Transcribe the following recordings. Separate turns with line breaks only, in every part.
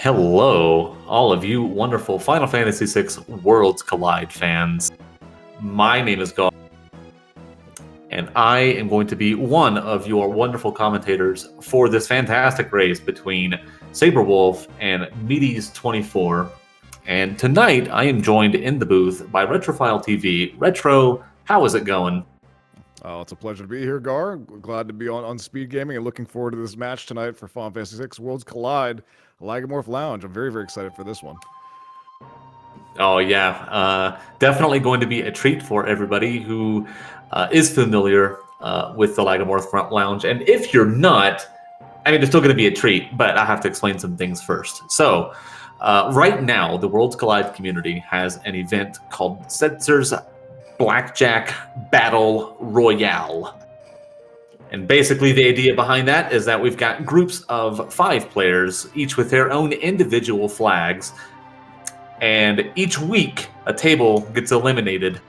Hello, all of you wonderful Final Fantasy VI Worlds Collide fans. My name is Gar, and I am going to be one of your wonderful commentators for this fantastic race between Sabre and Medes24. And tonight, I am joined in the booth by Retrophile TV. Retro, how is it going?
Oh, it's a pleasure to be here, Gar. Glad to be on Speed Gaming and looking forward to this match tonight for Final Fantasy VI Worlds Collide, Lagomorph Lounge. I'm very, very excited for this one.
Oh, yeah. Definitely going to be a treat for everybody who is familiar with the Lagomorph Lounge. And if you're not, I mean, it's still going to be a treat, but I have to explain some things first. So, right now, the Worlds Collide community has an event called Setzer's Blackjack Battle Royale. And basically, the idea behind that is that we've got groups of 5 players, each with their own individual flags. And each week, a table gets eliminated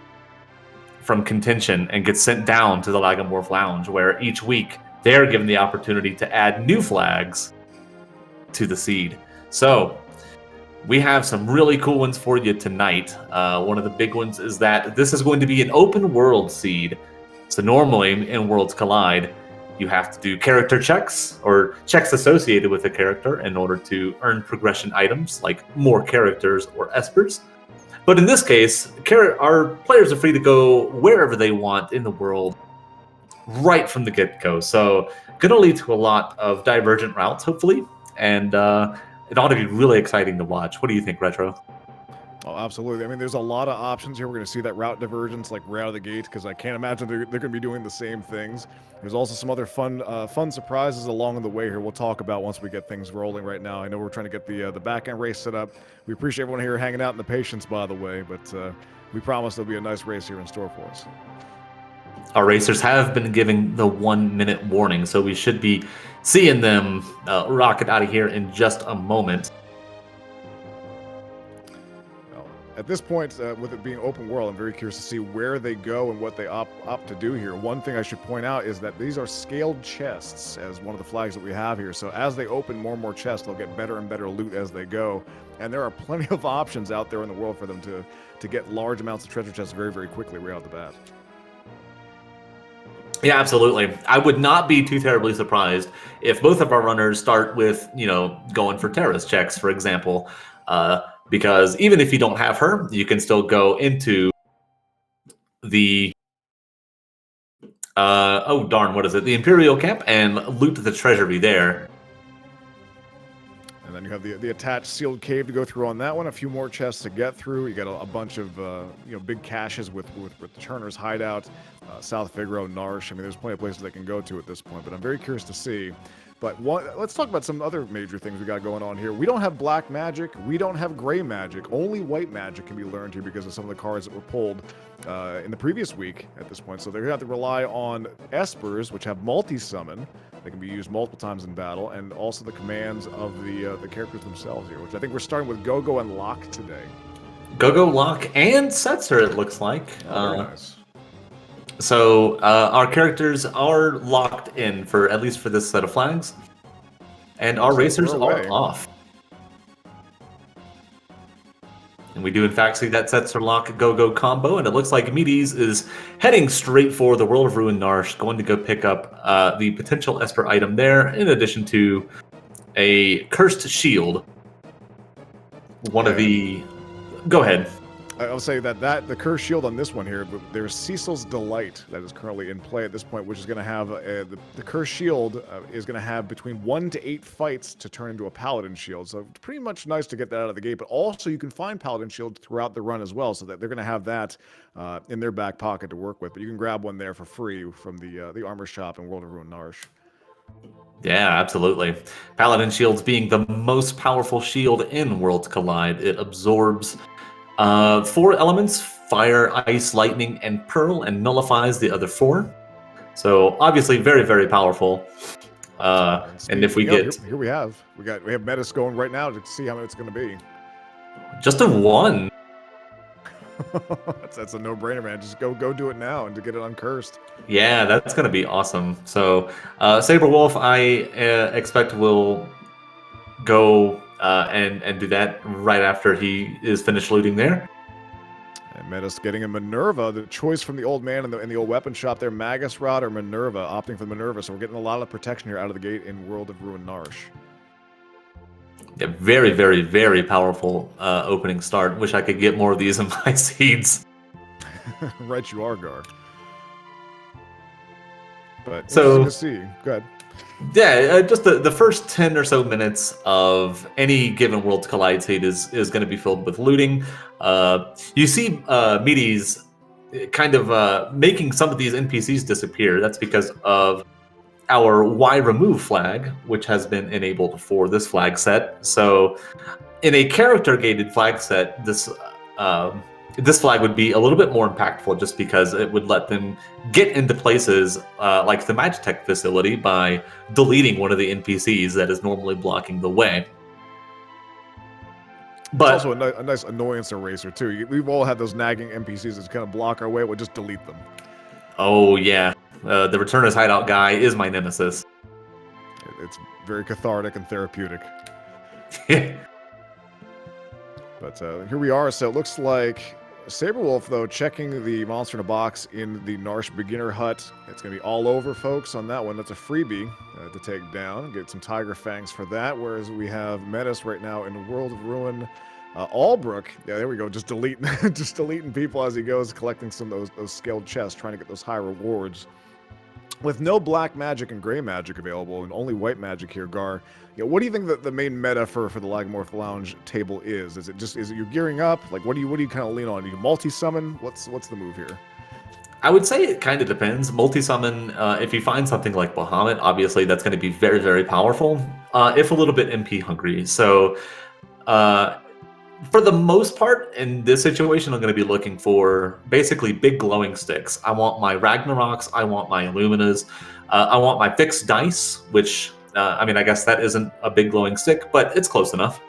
from contention and gets sent down to the Lagomorph Lounge, where each week they're given the opportunity to add new flags to the seed. So, we have some really cool ones for you tonight. One of the big ones is that this is going to be an open world seed. So normally in Worlds Collide, you have to do character checks or checks associated with a character in order to earn progression items like more characters or espers. But in this case, our players are free to go wherever they want in the world right from the get-go. So going to lead to a lot of divergent routes, hopefully. And it ought to be really exciting to watch. What do you think, Retro?
Oh, absolutely. I mean, there's a lot of options here. We're going to see that route divergence like right out of the gate because I can't imagine they're going to be doing the same things. There's also some other fun surprises along the way here we'll talk about once we get things rolling right now. I know we're trying to get the back-end race set up. We appreciate everyone here hanging out and the patience, by the way, but we promise there'll be a nice race here in store for us.
Our racers have been giving the 1-minute warning, so we should be seeing them rocket out of here in just a moment.
At this point, with it being open world, I'm very curious to see where they go and what they opt to do here. One thing I should point out is that these are scaled chests as one of the flags that we have here. So as they open more and more chests, they'll get better and better loot as they go. And there are plenty of options out there in the world for them to get large amounts of treasure chests very, very quickly right out the bat.
Yeah, absolutely. I would not be too terribly surprised if both of our runners start with, going for terrorist checks, for example. Because even if you don't have her, you can still go into the the Imperial camp and loot the treasury there.
And then you have the attached sealed cave to go through on that one. A few more chests to get through. You got a bunch of big caches with the Turner's hideout, South Figaro, Narsh. I mean, there's plenty of places they can go to at this point. But I'm very curious to see. But let's talk about some other major things we got going on here. We don't have black magic. We don't have gray magic. Only white magic can be learned here because of some of the cards that were pulled in the previous week at this point. So they're going to have to rely on espers, which have multi-summon. They can be used multiple times in battle, and also the commands of the characters themselves here, which I think we're starting with Gogo and Locke today.
Gogo, Locke, and Setzer, it looks like.
Very nice.
So our characters are locked in at least for this set of flags, and our racers are off. And we do in fact see that Setzer Locke Go-Go combo, and it looks like Medes is heading straight for the World of Ruin Narsh, going to go pick up the potential Esper item there, in addition to a Cursed Shield. One of the... Go ahead.
I'll say that the Cursed Shield on this one here, there's Cecil's Delight that is currently in play at this point, which is going to have the Cursed Shield is going to have between 1 to 8 fights to turn into a Paladin Shield. So pretty much nice to get that out of the gate. But also you can find Paladin Shield throughout the run as well, so that they're going to have that in their back pocket to work with. But you can grab one there for free from the armor shop in World of Ruin Narsh.
Yeah, absolutely. Paladin Shields being the most powerful shield in Worlds Collide. It absorbs 4 elements: fire, ice, lightning, and pearl, and nullifies the other 4. So obviously very, very powerful. And if we get
here we have Medes going right now to see how many it's going to be.
Just a 1.
that's a no-brainer, man. Just go do it now and to get it uncursed.
Yeah, that's going to be awesome. So Sabre I expect will go and do that right after he is finished looting there.
And Medes getting a Minerva, the choice from the old man in the old weapon shop there, Magus Rod or Minerva, opting for the Minerva. So we're getting a lot of protection here out of the gate in World of Ruin Narsh.
Yeah, very, very, very powerful opening start. Wish I could get more of these in my seeds.
Right you are, Gar. But
so,
interesting to see. Go ahead.
Yeah, just the first 10 or so minutes of any given Worlds Collide seed is going to be filled with looting. You see Medes kind of making some of these NPCs disappear. That's because of our Y remove flag, which has been enabled for this flag set. So in a character gated flag set, this flag would be a little bit more impactful just because it would let them get into places like the Magitech facility by deleting one of the NPCs that is normally blocking the way. But
it's also a nice annoyance eraser too. We've all had those nagging NPCs that kind of block our way. We'll just delete them.
Oh yeah, the Returner's Hideout guy is my nemesis.
It's very cathartic and therapeutic. But here we are. So it looks like Sabrewolf, though, checking the monster in a box in the Narsh beginner hut. It's going to be all over, folks, on that one. That's a freebie to take down. Get some Tiger Fangs for that. Whereas we have Medes right now in the World of Ruin. Albrook, yeah, there we go. Just deleting people as he goes, collecting some of those scaled chests, trying to get those high rewards. With no black magic and gray magic available, and only white magic here, Gar, what do you think that the main meta for the Lagomorph Lounge table is? Is it you gearing up? Like, what do you kind of lean on? Do you multi-summon? What's the move here?
I would say it kind of depends. Multi-summon, if you find something like Bahamut, obviously that's going to be very, very powerful, if a little bit MP hungry. So, for the most part, in this situation, I'm going to be looking for basically big glowing sticks. I want my Ragnaroks, I want my Illuminas, I want my fixed dice, which, I mean, I guess that isn't a big glowing stick, but it's close enough.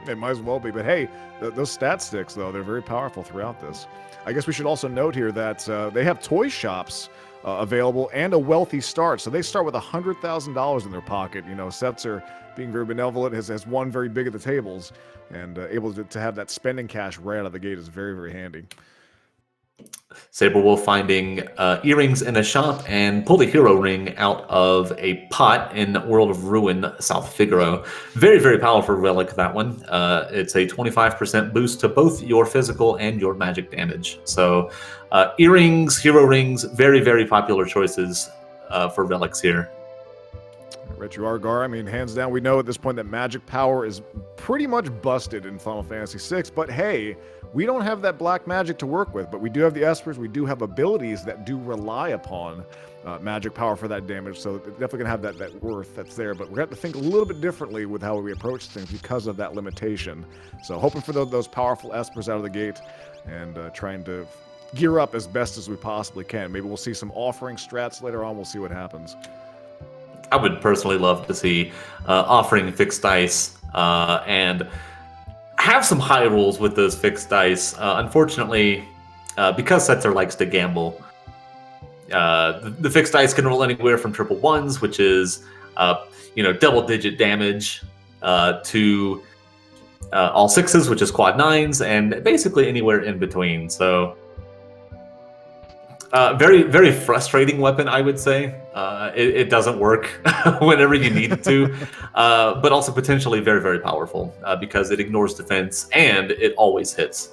It might as well be. But hey, those stat sticks, though, they're very powerful throughout this. I guess we should also note here that they have toy shops available and a wealthy start. So they start with $100,000 in their pocket. You know, Setzer, being very benevolent, has won very big at the tables. And able to have that spending cash right out of the gate is very, very handy.
Sabrewolf finding earrings in a shop and pulled a hero ring out of a pot in World of Ruin, South Figaro. Very, very powerful relic, that one. It's a 25% boost to both your physical and your magic damage. So earrings, hero rings, very, very popular choices for relics here.
Right, you are, Gar. I mean, hands down, we know at this point that magic power is pretty much busted in Final Fantasy VI, but hey, we don't have that black magic to work with, but we do have the Espers, we do have abilities that do rely upon magic power for that damage, so definitely going to have that worth that's there, but we're going to have to think a little bit differently with how we approach things because of that limitation. So hoping for those powerful Espers out of the gate and trying to gear up as best as we possibly can. Maybe we'll see some offering strats later on, we'll see what happens.
I would personally love to see offering fixed dice and have some high rolls with those fixed dice. Unfortunately, because Setzer likes to gamble, the fixed dice can roll anywhere from triple ones, which is double-digit damage, to all sixes, which is quad nines, and basically anywhere in between. So. Very, very frustrating weapon, I would say. It doesn't work whenever you need it to, but also potentially very, very powerful because it ignores defense and it always hits.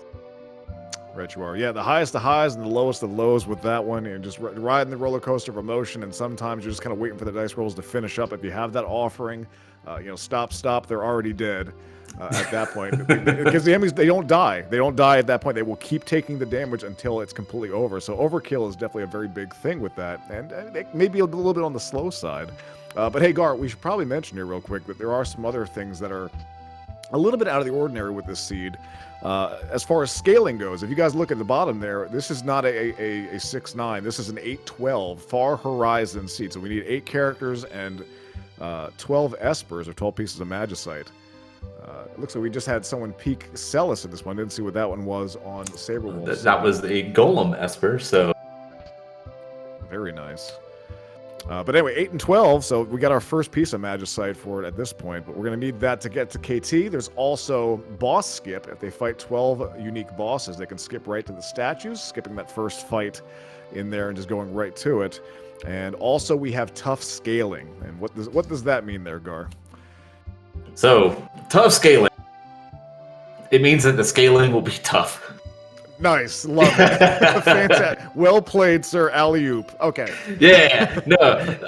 Right, you are. Yeah, the highest of highs and the lowest of lows with that one. You're just riding the roller coaster of emotion, and sometimes you're just kind of waiting for the dice rolls to finish up. If you have that offering, stop, they're already dead. At that point, because the enemies, they don't die at that point. They will keep taking the damage until it's completely over. So overkill is definitely a very big thing with that, and it may be a little bit on the slow side. But hey, Gar, we should probably mention here real quick that there are some other things that are a little bit out of the ordinary with this seed. As far as scaling goes, if you guys look at the bottom there, this is not a 6/9. This is an 8/12 Far Horizon seed. So we need 8 characters and 12 Espers, or 12 pieces of Magicite. It looks like we just had someone peek Celis at this one. Didn't see what that one was on Sabrewolf.
That was a Golem Esper, so.
Very nice. But anyway, 8 and 12, so we got our first piece of Magicite for it at this point, but we're going to need that to get to KT. There's also boss skip. If they fight 12 unique bosses, they can skip right to the statues, skipping that first fight in there and just going right to it. And also we have tough scaling. And what does that mean there, Gar?
So, tough scaling. It means that the scaling will be tough.
Nice, love it. Fantastic. Well played, sir. Alley-oop. Okay.
Yeah, no.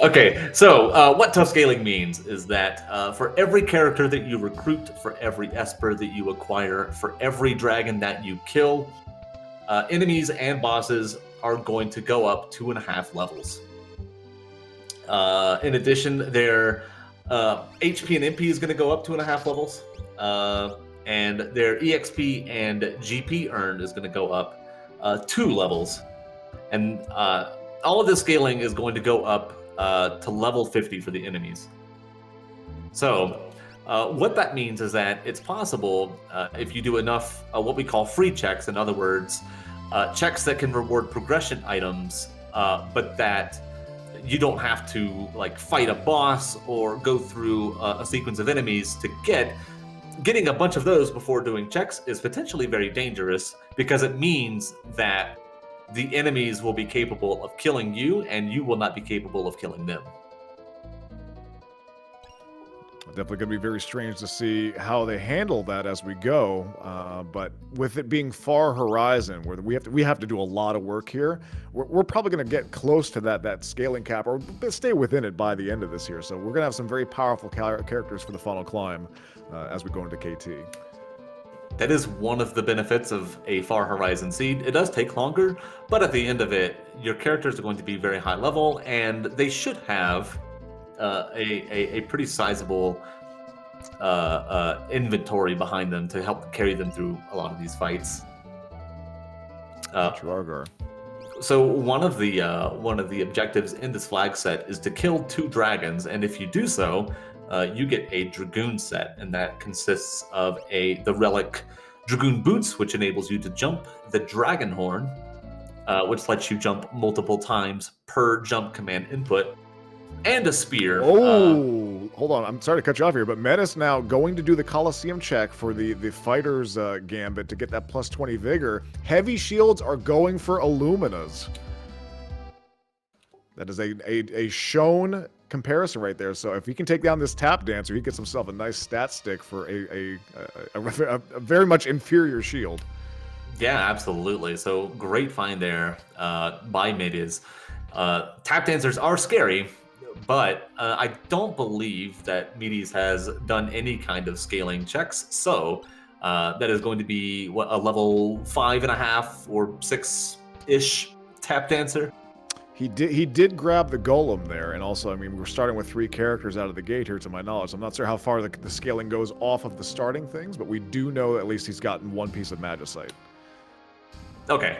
Okay, so what tough scaling means is that for every character that you recruit, for every Esper that you acquire, for every dragon that you kill, enemies and bosses are going to go up 2.5 levels. In addition, their HP and MP is going to go up 2.5 levels. And their EXP and GP earned is going to go up 2 levels. And all of this scaling is going to go up to level 50 for the enemies. So what that means is that it's possible if you do enough what we call free checks, in other words, checks that can reward progression items, but that you don't have to like fight a boss or go through a sequence of enemies to get. Getting a bunch of those before doing checks is potentially very dangerous because it means that the enemies will be capable of killing you and you will not be capable of killing them.
Definitely going to be very strange to see how they handle that as we go. But with it being far horizon, where we have to do a lot of work here, we're probably going to get close to that scaling cap, or stay within it by the end of this year. So we're going to have some very powerful characters for the final climb as we go into KT.
That is one of the benefits of a Far Horizon seed. It does take longer, but at the end of it, your characters are going to be very high level, and they should have a pretty sizable inventory behind them to help carry them through a lot of these fights. So one of the objectives in this flag set is to kill 2 dragons, and if you do so, you get a Dragoon set, and that consists of the relic Dragoon Boots, which enables you to jump, the Dragon Horn, which lets you jump multiple times per jump command input, and a spear.
Oh, hold on. I'm sorry to cut you off here, but Medes now going to do the Coliseum check for the fighter's gambit to get that plus 20 vigor. Heavy shields are going for Illuminas. That is a shown comparison right there. So if he can take down this Tap Dancer, he gets himself a nice stat stick for a very much inferior shield.
Yeah, absolutely. So great find there by Medes. Tap Dancers are scary, but I don't believe that Medes has done any kind of scaling checks. So that is going to be a level 5.5 or 6-ish Tap Dancer.
He did grab the Golem there, and also, I mean, we're starting with 3 characters out of the gate here, to my knowledge. I'm not sure how far the scaling goes off of the starting things, but we do know at least he's gotten 1 piece of Magicite.
Okay.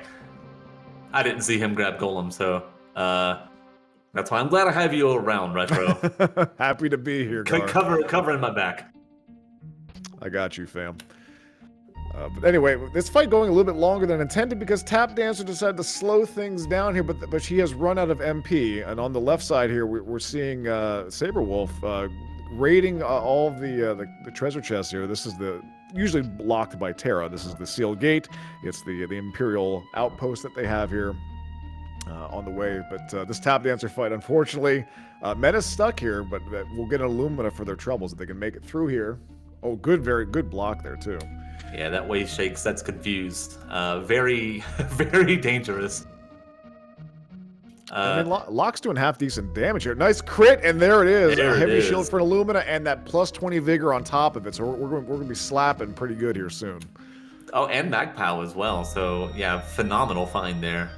I didn't see him grab Golem, so that's why I'm glad I have you around, Retro.
Happy to be here, Gar.
Covering my back.
I got you, fam. But anyway, this fight going a little bit longer than intended because Tap Dancer decided to slow things down here, but she has run out of MP. And on the left side here, we're seeing Sabre Wolf raiding all of the treasure chests here. This is usually blocked by Terra. This is the sealed gate. It's the Imperial outpost that they have here on the way. But this Tap Dancer fight, unfortunately, Meta's stuck here, but we'll get an Illumina for their troubles if they can make it through here. Oh, very good block there, too.
Yeah, that way shakes. That's confused. Very, very dangerous.
I mean, Locke's doing half decent damage here. Nice crit, and there it is. A heavy shield for an Illumina, and that plus 20 vigor on top of it. So we're going to be slapping pretty good here soon.
Oh, and Magpow as well. So yeah, phenomenal find there.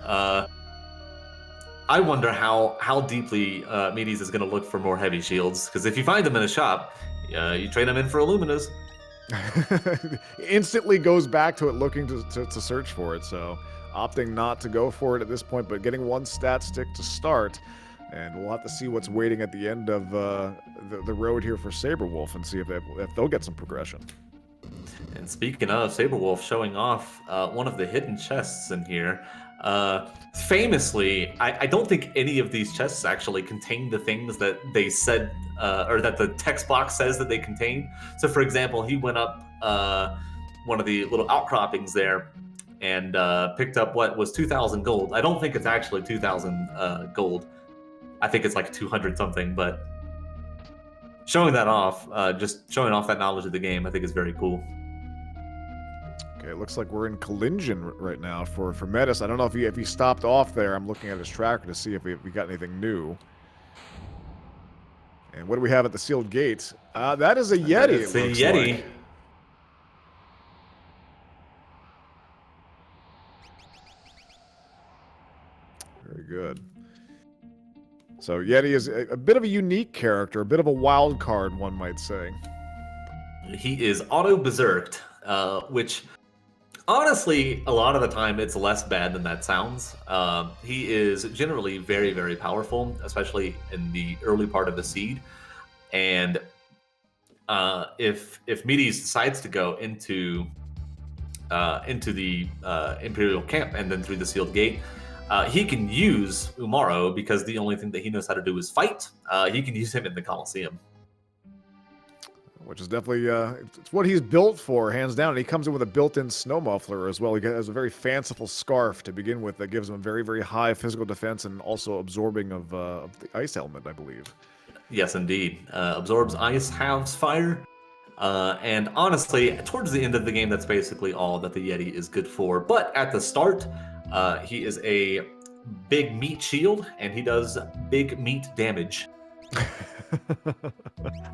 I wonder how deeply Medes is going to look for more heavy shields, because if you find them in a shop, you trade them in for Illuminas.
Instantly goes back to it looking to search for it, so opting not to go for it at this point, but getting 1 stat stick to start, and we'll have to see what's waiting at the end of the road here for Sabre Wolf and see if they'll get some progression. And
speaking of Sabre Wolf showing off one of the hidden chests in here, Famously, I don't think any of these chests actually contain the things that they said, or that the text box says that they contain. So, for example, he went up one of the little outcroppings there and picked up what was 2,000 gold. I don't think it's actually 2,000 gold. I think it's like 200 something, but showing that off, just showing off that knowledge of the game, I think is very cool.
Okay, it looks like we're in collision right now for Medes. I don't know if he stopped off there. I'm looking at his tracker to see if we got anything new. And what do we have at the sealed gate? That is a Yeti.
It's a Yeti.
Like. Very good. So Yeti is a bit of a unique character, a bit of a wild card, one might say.
He is auto-berserked, which honestly, a lot of the time it's less bad than that sounds. He is generally very, very powerful, especially in the early part of the seed. And if Medes decides to go into the Imperial camp and then through the sealed gate, he can use Umaro because the only thing that he knows how to do is fight. He can use him in the Colosseum.
Which is definitely, it's what he's built for, hands down. And he comes in with a built-in snow muffler as well. He has a very fanciful scarf to begin with that gives him very, very high physical defense and also absorbing of the ice element, I believe.
Yes, indeed. Absorbs ice, halves fire. And honestly, towards the end of the game, that's basically all that the Yeti is good for. But at the start, he is a big meat shield, and he does big meat damage.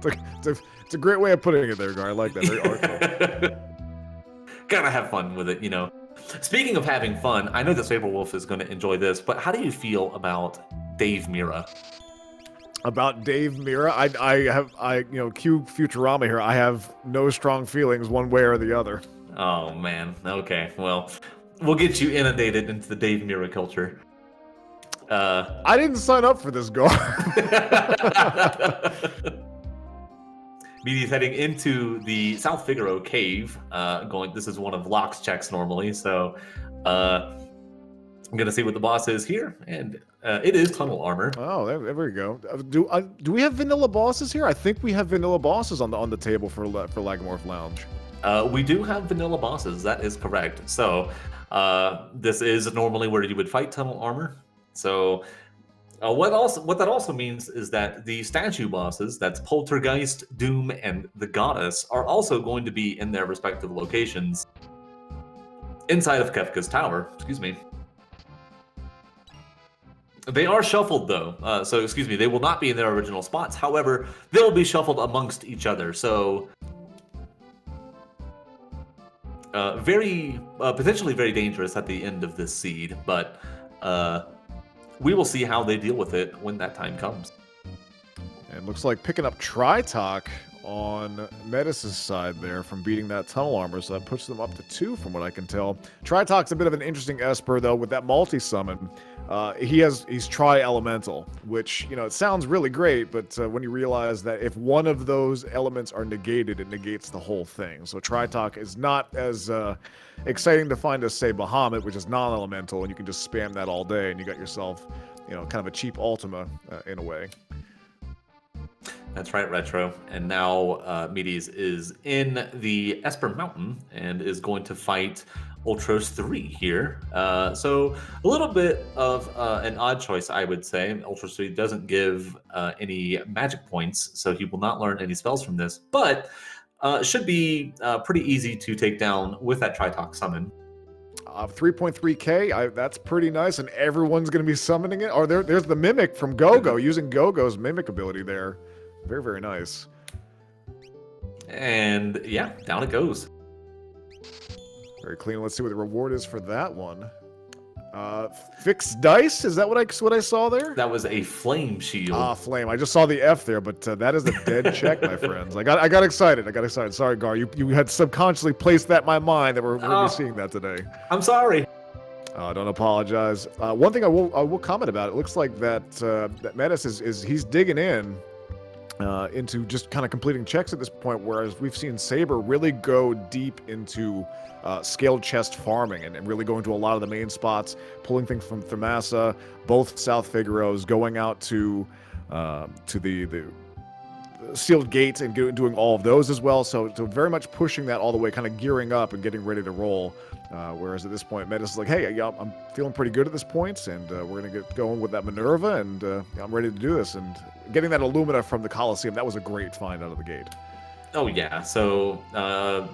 It's a great way of putting it there, Gar. I like that. Very artful.
Gotta have fun with it, you know. Speaking of having fun, I know that Sabre Wolf is going to enjoy this, but how do you feel about Dave Mira?
About Dave Mira, cue Futurama here. I have no strong feelings one way or the other.
Oh man. Okay. Well, we'll get you inundated into the Dave Mira culture.
I didn't sign up for this, Gar.
Medes heading into the South Figaro cave. This is one of Locke's checks normally, so I'm gonna see what the boss is here, and it is tunnel armor.
Oh, there we go. Do we have vanilla bosses here? I think we have vanilla bosses on the table for Lagomorph Lounge.
We do have vanilla bosses. That is correct. So this is normally where you would fight tunnel armor. So what that also means is that the statue bosses, that's Poltergeist, Doom, and the Goddess, are also going to be in their respective locations inside of Kefka's tower. Excuse me. They are shuffled though, they will not be in their original spots. However, they'll be shuffled amongst each other. So potentially very dangerous at the end of this seed, but we will see how they deal with it when that time comes.
And it looks like picking up Tritok on Medes' side there from beating that tunnel armor, so that puts them up to 2 from what I can tell. Tritok's a bit of an interesting Esper though with that multi-summon. He's tri-elemental, which, you know, it sounds really great, but when you realize that if one of those elements are negated, it negates the whole thing. So Tritok is not as exciting to find as, say, Bahamut, which is non-elemental, and you can just spam that all day, and you got yourself, you know, kind of a cheap Ultima in a way.
That's right, Retro. And now Medes is in the Esper Mountain and is going to fight Ultros 3 here. So a little bit of an odd choice, I would say. Ultros 3 doesn't give any magic points, so he will not learn any spells from this, but should be pretty easy to take down with that Tritok summon.
3.3k, that's pretty nice, and everyone's going to be summoning it. Or there's the Mimic from Gogo, using Gogo's Mimic ability there. Very, very nice.
And yeah, down it goes.
Very clean. Let's see what the reward is for that one. Fixed dice? Is that what I saw there?
That was a flame shield.
Ah, flame. I just saw the F there, but that is a dead check, my friends. I got excited. Sorry, Gar. You had subconsciously placed that in my mind that we're going to be seeing that today.
I'm sorry.
Don't apologize. One thing I will comment about, it looks like that Medes is he's digging in into just kind of completing checks at this point, whereas we've seen Sabre really go deep into scaled chest farming and really going to a lot of the main spots, pulling things from Thermassa, both South Figaros, going out to the sealed gates and doing all of those as well. So very much pushing that all the way, kind of gearing up and getting ready to roll. Whereas at this point, Medes is like, hey, yeah, I'm feeling pretty good at this point, and we're going to get going with that Minerva, and I'm ready to do this. And getting that Illumina from the Coliseum, that was a great find out of the gate.
Oh, yeah. So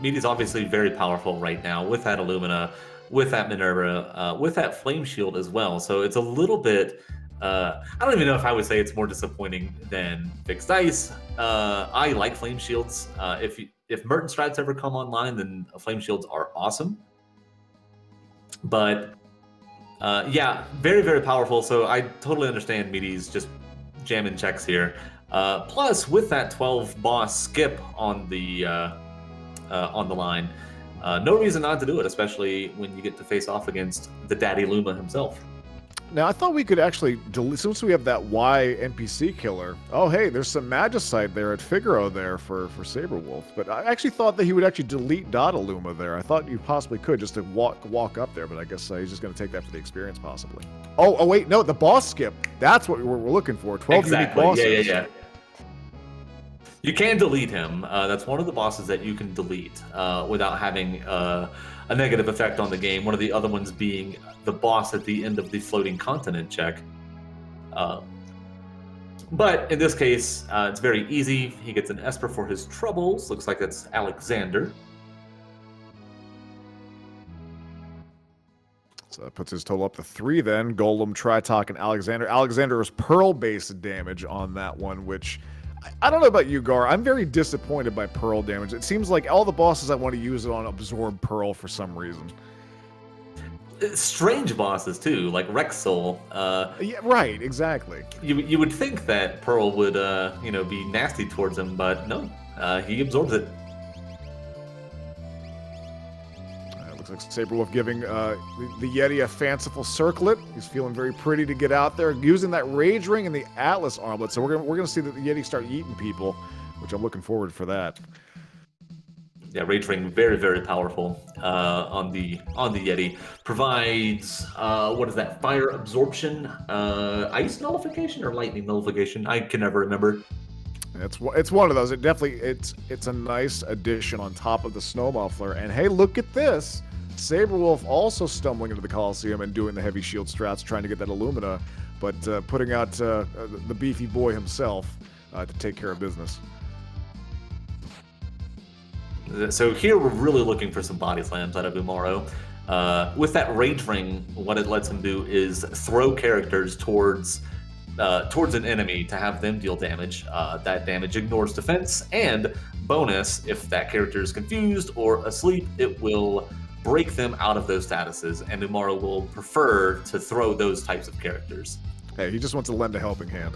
Medes obviously very powerful right now with that Illumina, with that Minerva, with that Flame Shield as well. So it's a little bit... I don't even know if I would say it's more disappointing than Fixed Ice. I like Flame Shields. If Merton Strats ever come online, then Flame Shields are awesome. But yeah, very, very powerful. So I totally understand Medes just jamming checks here. Plus, with that 12 boss skip on the line, no reason not to do it, especially when you get to face off against the Daddy Luma himself.
Now, I thought we could actually delete, since we have that Y NPC killer. Oh, hey, there's some Magicite there at Figaro there for Sabrewolf. But I actually thought that he would actually delete Dottaluma there. I thought you possibly could just to walk up there, but I guess he's just going to take that for the experience possibly. Oh, wait, no, the boss skip. That's what we're looking for. 12 unique bosses.
Yeah. You can delete him. That's one of the bosses that you can delete without having a negative effect on the game. One of the other ones being the boss at the end of the floating continent check. But in this case, it's very easy. He gets an Esper for his troubles. Looks like that's Alexander.
So that puts his total up to 3 then. Golem, Tritok, and Alexander. Alexander's Pearl-based damage on that one, which... I don't know about you, Gar. I'm very disappointed by Pearl damage. It seems like all the bosses I want to use it on absorb Pearl for some reason.
Strange bosses, too, like Rexol.
Yeah, right, exactly.
You would think that Pearl would, be nasty towards him, but no. He absorbs it.
Looks like Sabrewolf giving the Yeti a fanciful circlet. He's feeling very pretty to get out there, using that Rage Ring and the Atlas Armlet. So we're gonna see that the Yeti start eating people, which I'm looking forward for that.
Yeah, Rage Ring, very, very powerful on the Yeti. Provides what is that? Fire absorption, ice nullification, or lightning nullification? I can never remember.
It's one of those. It definitely it's a nice addition on top of the Snow Muffler. And hey, look at this. Sabrewolf also stumbling into the Coliseum and doing the heavy shield strats, trying to get that Illumina, but putting out the beefy boy himself to take care of business.
So here we're really looking for some body slams out of Umaro. With that Rage Ring, what it lets him do is throw characters towards an enemy to have them deal damage. That damage ignores defense, and bonus, if that character is confused or asleep, it will break them out of those statuses, and Umaro will prefer to throw those types of characters.
Hey, he just wants to lend a helping hand.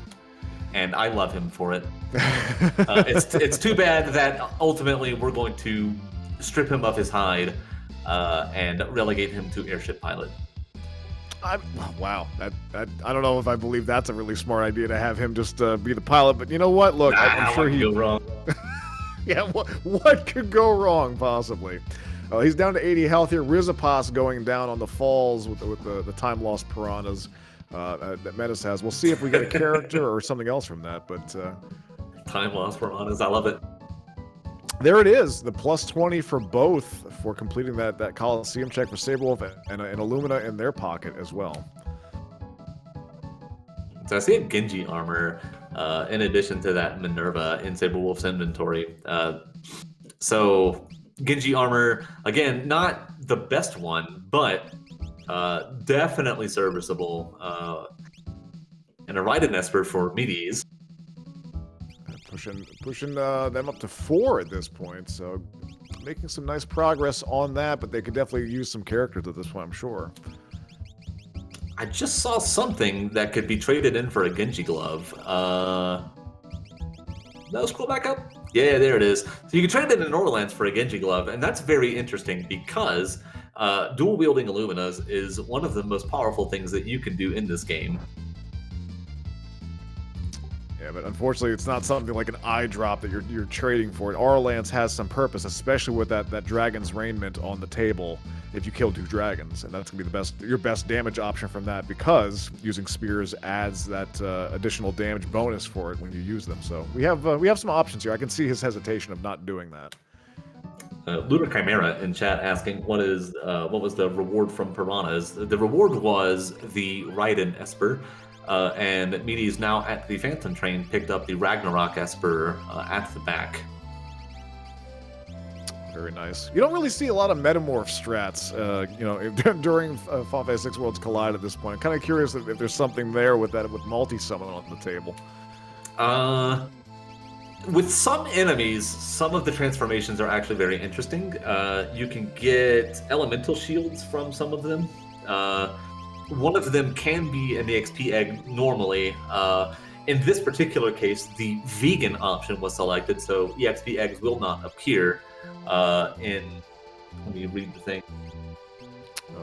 And I love him for it. It's too bad that ultimately we're going to strip him of his hide and relegate him to airship pilot.
Wow, that I don't know if I believe that's a really smart idea to have him just be the pilot, but you know what? Look, I'm sure
he'll go wrong.
Yeah, what could go wrong possibly? He's down to 80 health here. Rizapas going down on the falls with the time lost piranhas that Medes has. We'll see if we get a character or something else from that, but
time lost piranhas, I love it.
There it is, the plus 20 for both for completing that Coliseum check for Sabrewolf and Illumina in their pocket as well.
So I see a Genji armor in addition to that Minerva in Sabrewolf's inventory. So Genji armor, again, not the best one, but definitely serviceable. And a Raiden Esper for Medes.
Pushing them up to 4 at this point, so making some nice progress on that, but they could definitely use some characters at this point, I'm sure.
I just saw something that could be traded in for a Genji glove. No, scroll back up. Yeah, there it is. So you can trade it in Orlands for a Genji glove, and that's very interesting because dual wielding Illuminas is one of the most powerful things that you can do in this game.
Yeah, but unfortunately, it's not something like an eye drop that you're trading for. An Aura Lance has some purpose, especially with that Dragon's Raiment on the table. If you kill 2 dragons, and that's gonna be your best damage option from that, because using spears adds that additional damage bonus for it when you use them. So we have some options here. I can see his hesitation of not doing that.
Lunar Chimera in chat asking what was the reward from Piranhas? The reward was the Raiden Esper, and Medes now at the Phantom Train picked up the Ragnarok Esper at the back.
Very nice. You don't really see a lot of Metamorph strats, you know, during FF6 Worlds Collide at this point. I'm kind of curious if there's something there with multi-summon on the table.
With some enemies, some of the transformations are actually very interesting. You can get elemental shields from some of them. One of them can be an EXP egg normally. In this particular case, the vegan option was selected, so EXP eggs will not appear let me read the thing.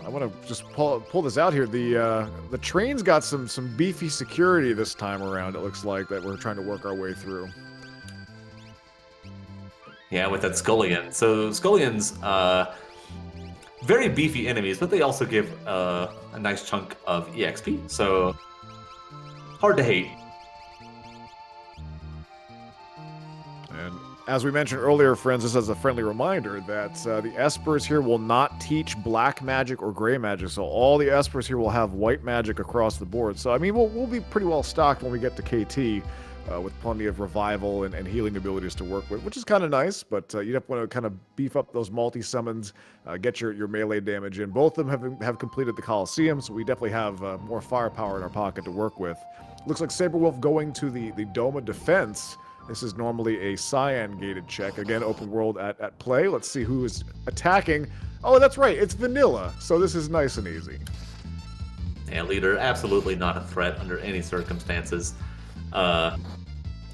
I want to just pull this out here. The train's got some beefy security this time around, it looks like, that we're trying to work our way through.
Yeah, with that Scullion. So Scullions, very beefy enemies, but they also give a nice chunk of EXP, so hard to hate.
And as we mentioned earlier, friends, this is a friendly reminder that the Espers here will not teach black magic or gray magic, so all the Espers here will have white magic across the board. So, I mean, we'll be pretty well stocked when we get to KT. With plenty of revival and healing abilities to work with, which is kind of nice, but you definitely want to kind of beef up those multi-summons, get your melee damage in. Both of them have completed the Colosseum, so we definitely have more firepower in our pocket to work with. Looks like Sabre Wolf going to the Doma Defense. This is normally a Cyan-gated check. Again, open world at play. Let's see who is attacking. Oh, that's right, it's vanilla, so this is nice and easy.
Yeah, leader, absolutely not a threat under any circumstances.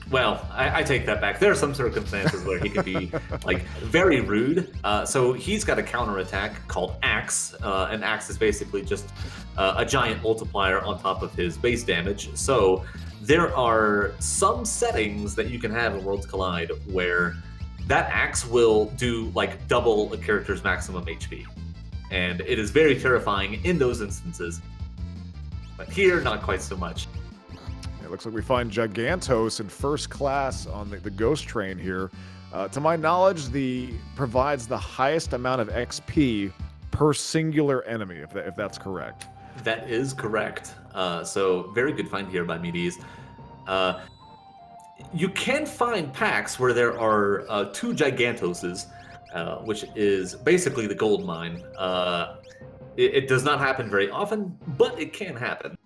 Well, I take that back. There are some circumstances where he could be like very rude. So he's got a counterattack called Axe, and Axe is basically just a giant multiplier on top of his base damage. So there are some settings that you can have in Worlds Collide where that Axe will do like double a character's maximum HP. And it is very terrifying in those instances. But here, not quite so much.
It looks like we find Gigantos in first class on the Ghost Train here. To my knowledge, provides the highest amount of XP per singular enemy, if that's correct.
That is correct. So very good find here by Medes. You can find packs where there are 2 Gigantoses, which is basically the gold mine. It does not happen very often, but it can happen.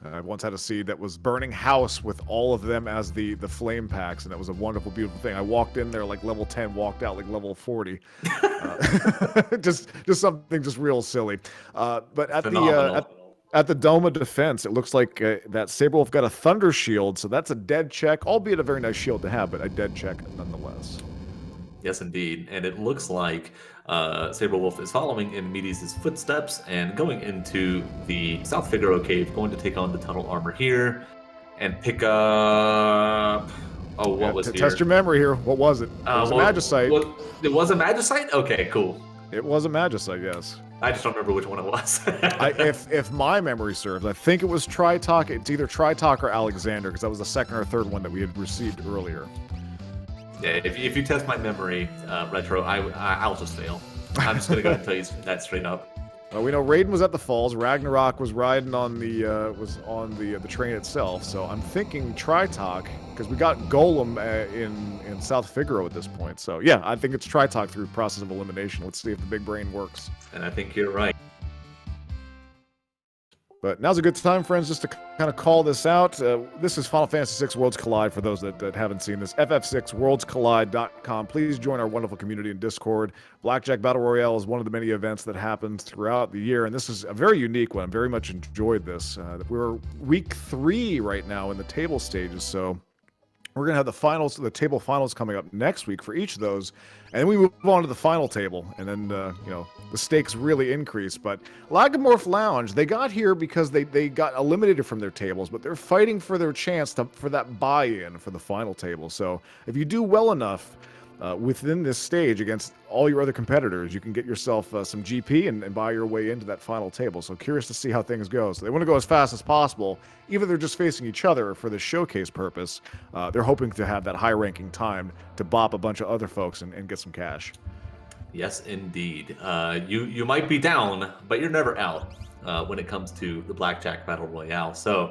I once had a seed that was burning house with all of them as the flame packs, and that was a wonderful, beautiful thing. I walked in there like level 10, walked out like level 40. Just something just real silly. But at the Doma Defense, it looks like that Sabre Wolf got a Thunder Shield, so that's a dead check, albeit a very nice shield to have, but a dead check nonetheless.
Yes, indeed. And it looks like Sabre Wolf is following in Medes' footsteps and going into the South Figaro Cave, going to take on the Tunnel Armor here and pick up... Oh, what was here?
Test your memory here. What was it? It was a Magicite.
It was a Magicite? Okay, cool.
It was a Magicite, yes.
I just don't remember which one it was.
If my memory serves, I think it was Tritok. It's either Tritok or Alexander, because that was the second or third one that we had received earlier.
Yeah, if you test my memory, Retro, I'll just fail. I'm just gonna go ahead and tell you that straight up.
We know Raiden was at the falls. Ragnarok was riding on the train itself. So I'm thinking Tritok, because we got Golem in South Figaro at this point. So yeah, I think it's Tritok through process of elimination. Let's see if the big brain works.
And I think you're right.
But now's a good time, friends, just to kind of call this out. This is Final Fantasy VI Worlds Collide for those that haven't seen this. FF6WorldsCollide.com. Please join our wonderful community in Discord. Blackjack Battle Royale is one of the many events that happens throughout the year, and this is a very unique one. I very much enjoyed this. We're week 3 right now in the table stages, so We're going to have the finals, the table finals coming up next week for each of those. And then we move on to the final table. And then, you know, the stakes really increase. But Lagomorph Lounge, they got here because they got eliminated from their tables, but they're fighting for their chance for that buy-in for the final table. So if you do well enough within this stage against all your other competitors, you can get yourself some GP and buy your way into that final table. So curious to see how things go. So they want to go as fast as possible. Even if they're just facing each other for the showcase purpose, they're hoping to have that high-ranking time to bop a bunch of other folks and get some cash.
Yes, indeed. You might be down, but you're never out when it comes to the Blackjack Battle Royale. So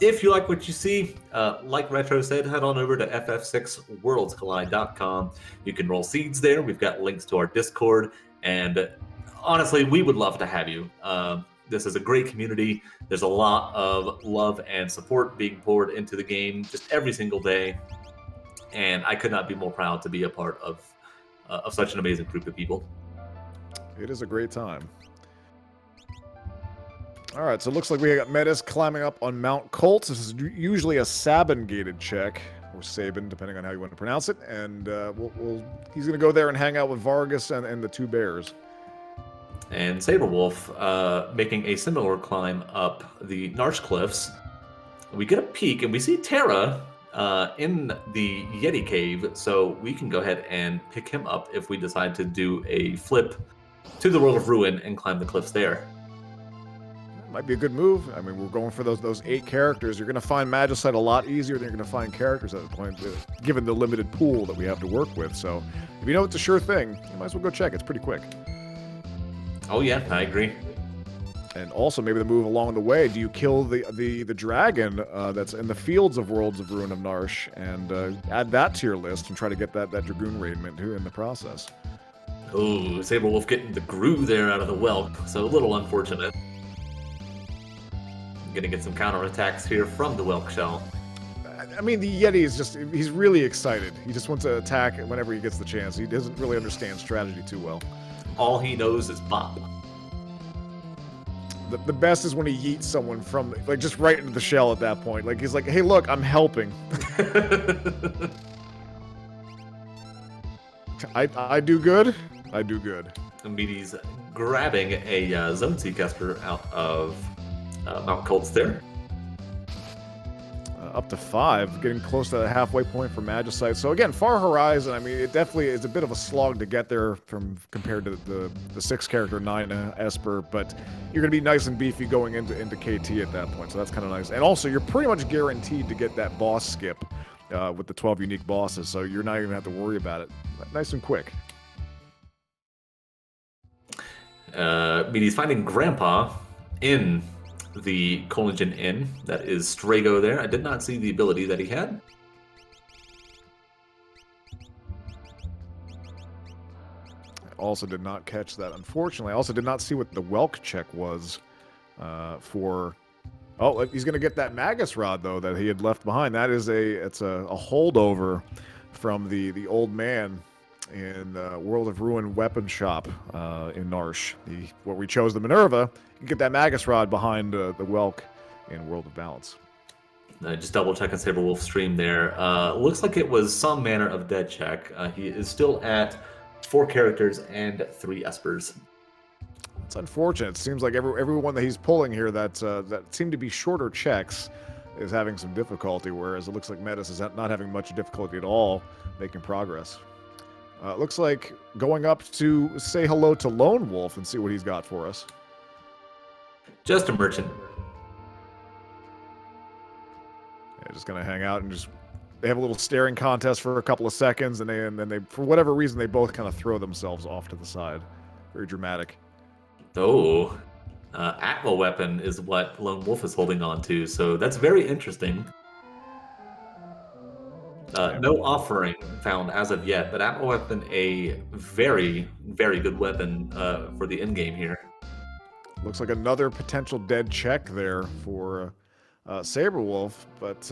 if you like what you see, like Retro said, head on over to ff6worldscollide.com. You can roll seeds there. We've got links to our Discord. And honestly, we would love to have you. This is a great community. There's a lot of love and support being poured into the game just every single day. And I could not be more proud to be a part of such an amazing group of people.
It is a great time. All right, so it looks like we got Medes climbing up on Mount Colts. This is usually a Sabin-gated check, or Sabin, depending on how you want to pronounce it. And he's going to go there and hang out with Vargas and the two bears.
And Sabre Wolf making a similar climb up the Narsh Cliffs. We get a peek, and we see Terra in the Yeti Cave, so we can go ahead and pick him up if we decide to do a flip to the World of Ruin and climb the cliffs there.
Might be a good move. I mean, we're going for those 8 characters. You're going to find Magicite a lot easier than you're going to find characters at the point, given the limited pool that we have to work with. So if you know it's a sure thing, you might as well go check. It's pretty quick.
Oh yeah, I agree.
And also maybe the move along the way, do you kill the dragon that's in the fields of Worlds of Ruin of Narsh and add that to your list and try to get that Dragoon raidment in the process?
Oh, Sabre Wolf getting the Gru there out of the whelp, so a little unfortunate. Gonna get some counterattacks here from the whelk shell.
I mean, the Yeti is he's really excited. He just wants to attack whenever he gets the chance. He doesn't really understand strategy too well.
All he knows is bop.
The best is when he yeets someone from, like, just right into the shell at that point. Like, he's like, hey, look, I'm helping. I do good. I do good.
Medes grabbing a Zone Seek Esper out of Mount Colts there.
Up to 5, getting close to the halfway point for Magicite. So again, Far Horizon, I mean, it definitely is a bit of a slog to get there compared to the 6-character 9 Esper, but you're going to be nice and beefy going into KT at that point, so that's kind of nice. And also, you're pretty much guaranteed to get that boss skip with the 12 unique bosses, so you're not even going to have to worry about it. Nice and quick.
Medes finding Grandpa in the Colingen Inn. That is Strago there. I did not see the ability that he had.
I also did not catch that, unfortunately. I also did not see what the Welk check was for... Oh, he's going to get that Magus Rod, though, that he had left behind. That is it's a holdover from the old man in World of Ruin weapon shop in Narsh, where we chose the Minerva. You can get that Magus Rod behind the Welk in World of Balance.
Just double checking Sabre Wolf's stream there. Looks like it was some manner of dead check. He is still at 4 characters and 3 Espers.
It's unfortunate. It seems like everyone that he's pulling here that seemed to be shorter checks is having some difficulty, whereas it looks like Medes is not having much difficulty at all making progress. Looks like going up to say hello to Lone Wolf and see what he's got for us.
Just a merchant.
Yeah, just gonna hang out and they have a little staring contest for a couple of seconds, and then they for whatever reason they both kind of throw themselves off to the side. Very dramatic.
Oh, Atma weapon is what Lone Wolf is holding on to, so that's very interesting. No offering found as of yet, but Atma weapon, a very, very good weapon for the end game here.
Looks like another potential dead check there for Sabre Wolf, but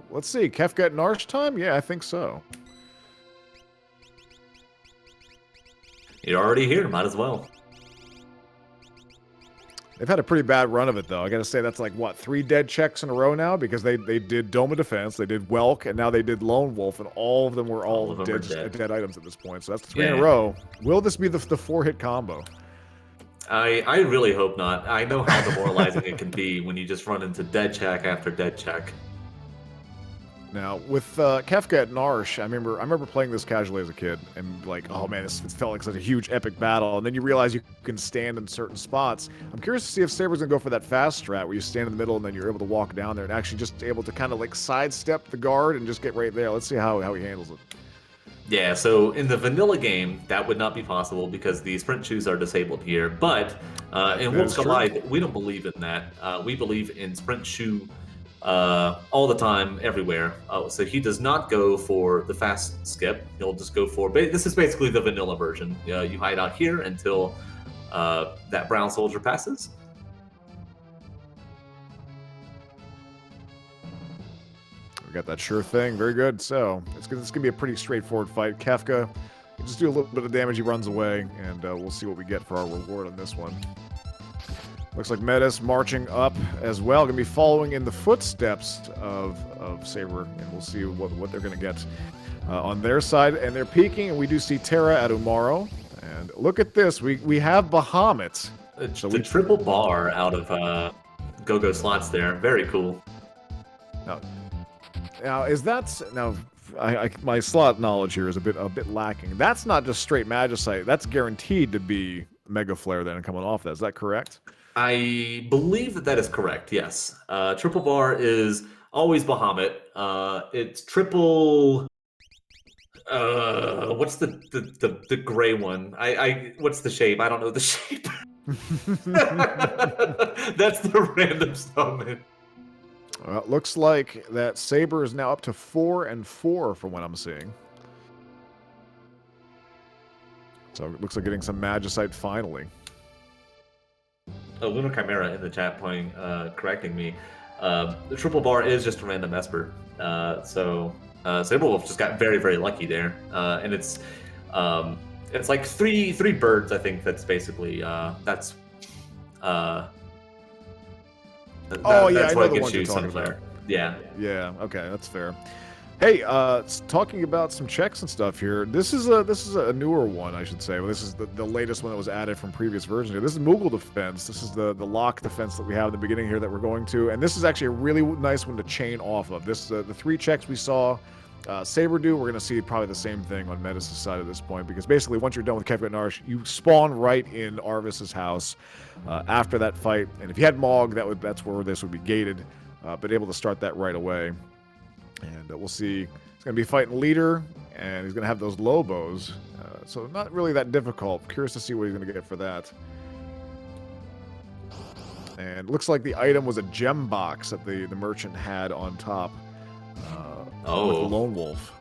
let's see. Kefka at Narsh time? Yeah, I think so.
You're already here, might as well.
They've had a pretty bad run of it, though. I got to say, that's like, what, 3 dead checks in a row now? Because they did Dome of Defense, they did Welk, and now they did Lone Wolf, and all of them were
All of them are
dead items at this point. So that's 3 in
Yeah.
a row. Will this be the 4-hit combo?
I really hope not. I know how demoralizing it can be when you just run into dead check after dead check.
Now, with Kefka at Narsh, I remember playing this casually as a kid, and like, oh man, it felt like such a huge epic battle, and then you realize you can stand in certain spots. I'm curious to see if Sabre's gonna go for that fast strat, where you stand in the middle and then you're able to walk down there and actually just able to kind of like sidestep the guard and just get right there. Let's see how he handles it.
Yeah, so in the vanilla game, that would not be possible because the sprint shoes are disabled here. But in Wolf's Collide, we don't believe in that. We believe in sprint shoe all the time, everywhere. So he does not go for the fast skip. He'll just go for... This is basically the vanilla version. You hide out here until that brown soldier passes.
We got that sure thing. Very good. So it's gonna be a pretty straightforward fight. Kefka, you just do a little bit of damage, he runs away, and we'll see what we get for our reward on this one. Looks like Medes marching up as well. Gonna be following in the footsteps of Sabre, and we'll see what they're gonna get on their side. And they're peeking, and we do see Terra at Umaro. And look at this. We have Bahamut.
So the triple bar out of go-go slots there. Very cool.
Now is that my slot knowledge here is a bit lacking. That's not just straight Magicite. That's guaranteed to be Mega Flare then coming off that. Is that correct?
I believe that is correct. Yes. Triple bar is always Bahamut. It's triple. What's the gray one? What's the shape? I don't know the shape. That's the random summon.
Well, it looks like that Sabre is now up to 4 and 4 from what I'm seeing. So it looks like getting some Magicite finally.
Lunar Chimera in the chat correcting me. The triple bar is just a random Esper. So Sabrewolf just got very, very lucky there. And it's like three birds, I think. That's basically that's
I
that's
know
what
the
gets
one
you
you're talking
Sunflare.
about.
Yeah.
Yeah. Okay, that's fair. Hey, talking about some checks and stuff here. This is a newer one, I should say. Well, this is the latest one that was added from previous versions here. This is Moogle defense. This is the lock defense that we have in the beginning here that we're going to, and this is actually a really nice one to chain off of. This the 3 checks we saw Sabre do. We're going to see probably the same thing on Medes' side at this point, because basically once you're done with Kefka and Narsh, you spawn right in Arvis's house after that fight, and if you had Mog, that's where this would be gated, but able to start that right away. And we'll see. He's going to be fighting Leader, and he's going to have those Lobos. So not really that difficult. Curious to see what he's going to get for that. And looks like the item was a gem box that the merchant had on top with the Lone Wolf.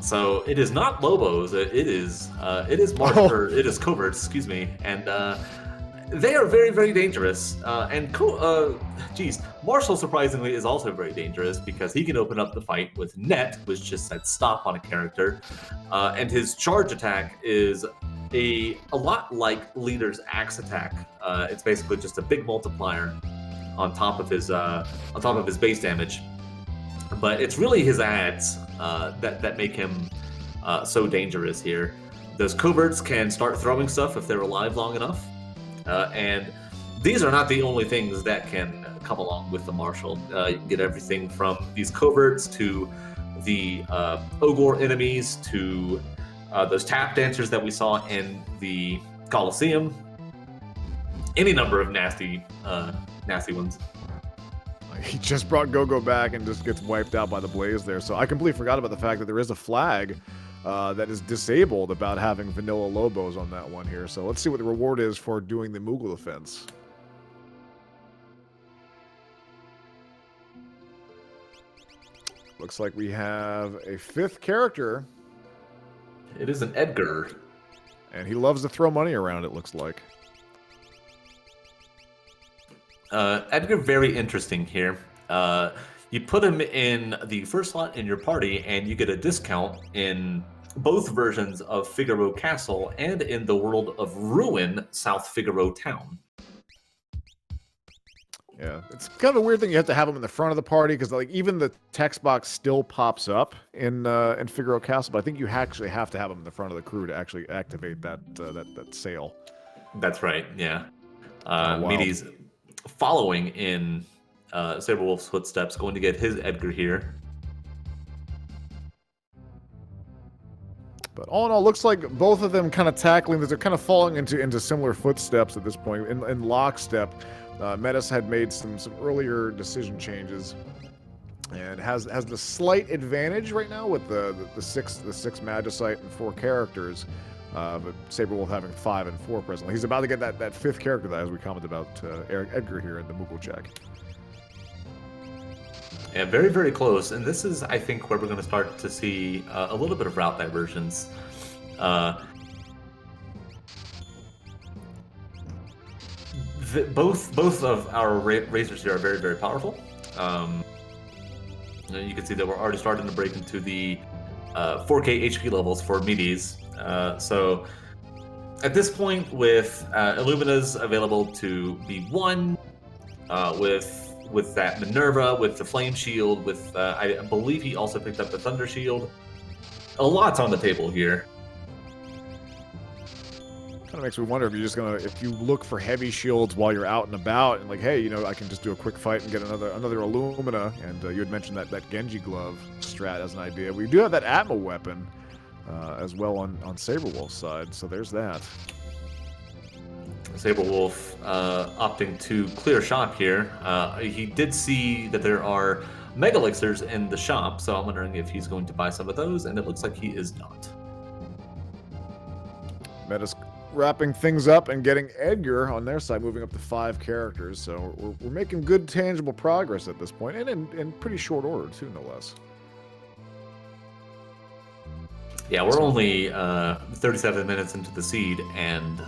So it is not Lobos. It is it is coverts, excuse me, and they are very, very dangerous. Marshall surprisingly is also very dangerous because he can open up the fight with Net, which just said stop on a character, and his charge attack is a lot like Leader's axe attack. It's basically just a big multiplier on top of his base damage. But it's really his ads that make him so dangerous here. Those coverts can start throwing stuff if they're alive long enough. And these are not the only things that can come along with the Marshal. You can get everything from these coverts to the Ogre enemies to those tap dancers that we saw in the Colosseum. Any number of nasty ones.
He just brought Go-Go back and just gets wiped out by the blaze there. So I completely forgot about the fact that there is a flag that is disabled about having vanilla Lobos on that one here. So let's see what the reward is for doing the Moogle defense. Looks like we have a 5th character.
It is an Edgar.
And he loves to throw money around, it looks like.
Edgar, very interesting here. You put him in the first slot in your party, and you get a discount in both versions of Figaro Castle and in the World of Ruin, South Figaro Town.
Yeah, it's kind of a weird thing. You have to have them in the front of the party because like even the text box still pops up in Figaro Castle, but I think you actually have to have them in the front of the crew to actually activate that that sail.
That's right. Yeah.
Wow.
Medes following in Sabre Wolf's footsteps, going to get his Edgar here.
But all in all, looks like both of them kind of tackling this. They're kind of falling into similar footsteps at this point. In lockstep, Medes had made some earlier decision changes, and has the slight advantage right now with the six Magicite and 4 characters. But Sabre Wolf having 5 and 4 presently. He's about to get that 5th character that, as we commented about Edgar here in the Moogle check.
Yeah, very, very close. And this is, I think, where we're going to start to see a little bit of route diversions. Both of our racers here are very, very powerful. You can see that we're already starting to break into the 4K HP levels for Medes. So at this point, with Illumina's available to be 1, with that Minerva, with the Flame Shield, with I believe he also picked up the Thunder Shield. A lot's on the table here.
Kind of makes me wonder if you're just gonna, if you look for heavy shields while you're out and about, and like, hey, you know, I can just do a quick fight and get another Illumina. And you had mentioned that Genji glove strat as an idea. We do have that Atma weapon as well on Sabre Wolf's side, so there's that.
Sabre Wolf opting to clear shop here. He did see that there are Mega Elixirs in the shop, so I'm wondering if he's going to buy some of those, and it looks like he is not.
Medes wrapping things up and getting Edgar on their side, moving up to 5 characters, so we're making good tangible progress at this point, and in pretty short order too, no less.
Yeah, we're only 37 minutes into the seed, and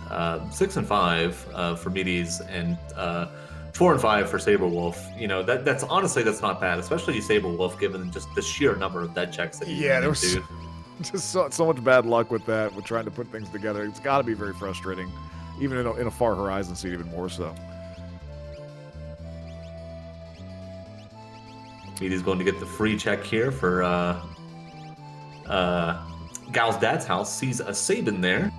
6 and 5 for Medes, and 4 and 5 for Sabre Wolf. You know, that's honestly not bad, especially Sabre Wolf, given just the sheer number of dead checks that you
there was just so much bad luck with that, with trying to put things together. It's got to be very frustrating, even in a Far Horizon seed, even more so.
Medes going to get the free check here for Gal's dad's house, sees a Sabin there.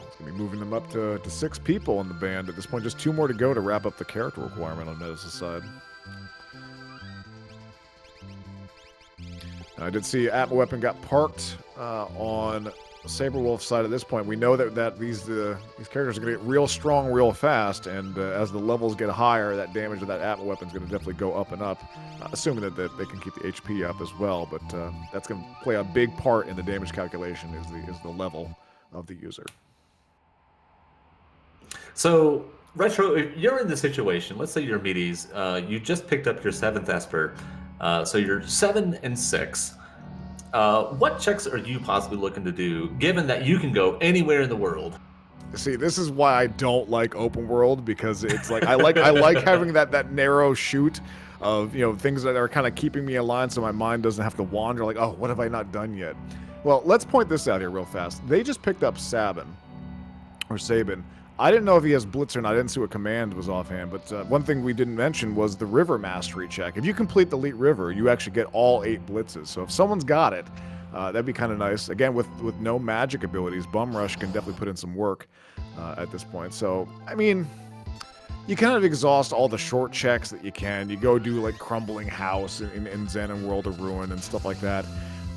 It's going to be moving them up to 6 people in the band at this point. Just 2 more to go to wrap up the character requirement on Medes' side. I did see Atma Weapon got parked on Sabre Wolf's side at this point. We know that these characters are going to get real strong real fast, and as the levels get higher, that damage of that Atma Weapon is going to definitely go up and up, assuming that they can keep the HP up as well, but that's going to play a big part in the damage calculation is the level of the user. So,
Retro, if you're in the situation, let's say you're Medes, you just picked up your 7th Esper, so you're 7 and 6. What checks are you possibly looking to do, given that you can go anywhere in the world?
See, this is why I don't like open world, because it's like I like having that narrow shoot of, you know, things that are kind of keeping me aligned, so my mind doesn't have to wander like, oh, what have I not done yet? Well, let's point this out here real fast. They just picked up Sabin. I didn't know if he has Blitz or not. I didn't see what command was offhand, but one thing we didn't mention was the River Mastery check. If you complete the Elite River, you actually get all 8 Blitzes. So if someone's got it, that'd be kind of nice. Again, with no magic abilities, Bum Rush can definitely put in some work at this point. So, I mean, you kind of exhaust all the short checks that you can. You go do like Crumbling House in Zen and World of Ruin and stuff like that.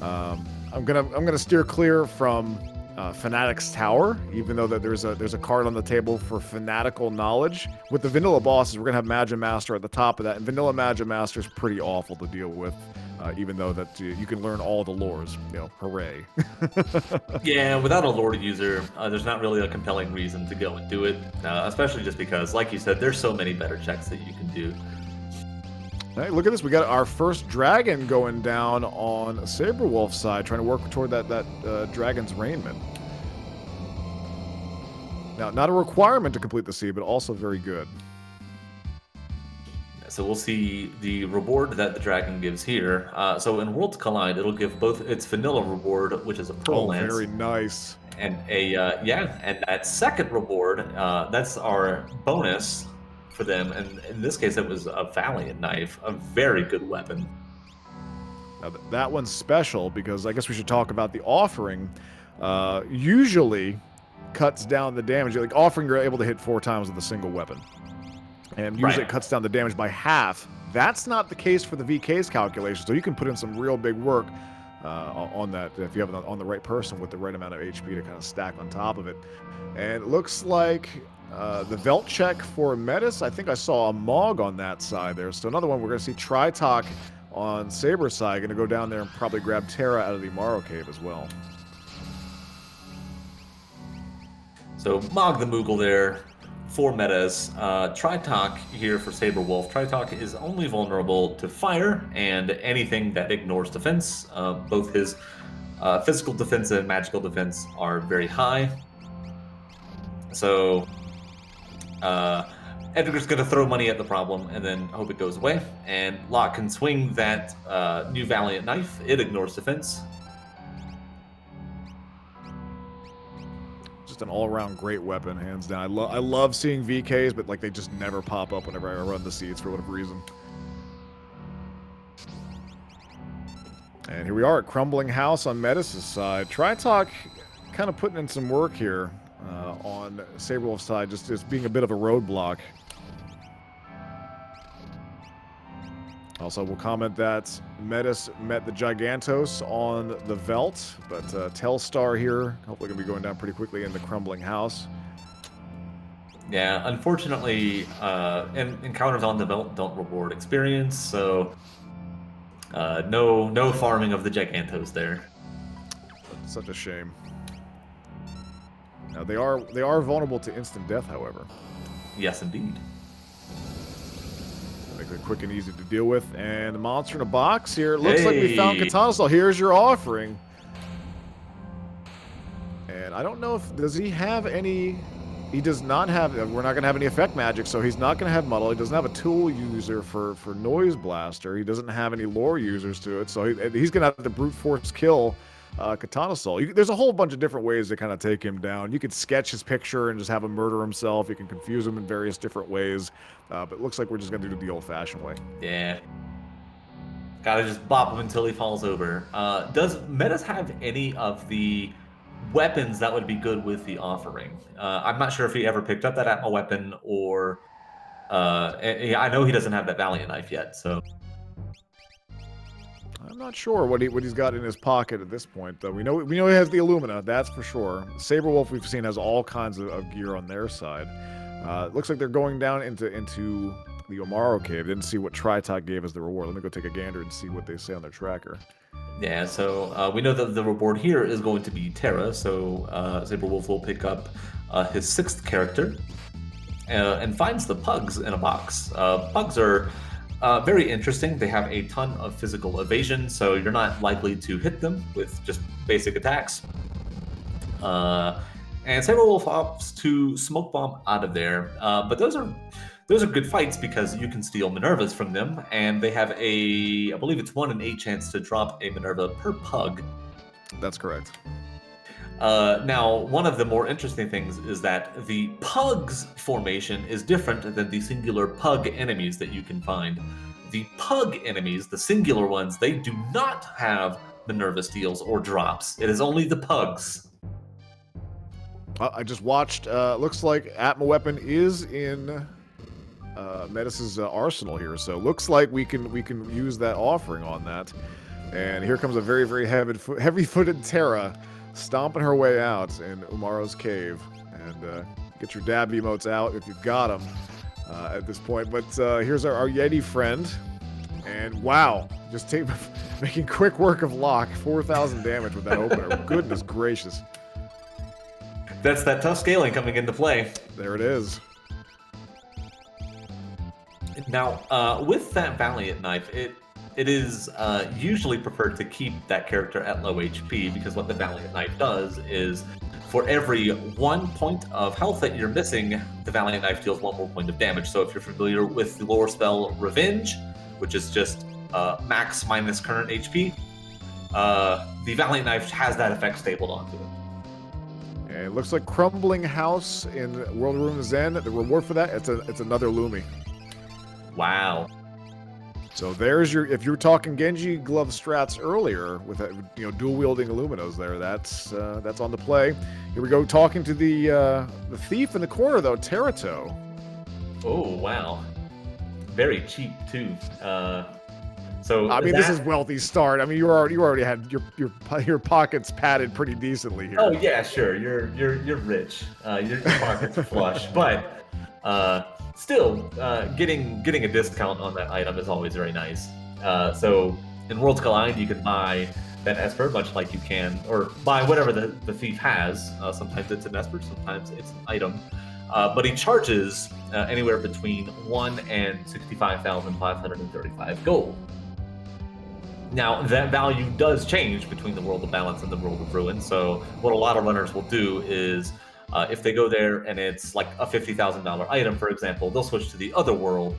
I'm gonna steer clear from Fanatic's Tower, even though that there's a card on the table for Fanatical Knowledge. With the vanilla bosses, we're gonna have Magi Master at the top of that, and vanilla Magi Master is pretty awful to deal with, even though that you can learn all the lores. You know, hooray!
Yeah, without a lore user, there's not really a compelling reason to go and do it, especially just because, like you said, there's so many better checks that you can do.
Hey, look at this. We got our first dragon going down on Sabre Wolf's side, trying to work toward that dragon's raiment. Now, not a requirement to complete the seed, but also very good.
So we'll see the reward that the dragon gives here. So in Worlds Collide, it'll give both its vanilla reward, which is a Pearl Lance.
Very nice.
And and that second reward, that's our bonus for them. And in this case, it was a Valiant Knife, a very good weapon.
Now that one's special because I guess we should talk about the offering. Usually cuts down the damage. Like offering, you're able to hit 4 times with a single weapon. And usually it cuts down the damage by half. That's not the case for the VK's calculation, so you can put in some real big work on that if you have it on the right person with the right amount of HP to kind of stack on top of it. And it looks like the Velt check for Medes, I think I saw a Mog on that side there. So another one, we're going to see Tritok on Sabre's side, going to go down there and probably grab Terra out of the Umaro Cave as well.
So Mog the Moogle there for Medes. Tritok here for Sabre Wolf. Tritok is only vulnerable to fire and anything that ignores defense. Both his physical defense and magical defense are very high. So Edgar's going to throw money at the problem and then hope it goes away. And Locke can swing that new Valiant Knife. It ignores defense.
An all-around great weapon, hands down. I love seeing VKs, but like they just never pop up whenever I run the seeds for whatever reason. And here we are at Crumbling House on Medes' side. Tritok kind of putting in some work here on Sabre Wolf's side, just being a bit of a roadblock. Also, we'll comment that Medes met the Gigantos on the Velt, but Telstar here, hopefully going to be going down pretty quickly in the Crumbling House.
Yeah, unfortunately, encounters on the Velt don't reward experience, so no farming of the Gigantos there.
Such a shame. Now, they are vulnerable to instant death, however.
Yes, indeed.
Make it quick and easy to deal with. And the monster in a box here. Looks like we found Katana Soul. Here's your offering. And I don't know if... Does he have any... He does not have... We're not going to have any effect magic, so he's not going to have Muddle. He doesn't have a tool user for Noise Blaster. He doesn't have any lore users to it, so he's going to have to brute force kill Katana Soul. There's a whole bunch of different ways to kind of take him down. You could sketch his picture and just have him murder himself. You can confuse him in various different ways. But it looks like we're just going to do it the old-fashioned way.
Yeah. Gotta just bop him until he falls over. Does Medes have any of the weapons that would be good with the offering? I'm not sure if he ever picked up that Atma weapon or... I know he doesn't have that Valiant Knife yet, so...
I'm not sure what he's got in his pocket at this point, though. We know he has the Illumina, that's for sure. Sabre Wolf, we've seen, has all kinds of gear on their side. Looks like they're going down into the Umaro Cave. Didn't see what Tritok gave as the reward. Let me go take a gander and see what they say on their tracker.
Yeah, so we know that the reward here is going to be Terra, so Sabre Wolf will pick up his 6th character and finds the pugs in a box. Pugs are very interesting. They have a ton of physical evasion, so you're not likely to hit them with just basic attacks. And Sabre Wolf opts to Smoke Bomb out of there, but those are good fights because you can steal Minervas from them, and they have I believe it's 1 in 8 chance to drop a Minerva per pug.
That's correct.
Now, one of the more interesting things is that the pugs formation is different than the singular pug enemies that you can find. The pug enemies, the singular ones, they do not have Minerva steals or drops. It is only the pugs.
I just watched, looks like Atma Weapon is in Medes' arsenal here, so looks like we can use that offering on that. And here comes a very, very heavy-footed Terra stomping her way out in Umaro's cave. And get your dab emotes out if you've got them at this point. But here's our Yeti friend. And wow, just making quick work of Locke. 4,000 damage with that opener. Goodness gracious.
That's that tough scaling coming into play.
There it is.
Now, with that Valiant Knife, it is usually preferred to keep that character at low HP, because what the Valiant Knife does is for every 1 point of health that you're missing, the Valiant Knife deals 1 more point of damage. So if you're familiar with the lore spell Revenge, which is just max minus current HP, the Valiant Knife has that effect stapled onto it.
And it looks like Crumbling House in World of Ruin Zen. The reward for that, it's another Lumi.
Wow.
So there's your, if you were talking Genji glove strats earlier with dual wielding Illuminos there, that's on the play. Here we go, talking to the thief in the corner though, Terito.
Oh wow, very cheap too. So
I mean, this is wealthy start. I mean, you already had your pockets padded pretty decently here.
Oh yeah, sure. You're rich. Your pockets are flush, but still, getting a discount on that item is always very nice. So in Worlds Collide, you can buy that Esper, much like you can, or buy whatever the thief has. Sometimes it's an Esper, sometimes it's an item. But he charges anywhere between 1 and 65,535 gold. Now, that value does change between the World of Balance and the World of Ruin. So what a lot of runners will do is, if they go there and it's like a $50,000 item, for example, they'll switch to the other world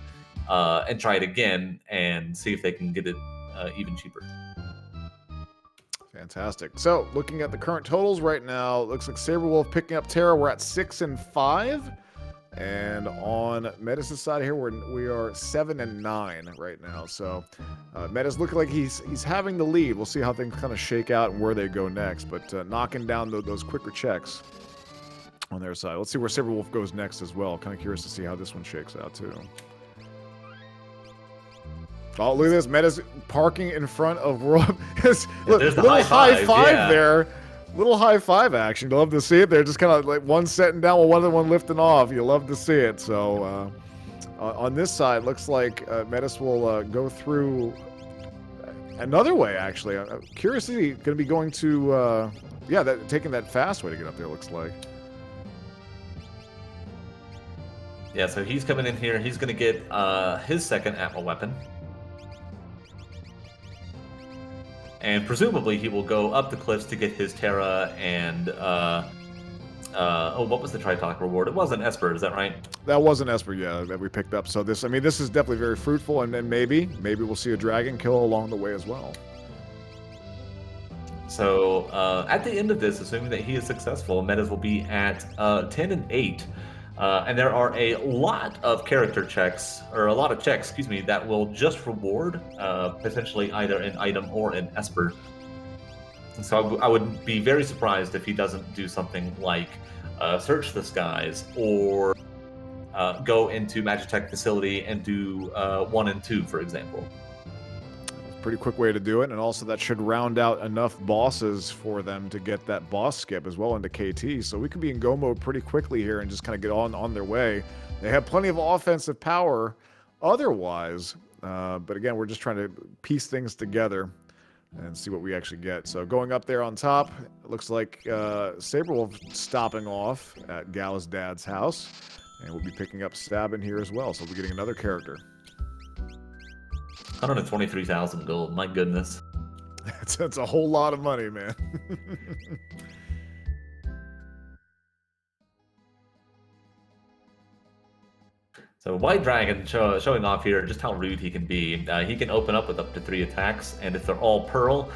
and try it again and see if they can get it even cheaper.
Fantastic. So, looking at the current totals right now, it looks like Sabrewolf picking up Terra. We're at 6 and 5. And on Medes' side here, we are 7 and 9 right now. So Medes looking like he's having the lead. We'll see how things kind of shake out and where they go next. But knocking down those quicker checks on their side. Let's see where Sabrewolf goes next as well. Kind of curious to see how this one shakes out too. Oh, look at this. Medes parking in front of World. Look,
there's the
little
high five yeah.
there. Little high five action. You love to see it. They're just kind of like one setting down while one other one lifting off. You love to see it. So on this side, looks like Medes will go through another way, actually. Curiously, going to be going to, taking that fast way to get up there, looks like.
Yeah, so he's coming in here. He's going to get his second Atma weapon. And presumably he will go up the cliffs to get his Terra and, what was the Tritalk reward? It wasn't Esper, is that right?
That was an Esper, yeah, that we picked up. So this is definitely very fruitful, and then maybe we'll see a dragon kill along the way as well.
So at the end of this, assuming that he is successful, Medes will be at 10 and 8. And there are a lot of character checks, or a lot of checks, excuse me, that will just reward potentially either an item or an Esper. And so I would be very surprised if he doesn't do something like search the skies or go into Magitech facility and do 1 and 2, for example.
Pretty quick way to do it, and also that should round out enough bosses for them to get that boss skip as well into KT. So we could be in go mode pretty quickly here and just kind of get on their way. They have plenty of offensive power otherwise, but again, we're just trying to piece things together and see what we actually get. So going up there on top, it looks like Sabrewolf stopping off at Gala's dad's house, and we'll be picking up Stab in here as well. So we'll be getting another character.
123,000 gold, my goodness.
That's a whole lot of money, man.
So White Dragon showing off here just how rude he can be. He can open up with up to 3 attacks, and if they're all Pearl,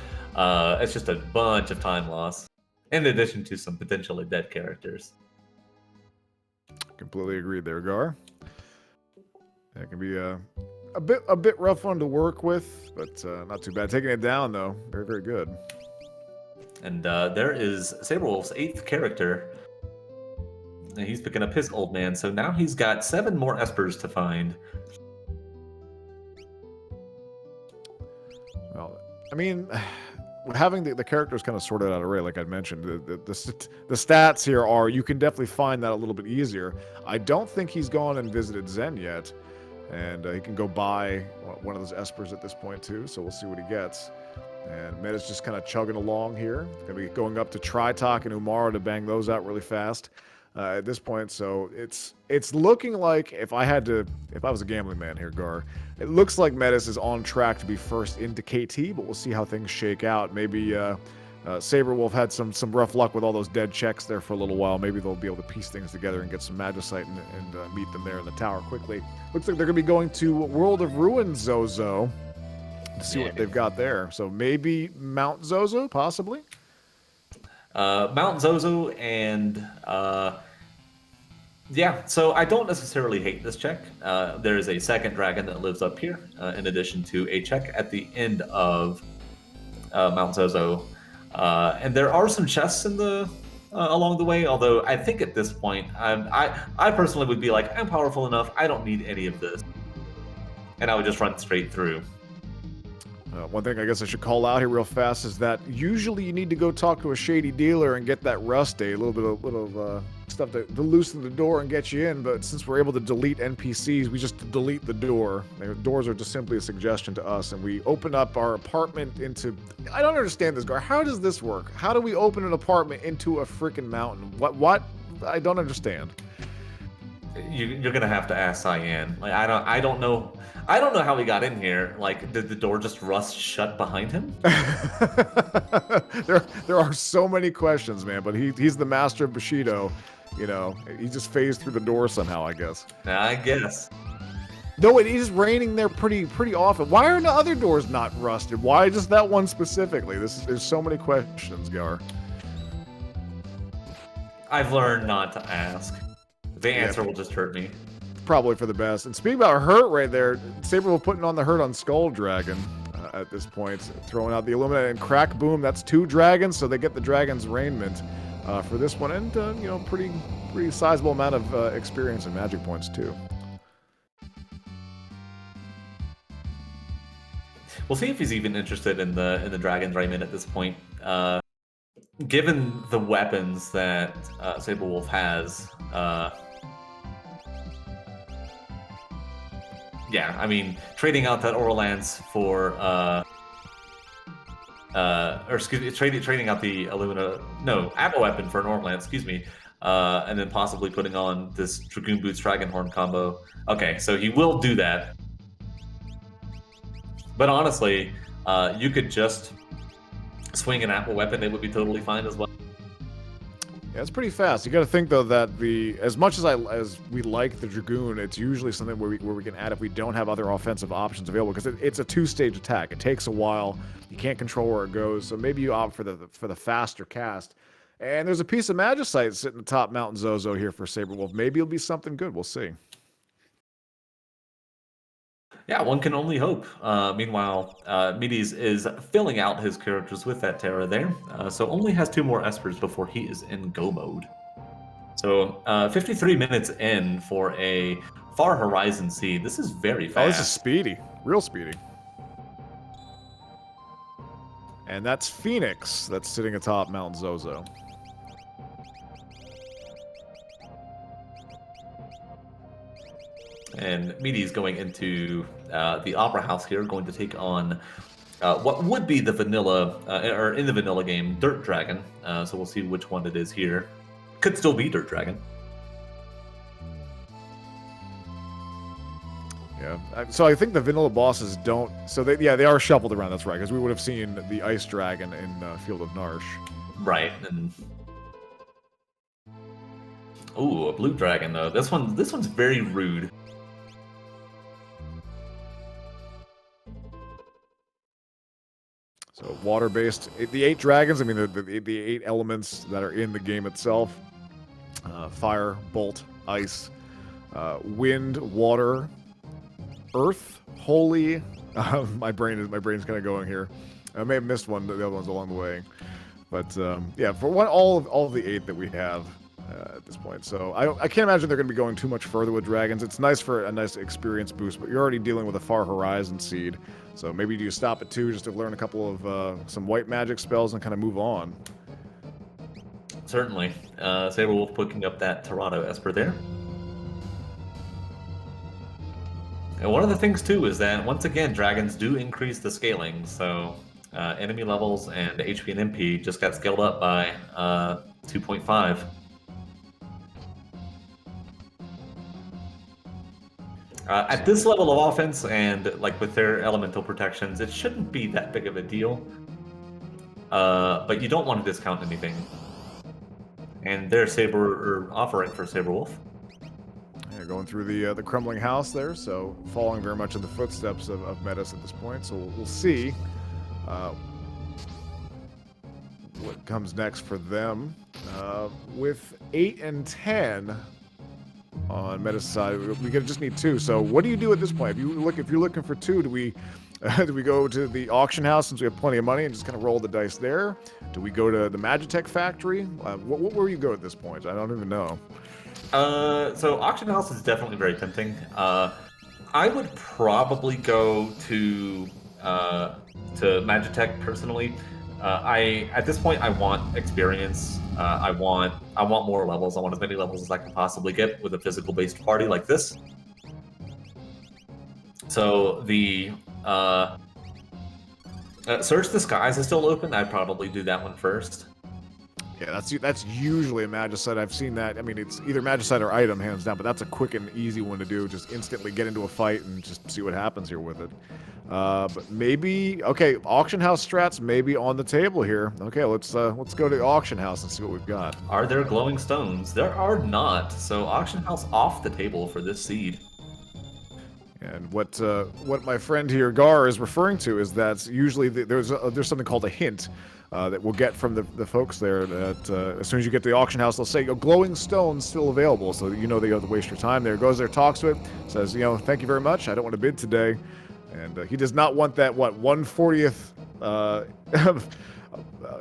it's just a bunch of time loss, in addition to some potentially dead characters.
Completely agreed there, Gar. That can be a bit rough one to work with, but not too bad. Taking it down, though, very, very good.
And there is Sabrewolf's 8th character. And he's picking up his old man, so now he's got 7 more Espers to find.
Well, I mean, having the characters kind of sorted out already, like I mentioned, the stats here are, you can definitely find that a little bit easier. I don't think he's gone and visited Zen yet. And he can go buy one of those Espers at this point, too. So we'll see what he gets. And Medes just kind of chugging along here. Going to be going up to Tritalk and Umara to bang those out really fast at this point. So it's looking like, if I was a gambling man here, Gar, it looks like Medes is on track to be first into KT, but we'll see how things shake out. Maybe Sabrewolf had some rough luck with all those dead checks there for a little while. Maybe they'll be able to piece things together and get some Magicite and meet them there in the tower quickly. Looks like they're going to be going to World of Ruin Zozo to see what they've got there. So maybe Mount Zozo, possibly?
Mount Zozo and... yeah, so I don't necessarily hate this check. There is a second dragon that lives up here, in addition to a check at the end of Mount Zozo. And there are some chests in the along the way, although I think at this point, I personally would be like, I'm powerful enough, I don't need any of this. And I would just run straight through.
One thing I guess I should call out here real fast is that usually you need to go talk to a shady dealer and get that rust day, a little bit of stuff to loosen the door and get you in. But since we're able to delete NPCs, we just delete the door. The doors are just simply a suggestion to us, and we open up our apartment into... I don't understand this, Gar. How does this work? How do we open an apartment into a freaking mountain? What? I don't understand.
You're gonna have to ask Cyan. Like I don't know. I don't know how he got in here. Like, did the door just rust shut behind him?
there are so many questions, man. But he's the master of Bushido. You know, he just phased through the door somehow, I guess.
I guess.
No, it is raining there pretty often. Why are the other doors not rusted? Why just that one specifically? There's so many questions, Gar.
I've learned not to ask. The answer will just hurt me.
Probably for the best. And speaking about hurt right there, Sabre was putting on the hurt on Skull Dragon at this point, throwing out the Illuminate and Crack Boom. That's 2 dragons, so they get the Dragon's Raiment for this one, and you know, pretty sizable amount of experience and magic points too.
We'll see if he's even interested in the Dragon's Raiment at this point. Given the weapons that Sabrewolf has, yeah, I mean, trading out that Aura Lance for, or excuse me, trading out the Ammo Weapon for an Aura Lance, excuse me, and then possibly putting on this Dragoon Boots Dragonhorn combo. Okay, so he will do that. But honestly, you could just swing an Ammo Weapon, it would be totally fine as well.
Yeah, it's pretty fast. You got to think though that as much as we like the Dragoon, it's usually something where we can add if we don't have other offensive options available, because it's a 2-stage attack. It takes a while. You can't control where it goes, so maybe you opt for the faster cast. And there's a piece of Magicite sitting atop Mountain Zozo here for Sabrewolf. Maybe it'll be something good. We'll see.
Yeah, one can only hope. Meanwhile, Medes is filling out his characters with that Terra there, so only has 2 more Espers before he is in go mode. So 53 minutes in for a Far Horizon Seed. This is very fast.
Oh, this is speedy. Real speedy. And that's Phoenix that's sitting atop Mount Zozo.
And Medes going into the Opera House here, going to take on what would be the vanilla, or in the vanilla game, Dirt Dragon. So we'll see which one it is here. Could still be Dirt Dragon.
Yeah, so I think the vanilla bosses don't... So they are shuffled around, that's right, because we would have seen the Ice Dragon in Field of Narsh.
Right, and... Ooh, a Blue Dragon, though. This one's very rude.
So water-based, the 8 dragons, I mean the 8 elements that are in the game itself. Fire, bolt, ice, wind, water, earth, holy. My brain's kind of going here. I may have missed one, the other ones along the way. But yeah, for all of the 8 that we have at this point. So I can't imagine they're going to be going too much further with dragons. It's nice for a nice experience boost, but you're already dealing with a Far Horizon Seed. So maybe you stop at 2 just to learn a couple of some white magic spells and kind of move on.
Certainly. Sabrewolf picking up that Torado Esper there. And one of the things, too, is that, once again, dragons do increase the scaling. So enemy levels and HP and MP just got scaled up by 2.5. At this level of offense, and like with their elemental protections, it shouldn't be that big of a deal. but you don't want to discount anything. And there's Sabre offering for Sabre Wolf.
Yeah, going through the crumbling house there, so following very much in the footsteps of Medes at this point. So we'll see what comes next for them. With 8 and 10 on Medes' side, we just need 2. So what do you do at this point? If you're looking for 2, do we go to the auction house since we have plenty of money and just kind of roll the dice there? Do we go to the Magitech factory? Where you go at this point? I don't even know.
So auction house is definitely very tempting. I would probably go to Magitech personally. At this point I want experience. I want more levels. I want as many levels as I can possibly get with a physical based party like this. So the Search the Skies is still open. I'd probably do that one first.
Yeah, that's usually a Magicite. I've seen that. I mean, it's either Magicite or item, hands down, but that's a quick and easy one to do. Just instantly get into a fight and just see what happens here with it. But maybe, okay, auction house strats maybe on the table here. Okay, let's go to the auction house and see what we've got.
Are there glowing stones? There are not. So auction house off the table for this seed.
And what my friend here, Gar, is referring to is that usually there's something called a hint that we'll get from the folks there that as soon as you get to the auction house, they'll say, glowing stones still available, so that you know they don't have to waste your time there. Goes there, talks to it, says, thank you very much, I don't want to bid today. And he does not want that, 1/40th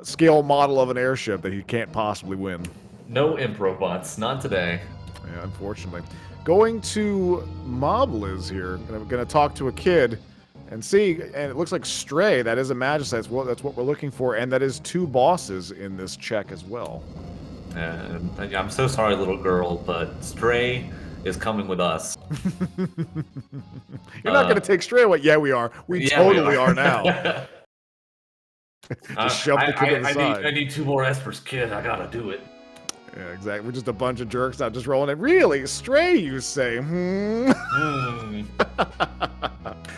scale model of an airship that he can't possibly win.
No improv bots, not today.
Yeah, unfortunately. Going to Mobliz here, and I'm going to talk to a kid and see, and it looks like Stray, that is a Magicite, that's what we're looking for, and that is 2 bosses in this check as well.
I'm so sorry, little girl, but Stray is coming with us.
You're not going to take Stray away? Yeah, we are. We totally are now. Just shove the kid to the side.
I need 2 more Espers, kid. I gotta do it.
Yeah, exactly. We're just a bunch of jerks out just rolling it. Really? Stray, you say?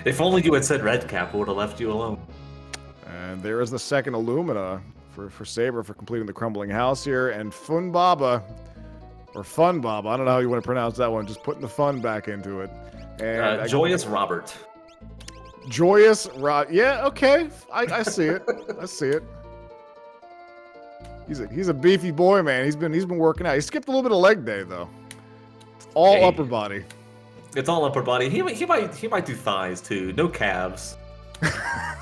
If only you had said Redcap, I would have left you alone.
And there is the second Illumina for Sabre for completing the crumbling house here. And Funbaba, or Funbaba, I don't know how you want to pronounce that one, just putting the fun back into it. And
Joyous Robert.
Joyous Robert. Yeah, okay. I see it. I see it. He's a beefy boy, man. He's been working out. He skipped a little bit of leg day though. It's all upper body.
It's all upper body. He might do thighs too. No calves.
I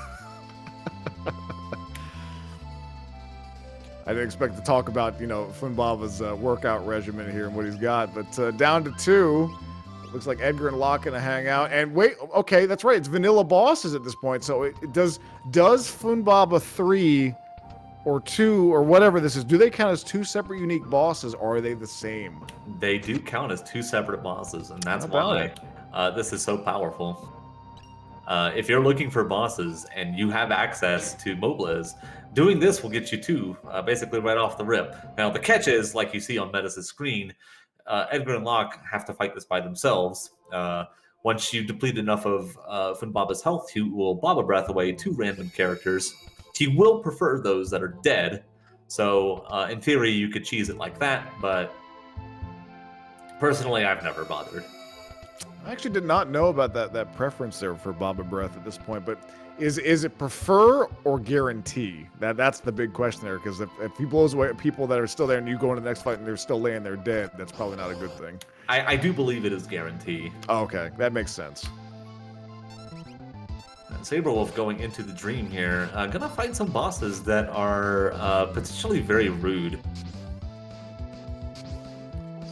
didn't expect to talk about Funbaba's workout regimen here and what he's got, but down to 2. Looks like Edgar and Locke gonna hang out. And wait, okay, that's right. It's vanilla bosses at this point. So does Funbaba 3 or 2 or whatever this is, do they count as 2 separate unique bosses, or are they the same?
They do count as 2 separate bosses, and that's why this is so powerful. If you're looking for bosses and you have access to Mobliz, doing this will get you 2, basically right off the rip. Now, the catch is, like you see on Medes' screen, Edgar and Locke have to fight this by themselves. Once you deplete enough of Funbaba's health, he will Baba Breath away 2 random characters. He will prefer those that are dead, so in theory you could cheese it like that, but personally I've never bothered.
I actually did not know about that preference there for Baba Breath at this point, but is it prefer or guarantee? That's the big question there, because if he blows away people that are still there and you go into the next fight and they're still laying there dead, that's probably not a good thing.
I do believe it is guarantee.
Oh, okay, that makes sense.
Sabrewolf going into the dream here, gonna fight some bosses that are potentially very rude.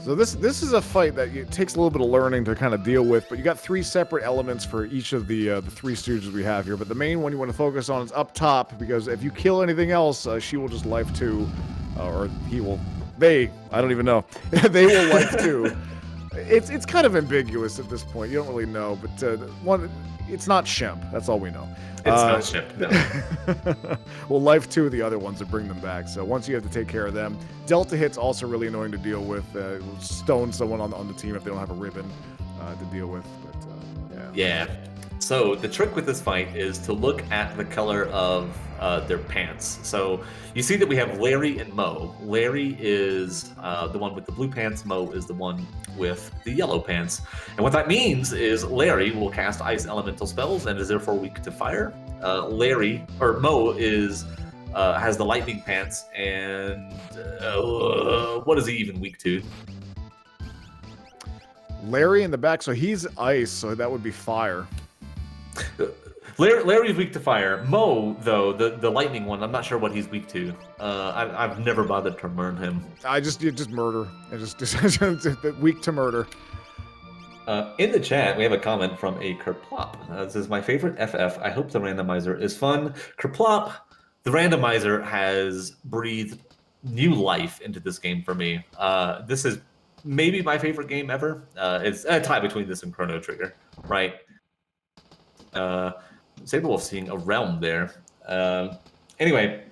So this is a fight that it takes a little bit of learning to kind of deal with, but you got 3 separate elements for each of the 3 Stooges we have here. But the main one you want to focus on is up top, because if you kill anything else, she will just life 2, or he will. I don't even know. They will life 2. It's kind of ambiguous at this point. You don't really know, but it's not Shemp. That's all we know.
It's not Shemp, no.
Well, life 2 of the other ones to bring them back. So once you have to take care of them. Delta hit's also really annoying to deal with. Stone someone on the team if they don't have a ribbon to deal with. But
yeah. So the trick with this fight is to look at the color of their pants. So you see that we have Larry and Mo. Larry is the one with the blue pants. Mo is the one with the yellow pants. And what that means is Larry will cast ice elemental spells and is therefore weak to fire. Mo is has the lightning pants, and what is he even weak to?
Larry in the back, so he's ice, so that would be fire.
Larry's weak to fire. Mo, though, the lightning one, I'm not sure what he's weak to. I've never bothered to learn him.
Just murder. Weak to murder.
In the chat, we have a comment from a Kerplop. This is my favorite FF. I hope the randomizer is fun. Kerplop, the randomizer has breathed new life into this game for me. This is maybe my favorite game ever. It's a tie between this and Chrono Trigger, right? Sabre seeing a realm there. Anyway,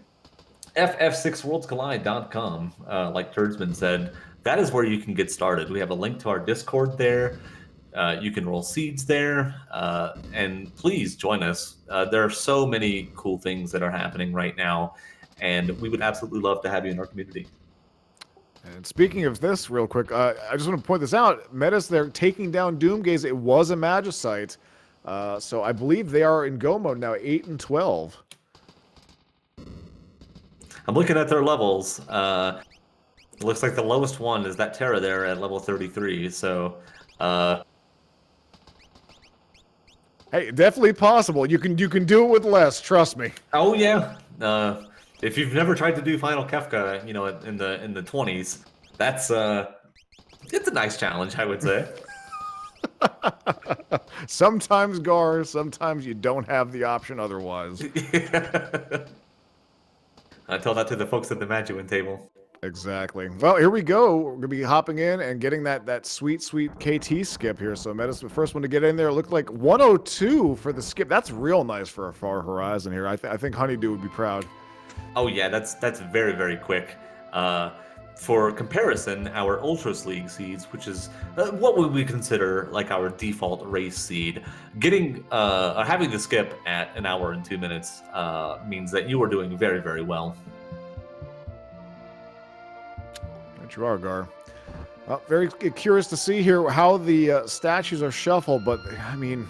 FF6worldscollide.com, like Turdsman said, that is where you can get started. We have a link to our Discord there. You can roll seeds there, and please join us. There are so many cool things that are happening right now, and we would absolutely love to have you in our community.
And speaking of this, real quick, I just want to point this out. Medes, they're taking down Doomgaze. It was a Magicite. So I believe they are in go mode now, 8 and 12.
I'm looking at their levels. It looks like the lowest one is that Terra there at level 33. So,
hey, definitely possible. You can do it with less. Trust me.
Oh yeah. If you've never tried to do Final Kefka, you know, in the 20s, that's it's a nice challenge, I would say.
Sometimes, Gar, sometimes you don't have the option otherwise.
I tell that to the folks at the Maduin table.
Exactly. Well, here we go. We're going to be hopping in and getting that sweet KT skip here. So Medes, the first one to get in there, looked like 102 for the skip. That's real nice for a far horizon here. I think Honeydew would be proud.
Oh yeah, that's very, very quick. For comparison, our Ultras League seeds, which is what would we consider like our default race seed, having the skip at 1 hour and 2 minutes means that you are doing very, very well.
There you are, Gar. Very curious to see here how the statues are shuffled, but I mean,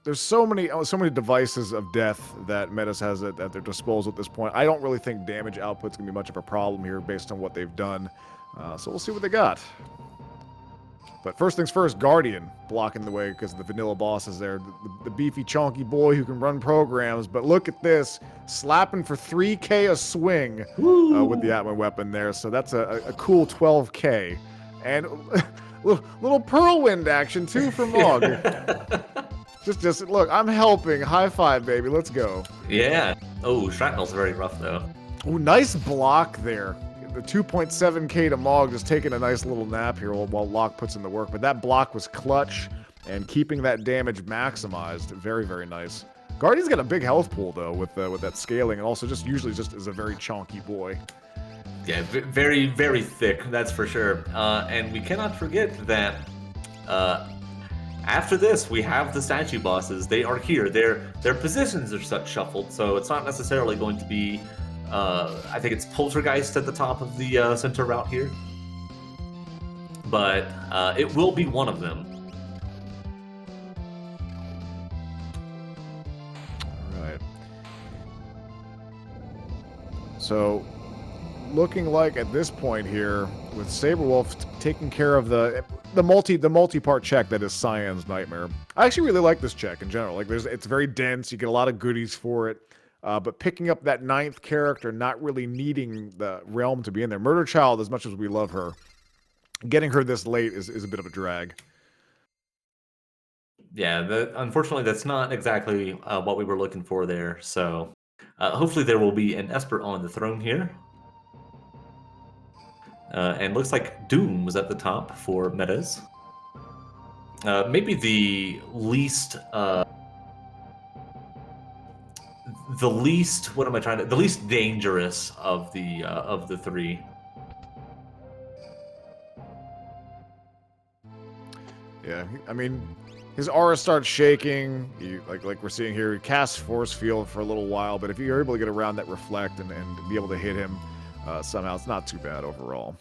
there's so many devices of death that Medes has at their disposal at this point. I don't really think damage output's gonna be much of a problem here based on what they've done. So we'll see what they got. But first things first, Guardian blocking the way because the vanilla boss is there. The beefy, chonky boy who can run programs. But look at this, slapping for 3K a swing with the Atma weapon there. So that's a cool 12K. And little Whirlwind action too for Mog. Just look, I'm helping. High five, baby. Let's go.
Yeah. Oh, Shrapnel's very rough though.
Oh, nice block there. The 2.7K to Mog just taking a nice little nap here while Locke puts in the work. But that block was clutch and keeping that damage maximized. Very, very nice. Guardian's got a big health pool though with that scaling, and also usually is a very chonky boy.
Yeah, very, very thick. That's for sure. And we cannot forget that. After this, we have the statue bosses. They are here. Their positions are shuffled, so it's not necessarily going to be. I think it's Poltergeist at the top of the center route here, but it will be one of them.
All right. So, looking like at this point here, with Sabrewolf taking care of the multi-part check that is Cyan's Nightmare. I actually really like this check in general. Like, it's very dense. You get a lot of goodies for it. But picking up that 9th character, not really needing the realm to be in there. Murder Child, as much as we love her, getting her this late is a bit of a drag.
Yeah, unfortunately, that's not exactly what we were looking for there. So hopefully there will be an Esper on the throne here. And looks like Doom was at the top for Medes. Maybe the least dangerous of the three.
Yeah, I mean, his aura starts shaking. Like we're seeing here, he casts Force Field for a little while, but if you're able to get around that Reflect and be able to hit him somehow, it's not too bad overall.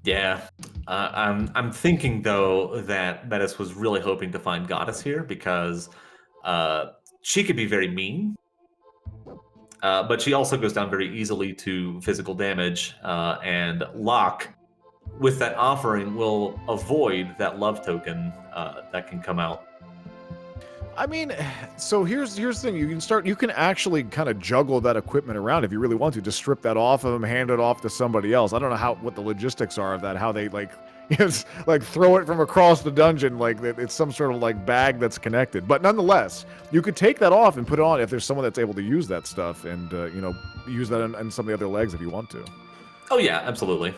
Yeah. I'm thinking, though, that Medes was really hoping to find Goddess here because she could be very mean, but she also goes down very easily to physical damage, and Locke, with that offering, will avoid that love token that can come out.
I mean, so here's the thing. You can actually kind of juggle that equipment around if you really want to. Just strip that off of him, hand it off to somebody else. I don't know what the logistics are of that, how they it's like throw it from across the dungeon, like it's some sort of like bag that's connected. But nonetheless, you could take that off and put it on if there's someone that's able to use that stuff and, use that on some of the other legs if you want to.
Oh, yeah, absolutely.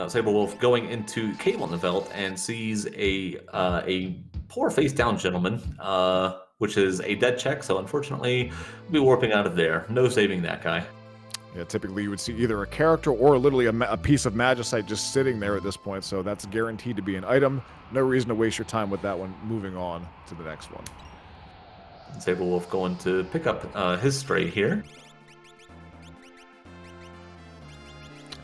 Sabre Wolf going into Cable in the Veld and sees a poor face-down gentleman, which is a dead check, so unfortunately, we'll be warping out of there. No saving that guy.
Yeah, typically you would see either a character or literally a piece of Magicite just sitting there at this point, so that's guaranteed to be an item. No reason to waste your time with that one. Moving on to the next one.
Sabre Wolf going to pick up his stray here.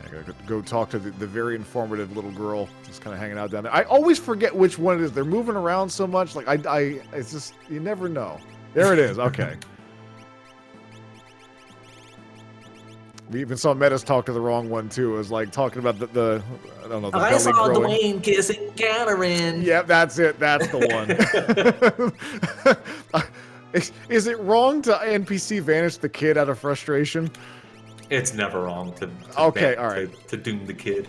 I gotta go talk to the very informative little girl just kind of hanging out down there. I always forget which one it is. They're moving around so much. Like, it's just, you never know. There it is. Okay. We even saw Medes talk to the wrong one, too. It was like talking about the I don't know, the belly
saw
growing.
Dwayne kissing Catherine.
Yep, that's it. That's the one. Is it wrong to NPC vanish the kid out of frustration?
It's never wrong to
all right.
to doom the kid.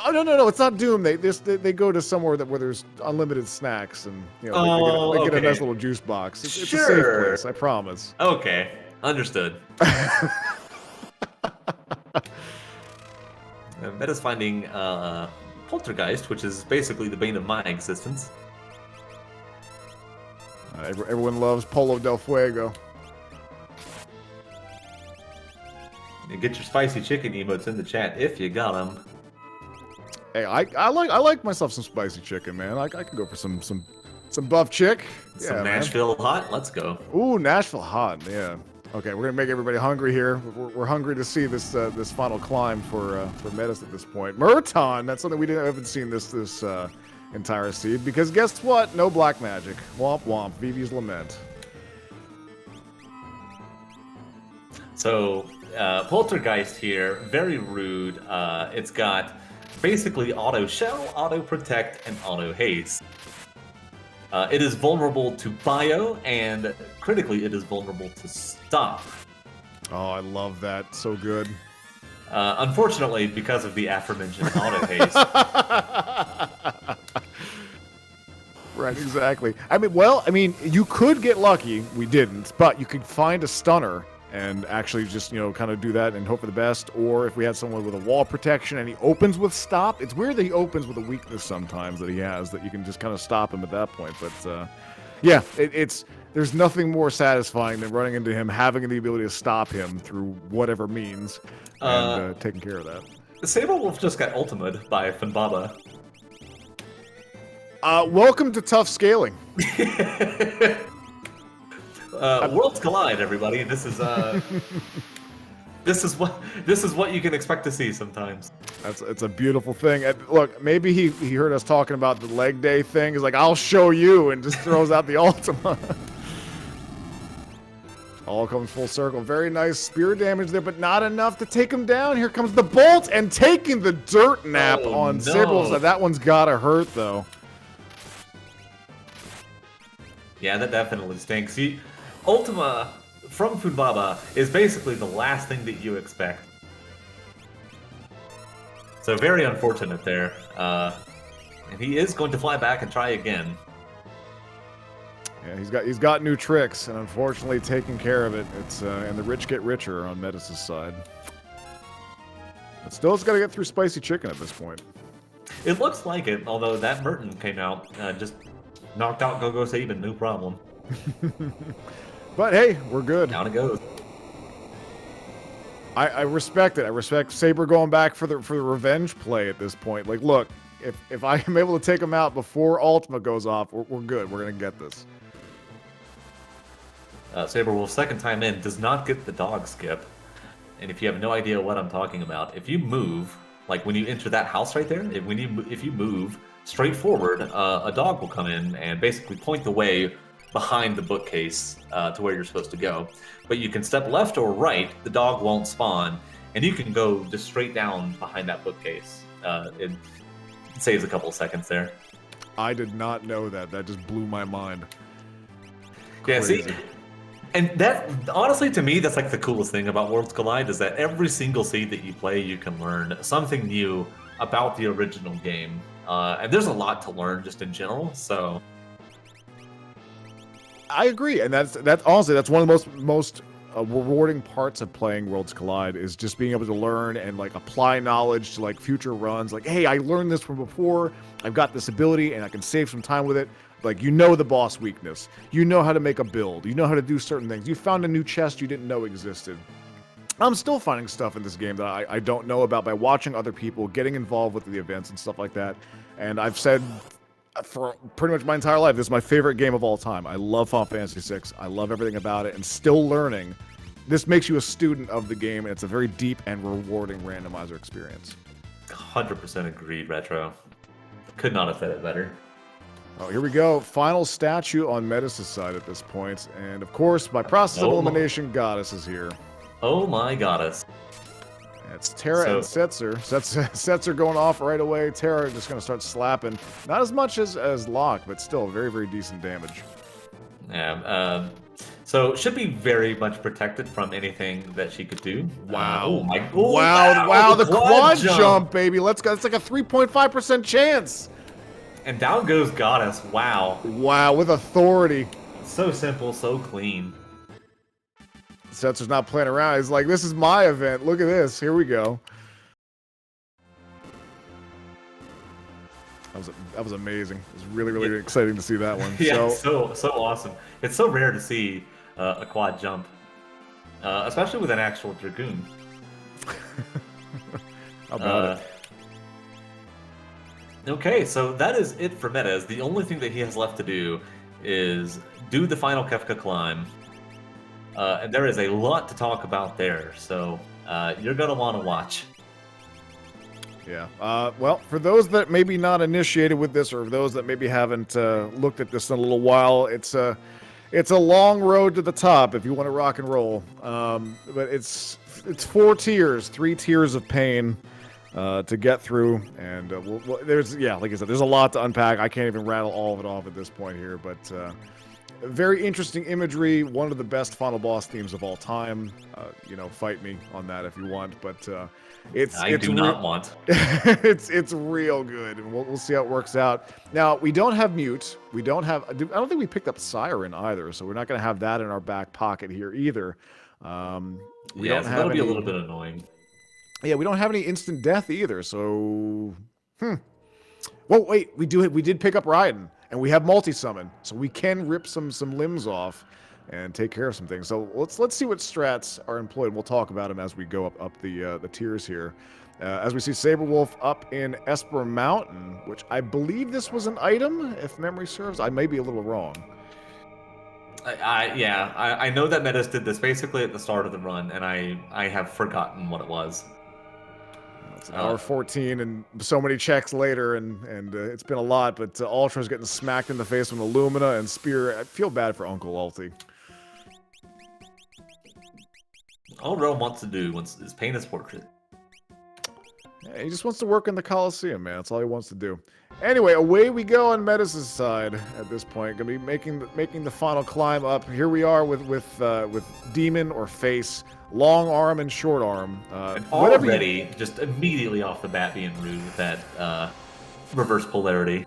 Oh no! It's not Doom. They go to somewhere where there's unlimited snacks and they get a nice little juice box. It's a safe place, I promise.
Okay, understood. Medes finding Poltergeist, which is basically the bane of my existence.
Everyone loves Polo del Fuego.
And get your spicy chicken emotes in the chat if you got them.
Hey, I like myself some spicy chicken, man. I can go for some buff chick.
Some Nashville hot. Let's go.
Ooh, Nashville hot. Yeah. Okay, we're gonna make everybody hungry here. We're hungry to see this final climb for Medes at this point. Murton. That's something we haven't seen this entire seed because guess what? No black magic. Womp womp. Vivi's Lament.
So. Poltergeist here, very rude. It's got basically auto shell, auto protect, and auto haste. It is vulnerable to bio, and critically, it is vulnerable to stop.
Oh, I love that. So good.
Unfortunately, because of the aforementioned auto haste.
Right, exactly. I mean, you could get lucky. We didn't, but you could find a stunner and actually just, kind of do that and hope for the best. Or if we had someone with a wall protection and he opens with stop, it's weird that he opens with a weakness sometimes that he has that you can just kind of stop him at that point. But yeah, there's nothing more satisfying than running into him, having the ability to stop him through whatever means, and taking care of that.
Sabre Wolf just got ultimated by Funbaba.
Welcome to tough scaling.
Worlds collide, everybody. This is what you can expect to see sometimes.
It's a beautiful thing. And look, maybe he heard us talking about the leg day thing. He's like, I'll show you, and just throws out the Ultima. All comes full circle. Very nice spear damage there, but not enough to take him down. Here comes the bolt and taking the dirt nap on Sabre. That one's gotta hurt though.
Yeah, that definitely stinks. Ultima from Funbaba is basically the last thing that you expect. So very unfortunate there. And he is going to fly back and try again.
Yeah, he's got new tricks, and unfortunately taking care of it. It's and the rich get richer on Medes' side. But still, it's got to get through spicy chicken at this point.
It looks like it, although that Merton came out, just knocked out Go-Go Saban, no problem.
But hey, we're good.
Down it goes.
I respect it. I respect Sabre going back for the revenge play at this point. Like, look, if I am able to take him out before Ultima goes off, we're good. We're gonna get this.
Sabre Wolf, second time in, does not get the dog skip. And if you have no idea what I'm talking about, if you move, like when you enter that house right there, if you move straight forward, a dog will come in and basically point the way behind the bookcase to where you're supposed to go. But you can step left or right, the dog won't spawn, and you can go just straight down behind that bookcase. It saves a couple of seconds there.
I did not know that. That just blew my mind.
Yeah,
Crazy.
see? And that, honestly, to me, that's like the coolest thing about Worlds Collide, is that every single seed that you play, you can learn something new about the original game. And there's a lot to learn just in general, so...
I agree, and that's honestly, that's one of the most rewarding parts of playing Worlds Collide, is just being able to learn and like apply knowledge to like future runs. Like, hey, I learned this from before, I've got this ability, and I can save some time with it. Like, you know the boss weakness. You know how to make a build. You know how to do certain things. You found a new chest you didn't know existed. I'm still finding stuff in this game that I don't know about by watching other people, getting involved with the events and stuff like that. And I've said for pretty much my entire life, this is my favorite game of all time. I love Final Fantasy VI. I love everything about it, and still learning. This makes you a student of the game, and it's a very deep and rewarding randomizer experience.
100% agreed, Retro. Could not have said it better.
Oh, here we go. Final statue on Medes' side at this point. And of course, by process of elimination, Goddess is here.
Oh my Goddess.
It's Terra and Setzer. Setzer going off right away. Terra just going to start slapping. Not as much as Locke, but still very, very decent damage.
Yeah, so should be very much protected from anything that she could do.
Wow.
Wow,
the quad jump, baby. Let's go. It's like a 3.5% chance.
And down goes Goddess. Wow.
Wow, with authority.
So simple, so clean.
Setzer's not playing around. He's like, this is my event. Look at this. Here we go. That was amazing. It was really, really exciting to see that one.
Yeah, so awesome. It's so rare to see a quad jump, especially with an actual Dragoon.
How about it?
Okay, so that is it for Medes. The only thing that he has left to do is do the final Kefka climb. And there is a lot to talk about there, so you're going to want to watch.
Yeah. Well, for those that maybe not initiated with this, or those that maybe haven't looked at this in a little while, it's a long road to the top if you want to rock and roll. But it's 4 tiers, 3 tiers of pain. To get through, and there's, like I said, there's a lot to unpack. I can't even rattle all of it off at this point here, but very interesting imagery, one of the best final boss themes of all time. Fight me on that if you want, but
I do not want.
it's real good, and we'll see how it works out. Now, we don't have mute. I don't think we picked up Siren either, so we're not going to have that in our back pocket here either.
That'll be a little bit annoying.
Yeah, we don't have any instant death either, so... Well, wait, we did pick up Raiden, and we have multi-summon, so we can rip some limbs off and take care of some things. So let's see what strats are employed. We'll talk about them as we go up the tiers here. As we see Sabre Wolf up in Esper Mountain, which I believe this was an item, if memory serves. I may be a little wrong.
I know that Medes did this basically at the start of the run, and I have forgotten what it was.
It's hour 14 and so many checks later, and it's been a lot, but Ultra's getting smacked in the face with Illumina and Spear. I feel bad for Uncle Ulti.
All Realm wants to do is paint his portrait.
Yeah, he just wants to work in the Coliseum, man. That's all he wants to do. Anyway, away we go on Medes' side at this point. Gonna be making the final climb up. Here we are with Demon or Face, long arm and short arm.
And already, just immediately off the bat, being rude with that reverse polarity.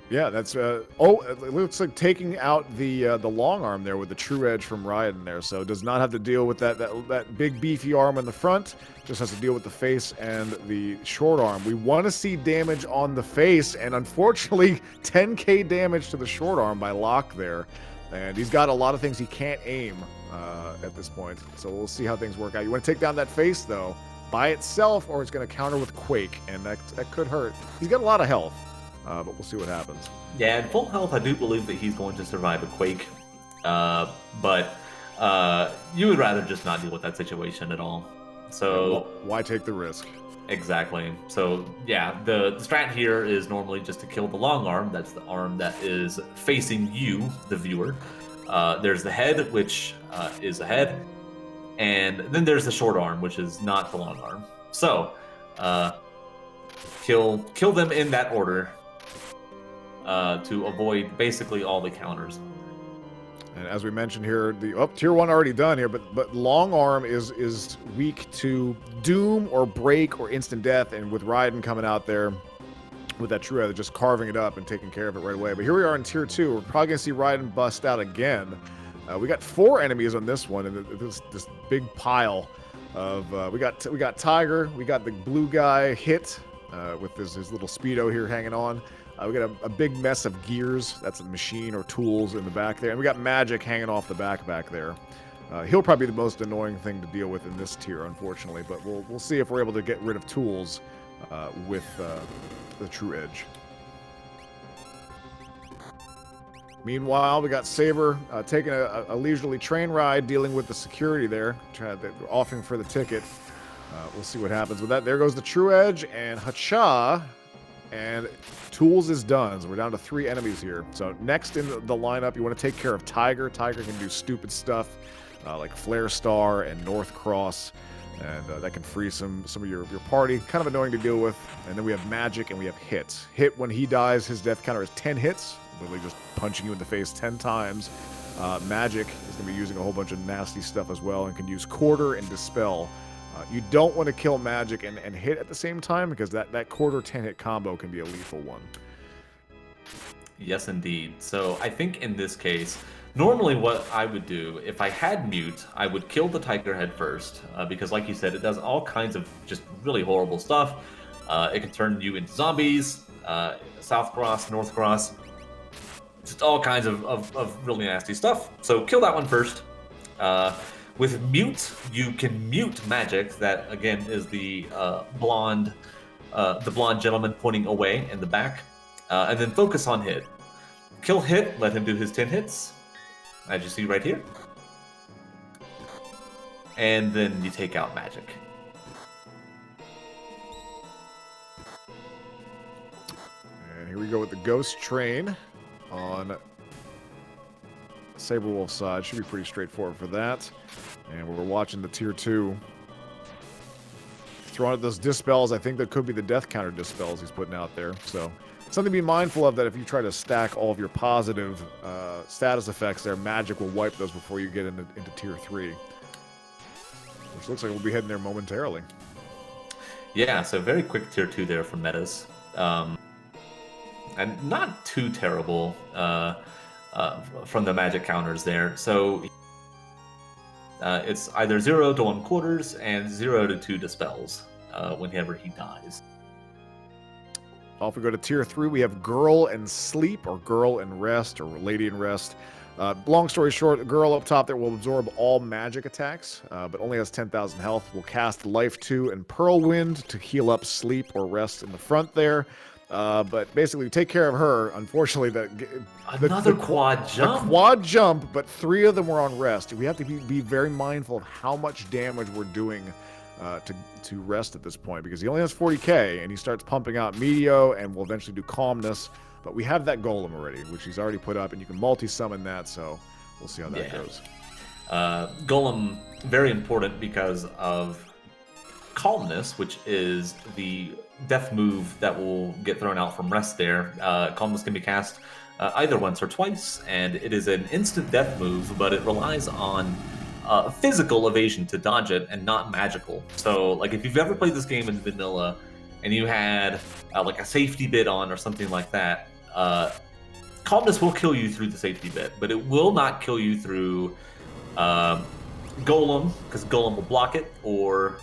Yeah, that's it looks like taking out the long arm there with the true edge from Raiden there. So it does not have to deal with that big beefy arm in the front. Just has to deal with the face and the short arm. We want to see damage on the face, and unfortunately 10k damage to the short arm by Locke there. And he's got a lot of things he can't aim at this point. So we'll see how things work out. You want to take down that face though. by itself, or it's going to counter with Quake, and that could hurt. He's got a lot of health, but we'll see what happens.
Yeah, at full health, I do believe that he's going to survive a Quake, but you would rather just not deal with that situation at all. So
well, why take the risk?
Exactly. So yeah, the strat here is normally just to kill the long arm. That's the arm that is facing you, the viewer. There's the head, which is a head, and then there's the short arm, which is not the long arm. So kill them in that order to avoid basically all the counters.
And as we mentioned here, the tier 1 already done here, but long arm is weak to doom or break or instant death, and with Raiden coming out there with that true edge, just carving it up and taking care of it right away. But here we are in tier 2. We're probably gonna see Raiden bust out again. We got 4 enemies on this one, and this big pile of we got Tiger, we got the blue guy Hit with his little speedo here hanging on. We got a big mess of gears. That's a machine or tools in the back there. And we got Magic hanging off the back there. He'll probably be the most annoying thing to deal with in this tier, unfortunately. But we'll see if we're able to get rid of tools with the True Edge. Meanwhile, we got Sabre taking a leisurely train ride, dealing with the security there, offering for the ticket. We'll see what happens with that. There goes the True Edge and Hacha. And tools is done, so we're down to 3 enemies here. So next in the lineup, you want to take care of Tiger. Tiger can do stupid stuff like Flare Star and North Cross, and that can free some of your party. Kind of annoying to deal with. And then we have Magic and we have Hit. Hit, when he dies, his death counter is 10 hits, literally just punching you in the face 10 times. Magic is going to be using a whole bunch of nasty stuff as well and can use Quarter and Dispel. You don't want to kill Magic and Hit at the same time, because that quarter 10-hit combo can be a lethal one.
Yes, indeed. So I think in this case, normally what I would do, if I had Mute, I would kill the Tiger Head first, because like you said, it does all kinds of just really horrible stuff. It can turn you into zombies, South Cross, North Cross, just all kinds of really nasty stuff. So kill that one first. With Mute, you can mute Magic. That again is the blonde gentleman pointing away in the back, and then focus on Hit. Kill Hit. Let him do his 10 hits, as you see right here, and then you take out Magic.
And here we go with the Ghost Train on Sabre Wolf's side. Should be pretty straightforward for that. And we're watching the tier 2. Throwing out those dispels. I think that could be the death counter dispels he's putting out there. So something to be mindful of, that if you try to stack all of your positive status effects there, Magic will wipe those before you get into tier 3. Which looks like we'll be heading there momentarily.
Yeah, so very quick tier 2 there from Medes. And not too terrible from the Magic counters there. So it's either 0 to 1 quarters and 0 to 2 dispels whenever he dies.
Off we go to tier 3. We have Girl and Sleep, or Girl and Rest, or Lady and Rest. Long story short, the girl up top there will absorb all magic attacks, but only has 10,000 health. Will cast Life 2 and Pearl Wind to heal up Sleep or Rest in the front there. But basically, take care of her. Unfortunately,
another quad jump.
A quad jump, but 3 of them were on Rest. We have to be very mindful of how much damage we're doing to Rest at this point, because he only has 40k, and he starts pumping out Meteo, and will eventually do Calmness. But we have that Golem already, which he's already put up, and you can multi-summon that, so we'll see how that goes.
Golem, very important because of Calmness, which is the death move that will get thrown out from Rest there. Calmness can be cast either once or twice, and it is an instant death move, but it relies on physical evasion to dodge it and not magical. So, like, if you've ever played this game in vanilla and you had like a safety bit on or something like that, Calmness will kill you through the safety bit, but it will not kill you through Golem, because Golem will block it, or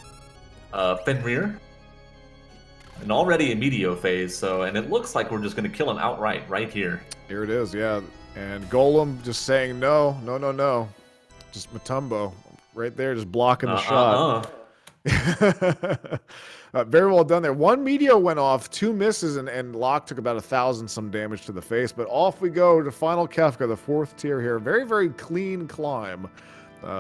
Fenrir. And already in Meteo phase, so, and it looks like we're just going to kill him outright right here.
Here it is, yeah. And Golem just saying no. Just Matumbo right there, just blocking the shot. Very well done there. One meteor went off, 2 misses, and Locke took about 1,000 some damage to the face. But off we go to Final Kefka, the 4th tier here. Very, very clean climb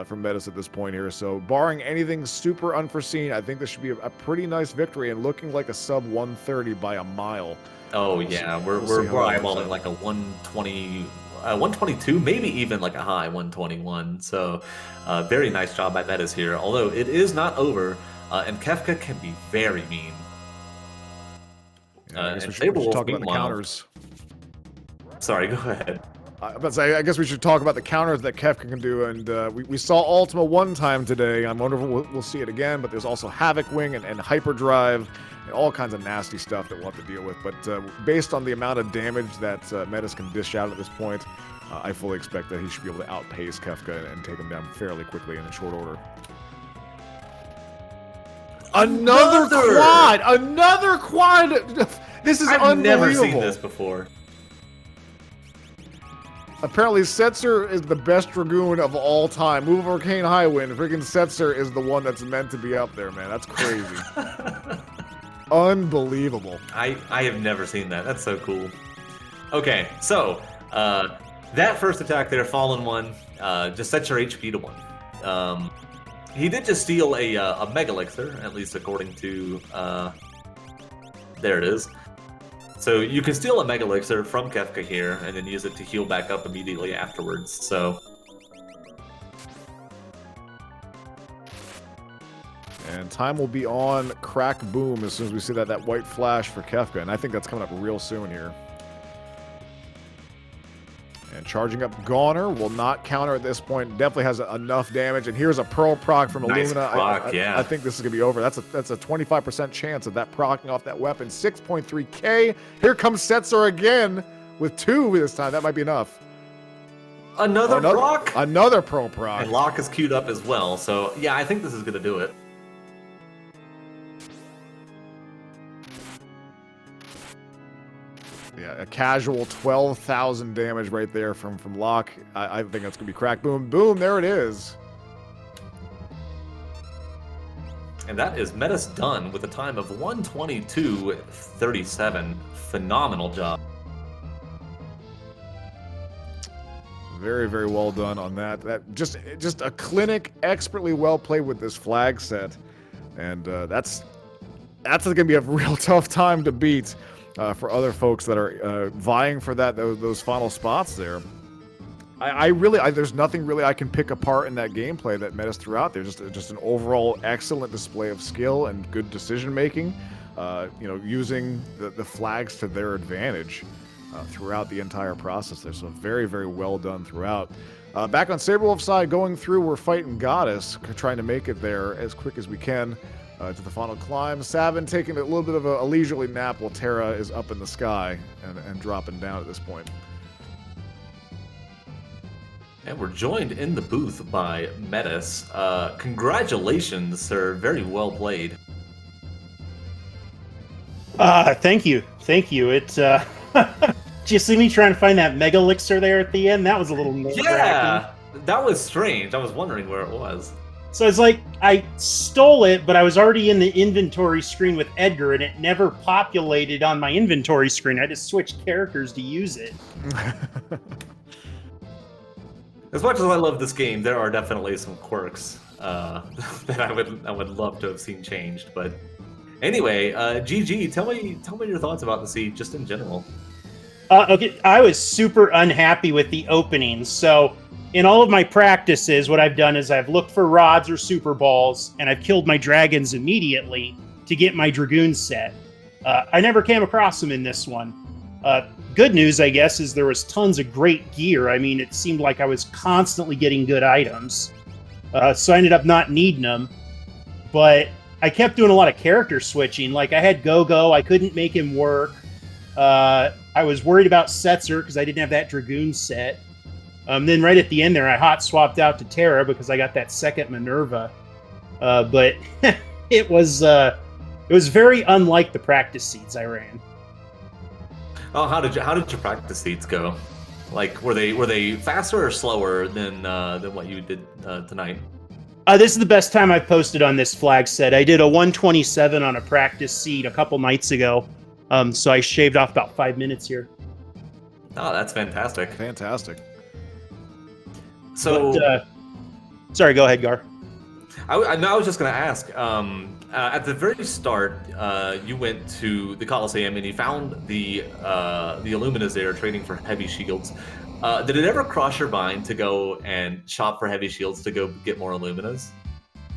from Medes at this point here. So barring anything super unforeseen, I think this should be a pretty nice victory and looking like a sub 130 by a mile.
Oh yeah, we're eyeballing like a 120, 122, maybe even like a high 121. So very nice job by Medes here. Although it is not over, and Kefka can be very mean.
I guess we should talk about the counters.
Sorry, go ahead.
I guess we should talk about the counters that Kefka can do, and we saw Ultima one time today. I'm wondering if we'll see it again, but there's also Havoc Wing and Hyperdrive and all kinds of nasty stuff that we'll have to deal with. But based on the amount of damage that Medes can dish out at this point, I fully expect that he should be able to outpace Kefka and take him down fairly quickly in short order. Another quad! Another quad! This is unbelievable.
I've never seen this before.
Apparently, Setzer is the best Dragoon of all time. Move Arcane Highwind. Freaking Setzer is the one that's meant to be up there, man. That's crazy. Unbelievable.
I have never seen that. That's so cool. Okay, so that first attack there, Fallen One, just sets your HP to 1. He did just steal a Mega Elixir, at least according to... there it is. So you can steal a Mega Elixir from Kefka here, and then use it to heal back up immediately afterwards, so...
And time will be on Crack Boom as soon as we see that white flash for Kefka, and I think that's coming up real soon here. And charging up Goner will not counter at this point. Definitely has enough damage. And here's a Pearl proc from
nice
Illumina.
Proc, yeah.
I think this is going to be over. That's a 25% chance of that proccing off that weapon. 6.3k. Here comes Setzer again with 2 this time. That might be enough.
Another proc?
Another Pearl proc.
And Locke is queued up as well. So, yeah, I think this is going to do it.
Yeah, a casual 12,000 damage right there from Locke. I think that's going to be Crack Boom. Boom, there it is.
And that is Medes done with a time of 122.37. Phenomenal job.
Very, very well done on that. That just a clinic, expertly well played with this flag set. And that's going to be a real tough time to beat. For other folks that are vying for those final spots there. There's nothing really I can pick apart in that gameplay that Medes threw out there. Just an overall excellent display of skill and good decision making. Using the flags to their advantage throughout the entire process there. So very, very well done throughout. Back on Sabrewolf's side, going through, we're fighting Goddess, trying to make it there as quick as we can. To the final climb. Savin taking a little bit of a leisurely nap while Terra is up in the sky and dropping down at this point.
And we're joined in the booth by Medes. Congratulations, sir. Very well played.
Thank you. Thank you. It's did you see me trying to find that Mega Elixir there at the end? That was a little nerve-wracking.
Yeah, that was strange. I was wondering where it was.
So it's like I stole it, but I was already in the inventory screen with Edgar, and it never populated on my inventory screen. I just switched characters to use it.
As much as I love this game, there are definitely some quirks that I would love to have seen changed. But anyway, GG, tell me your thoughts about the siege just in general.
Okay, I was super unhappy with the openings, so. In all of my practices, what I've done is I've looked for rods or super balls, and I've killed my dragons immediately to get my Dragoon set. I never came across them in this one. Good news, I guess, is there was tons of great gear. I mean, it seemed like I was constantly getting good items. So I ended up not needing them. But I kept doing a lot of character switching. Like, I had Go-Go, I couldn't make him work. I was worried about Setzer because I didn't have that Dragoon set. Then right at the end there, I hot swapped out to Terra because I got that second Minerva. But it was very unlike the practice seeds I ran.
Oh, how did your practice seeds go? Like, were they faster or slower than what you did tonight?
This is the best time I've posted on this flag set. I did a 127 on a practice seed a couple nights ago, so I shaved off about 5 minutes here.
Oh, that's fantastic.
Fantastic.
So,
sorry, go ahead, Gar.
I was just going to ask. At the very start, you went to the Coliseum and you found the Illuminas there trading for heavy shields. Did it ever cross your mind to go and shop for heavy shields to go get more Illuminas?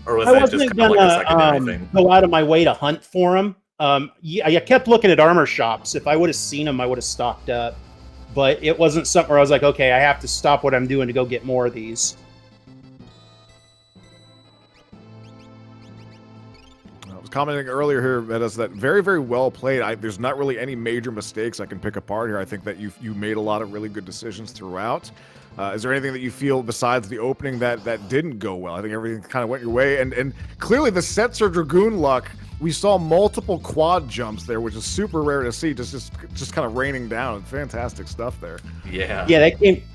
Or was that just kind of like a secondary thing?
Go out of my way to hunt for them. I kept looking at armor shops. If I would have seen them, I would have stocked up. But it wasn't something where I was like, okay, I have to stop what I'm doing to go get more of these.
I was commenting earlier here, Medes, that very, very well played. There's not really any major mistakes I can pick apart here. I think that you made a lot of really good decisions throughout. Is there anything that you feel besides the opening that didn't go well? I think everything kind of went your way. And clearly the Setzer Dragoon luck, we saw multiple quad jumps there, which is super rare to see, just kind of raining down. Fantastic stuff there.
Yeah.
Yeah,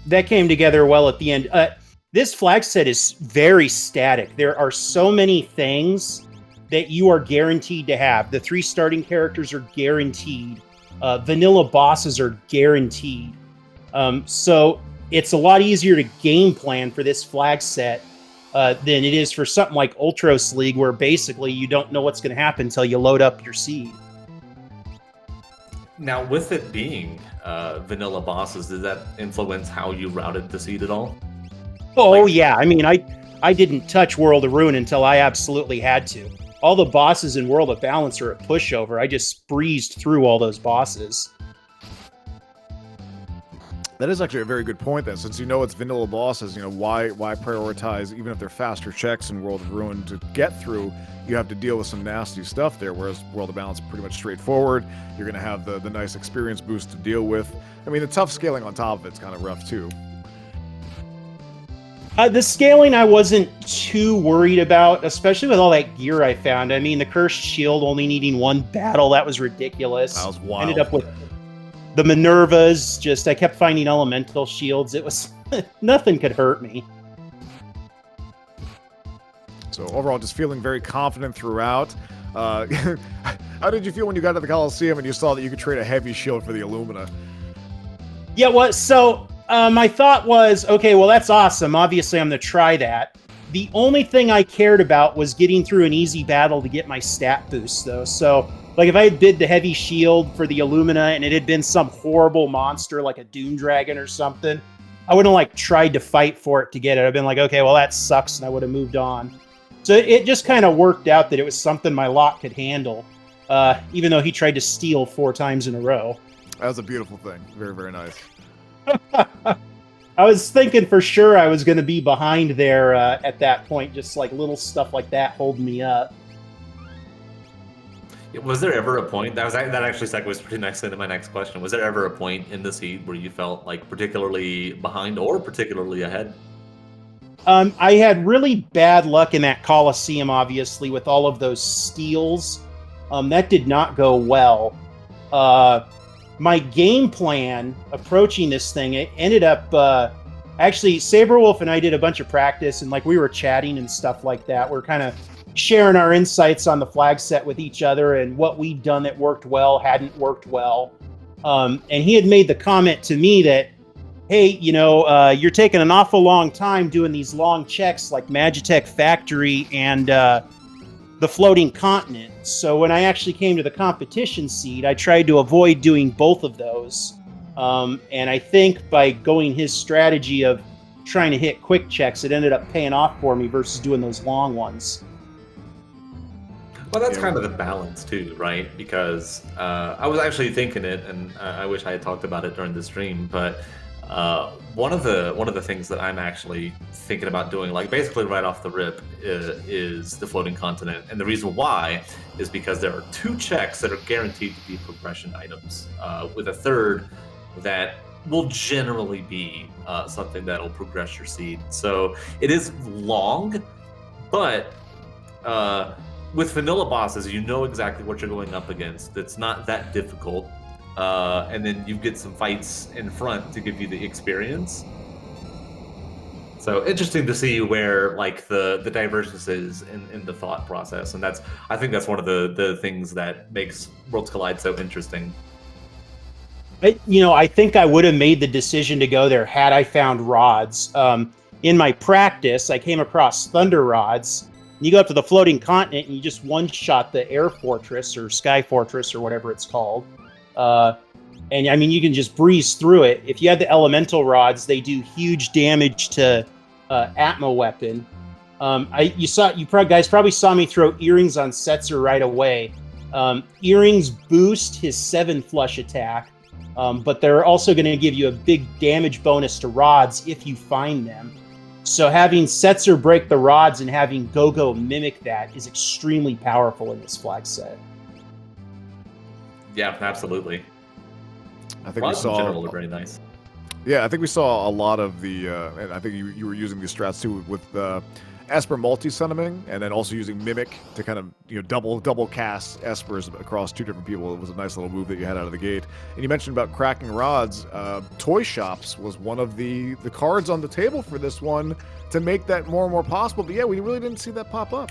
that came together well at the end. This flag set is very static. There are so many things that you are guaranteed to have. The 3 starting characters are guaranteed. Vanilla bosses are guaranteed. So it's a lot easier to game plan for this flag set than it is for something like Ultros League, where basically you don't know what's going to happen until you load up your seed.
Now, with it being vanilla bosses, did that influence how you routed the seed at all?
Oh, yeah. I mean, I didn't touch World of Ruin until I absolutely had to. All the bosses in World of Balance are a pushover. I just breezed through all those bosses.
That is actually a very good point then. Since you know it's vanilla bosses, why prioritize, even if they're faster checks in World of Ruin to get through, you have to deal with some nasty stuff there, whereas World of Balance is pretty much straightforward. You're going to have the nice experience boost to deal with. I mean, the tough scaling on top of it's kind of rough too.
The scaling I wasn't too worried about, especially with all that gear I found. I mean, the Cursed Shield only needing 1 battle, that was ridiculous.
That was wild.
Ended up with the Minervas, I kept finding elemental shields. It was, nothing could hurt me.
So overall, just feeling very confident throughout. How did you feel when you got to the Coliseum and you saw that you could trade a heavy shield for the Illumina?
Yeah, well, so my thought was, okay, well, that's awesome. Obviously, I'm going to try that. The only thing I cared about was getting through an easy battle to get my stat boost, though. So, like, if I had bid the heavy shield for the Illumina and it had been some horrible monster like a Doom Dragon or something, I wouldn't have, like, tried to fight for it to get it. I'd been like, okay, well, that sucks, and I would have moved on. So it just kind of worked out that it was something my lot could handle, even though he tried to steal 4 times in a row.
That was a beautiful thing. Very, very nice.
I was thinking for sure I was going to be behind there at that point, just like little stuff like that holding me up.
Was there ever a point, that actually segues pretty nicely into my next question, was there ever a point in the seed where you felt like particularly behind or particularly ahead?
I had really bad luck in that Coliseum, obviously, with all of those steals. That did not go well. My game plan approaching this thing, it ended up actually Sabre Wolf and I did a bunch of practice, and like we were chatting and stuff like that. We're kind of sharing our insights on the flag set with each other and what we'd done that worked well, hadn't worked well. And he had made the comment to me that, hey, you're taking an awful long time doing these long checks like Magitech Factory and the Floating Continent. So when I actually came to the competition seed, I tried to avoid doing both of those. And I think by going his strategy of trying to hit quick checks, it ended up paying off for me versus doing those long ones.
Well, that's kind of the balance too, right? Because I was actually thinking it, and I wish I had talked about it during the stream, but one of the things that I'm actually thinking about doing, like basically right off the rip, is the Floating Continent. And the reason why is because there are 2 checks that are guaranteed to be progression items, with a third that will generally be something that'll progress your seed. So it is long, but with vanilla bosses, you know exactly what you're going up against. It's not that difficult. And then you get some fights in front to give you the experience. So interesting to see where like the divergence is in the thought process, and I think that's one of the things that makes Worlds Collide so interesting.
I think I would have made the decision to go there had I found rods. In my practice, I came across thunder rods. You go up to the floating continent and you just one-shot the air fortress or sky fortress or whatever it's called. And I mean, you can just breeze through it. If you had the elemental rods, they do huge damage to Atma weapon. You guys probably saw me throw earrings on Setzer right away. Earrings boost his 7 flush attack, but they're also going to give you a big damage bonus to rods if you find them. So having Setzer break the rods and having Gogo mimic that is extremely powerful in this flag set.
Yeah, absolutely.
I think
rods
we saw
in general are very nice.
Yeah, I think we saw a lot of the, and I think you were using these strats too with Esper multi-summoning, and then also using Mimic to kind of double cast Espers across 2 different people. It was a nice little move that you had out of the gate. And you mentioned about cracking rods. Toy Shops was one of the cards on the table for this one to make that more and more possible. But yeah, we really didn't see that pop up.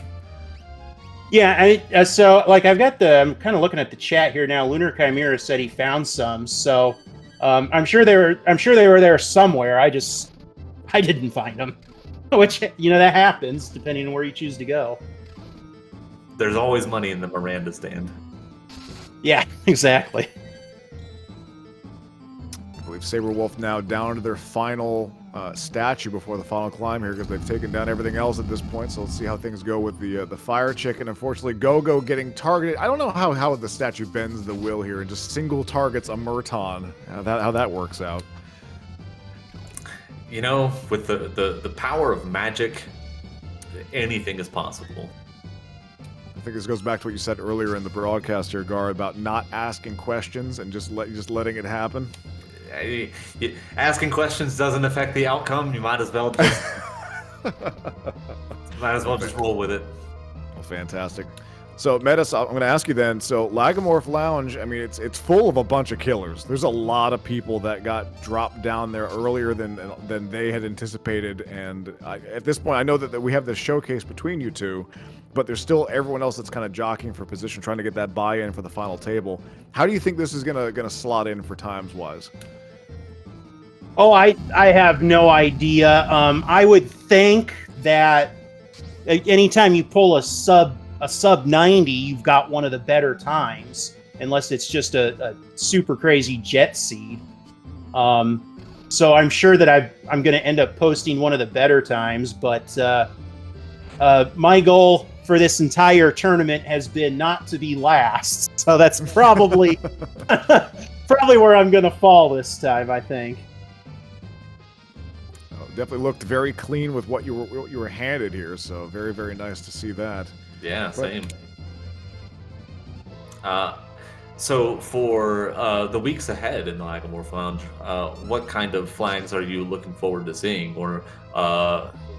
Yeah, so like I'm kind of looking at the chat here now. Lunar Chimera said he found some, so I'm sure they were there somewhere. I didn't find them, which that happens depending on where you choose to go.
There's always money in the Miranda stand.
Yeah, exactly.
I believe Sabre Wolf now down to their final statue before the final climb here because they've taken down everything else at this point. So let's see how things go with the fire chicken. Unfortunately, Gogo getting targeted. I don't know how the statue bends the will here and just single targets a Murton. How that works out.
With the power of magic, anything is possible.
I think this goes back to what you said earlier in the broadcast here, Gar, about not asking questions and just letting it happen.
Asking questions doesn't affect the outcome. You might as well just roll with it.
Well, fantastic. So, Medes, I'm going to ask you then. So, Lagomorph Lounge, I mean, it's full of a bunch of killers. There's a lot of people that got dropped down there earlier than they had anticipated. And at this point, I know that we have this showcase between you two, but there's still everyone else that's kind of jockeying for position, trying to get that buy-in for the final table. How do you think this is gonna slot in for times-wise?
Oh, I have no idea. I would think that anytime you pull a sub 90, you've got one of the better times, unless it's just a super crazy jet seed. So I'm sure that I'm going to end up posting one of the better times, but my goal for this entire tournament has been not to be last. So that's probably probably where I'm going to fall this time, I think.
Definitely looked very clean with what you were handed here, so very, very nice to see that.
Yeah, same. So for the weeks ahead in the Lagomorph Lounge, what kind of flags are you looking forward to seeing? Or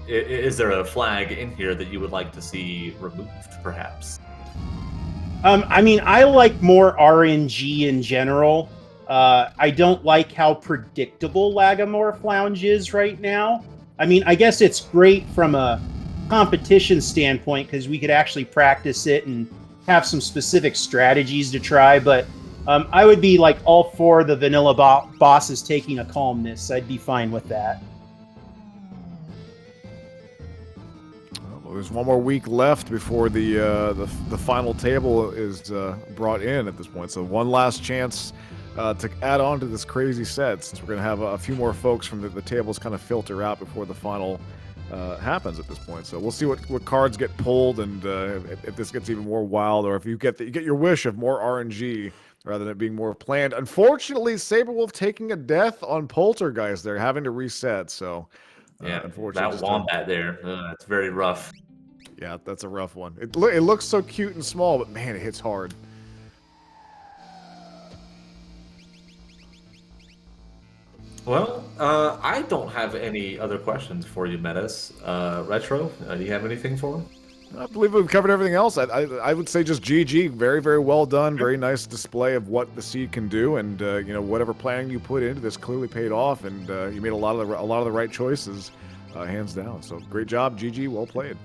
is there a flag in here that you would like to see removed, perhaps?
I mean, I like more RNG in general. I don't like how predictable Lagomorph Lounge is right now. I mean, I guess it's great from a competition standpoint because we could actually practice it and have some specific strategies to try, but I would be like all for the vanilla bosses taking a calmness. I'd be fine with that.
Well, there's one more week left before the final table is brought in at this point, so one last chance to add on to this crazy set, since we're going to have a few more folks from the tables kind of filter out before the final happens at this point. So we'll see what cards get pulled, and if this gets even more wild, or if you get your wish of more RNG rather than it being more planned. Unfortunately, Sabre Wolf taking a death on Poltergeist. They're having to reset. So
yeah,
unfortunately,
that wombat there, it's very rough.
Yeah, that's a rough one. It looks so cute and small, but man, it hits hard.
Well, I don't have any other questions for you, Medes. Retro, do you have anything for him?
I believe we've covered everything else. I would say just GG. Very, very well done. Very nice display of what the seed can do, and whatever planning you put into this clearly paid off, and you made a lot of the right choices hands down. So great job, GG. Well played.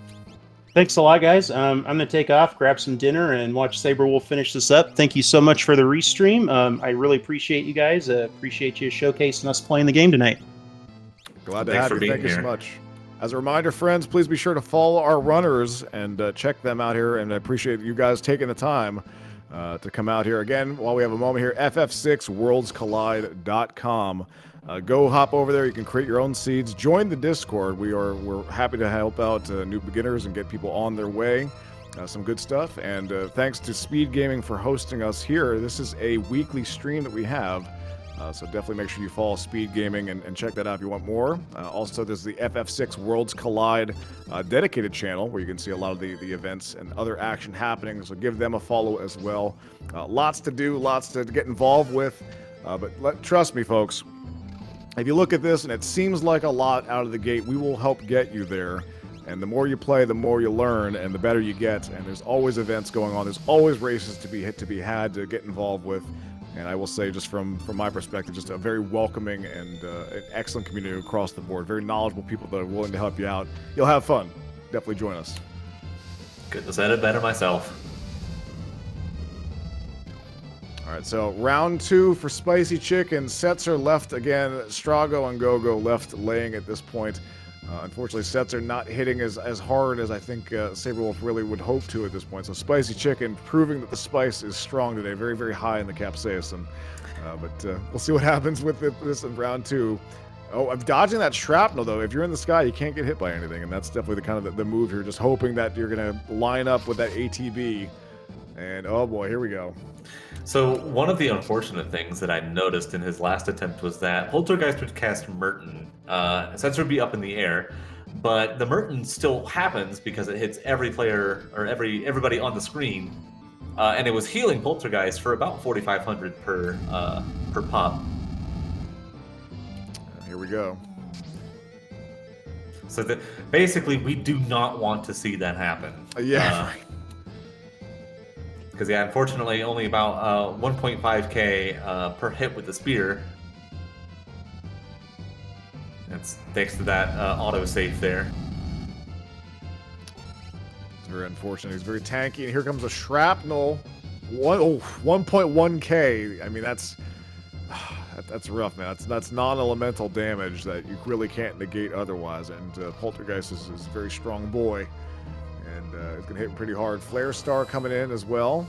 Thanks a lot, guys. I'm going to take off, grab some dinner, and watch Sabre Wolf finish this up. Thank you so much for the restream. I really appreciate you guys. Appreciate you showcasing us playing the game tonight.
Glad to have you. Thank you so much. As a reminder, friends, please be sure to follow our runners and check them out here. And I appreciate you guys taking the time to come out here. Again, while we have a moment here, ff6worldscollide.com. Go hop over there. You can create your own seeds. Join the Discord. We're happy to help out new beginners and get people on their way. Some good stuff. And thanks to Speed Gaming for hosting us here. This is a weekly stream that we have. So definitely make sure you follow Speed Gaming and check that out if you want more. Also, there's the FF6 Worlds Collide dedicated channel where you can see a lot of the events and other action happening. So give them a follow as well. Lots to do, lots to get involved with. But trust me, folks. If you look at this and it seems like a lot out of the gate, we will help get you there. And the more you play, the more you learn, and the better you get. And there's always events going on. There's always races to be had to get involved with. And I will say, just from my perspective, just a very welcoming and an excellent community across the board. Very knowledgeable people that are willing to help you out. You'll have fun. Definitely join us.
Couldn't have said it better myself.
All right, so round 2 for Spicy Chicken. Setzer left again. Strago and Gogo left laying at this point. Unfortunately, Setzer not hitting as hard as I think Sabre Wolf really would hope to at this point. So Spicy Chicken proving that the spice is strong today. Very, very high in the capsaicin. But we'll see what happens with this in round 2. Oh, I'm dodging that shrapnel, though. If you're in the sky, you can't get hit by anything. And that's definitely the kind of the move here. Just hoping that you're going to line up with that ATB. And oh boy, here we go.
So one of the unfortunate things that I noticed in his last attempt was that Poltergeist would cast Merton. Setzer would be up in the air, but the Merton still happens because it hits every player or everybody on the screen, and it was healing Poltergeist for about 4,500 per pop.
Here we go.
So basically, we do not want to see that happen.
Yeah.
Because, yeah, unfortunately, only about 1.5k per hit with the spear. That's thanks to that auto-save there.
It's very unfortunate. He's very tanky. And here comes a shrapnel. 1.1k. I mean, that's rough, man. That's non-elemental damage that you really can't negate otherwise. And Poltergeist is a very strong boy. And it's going to hit pretty hard. Flare Star coming in as well.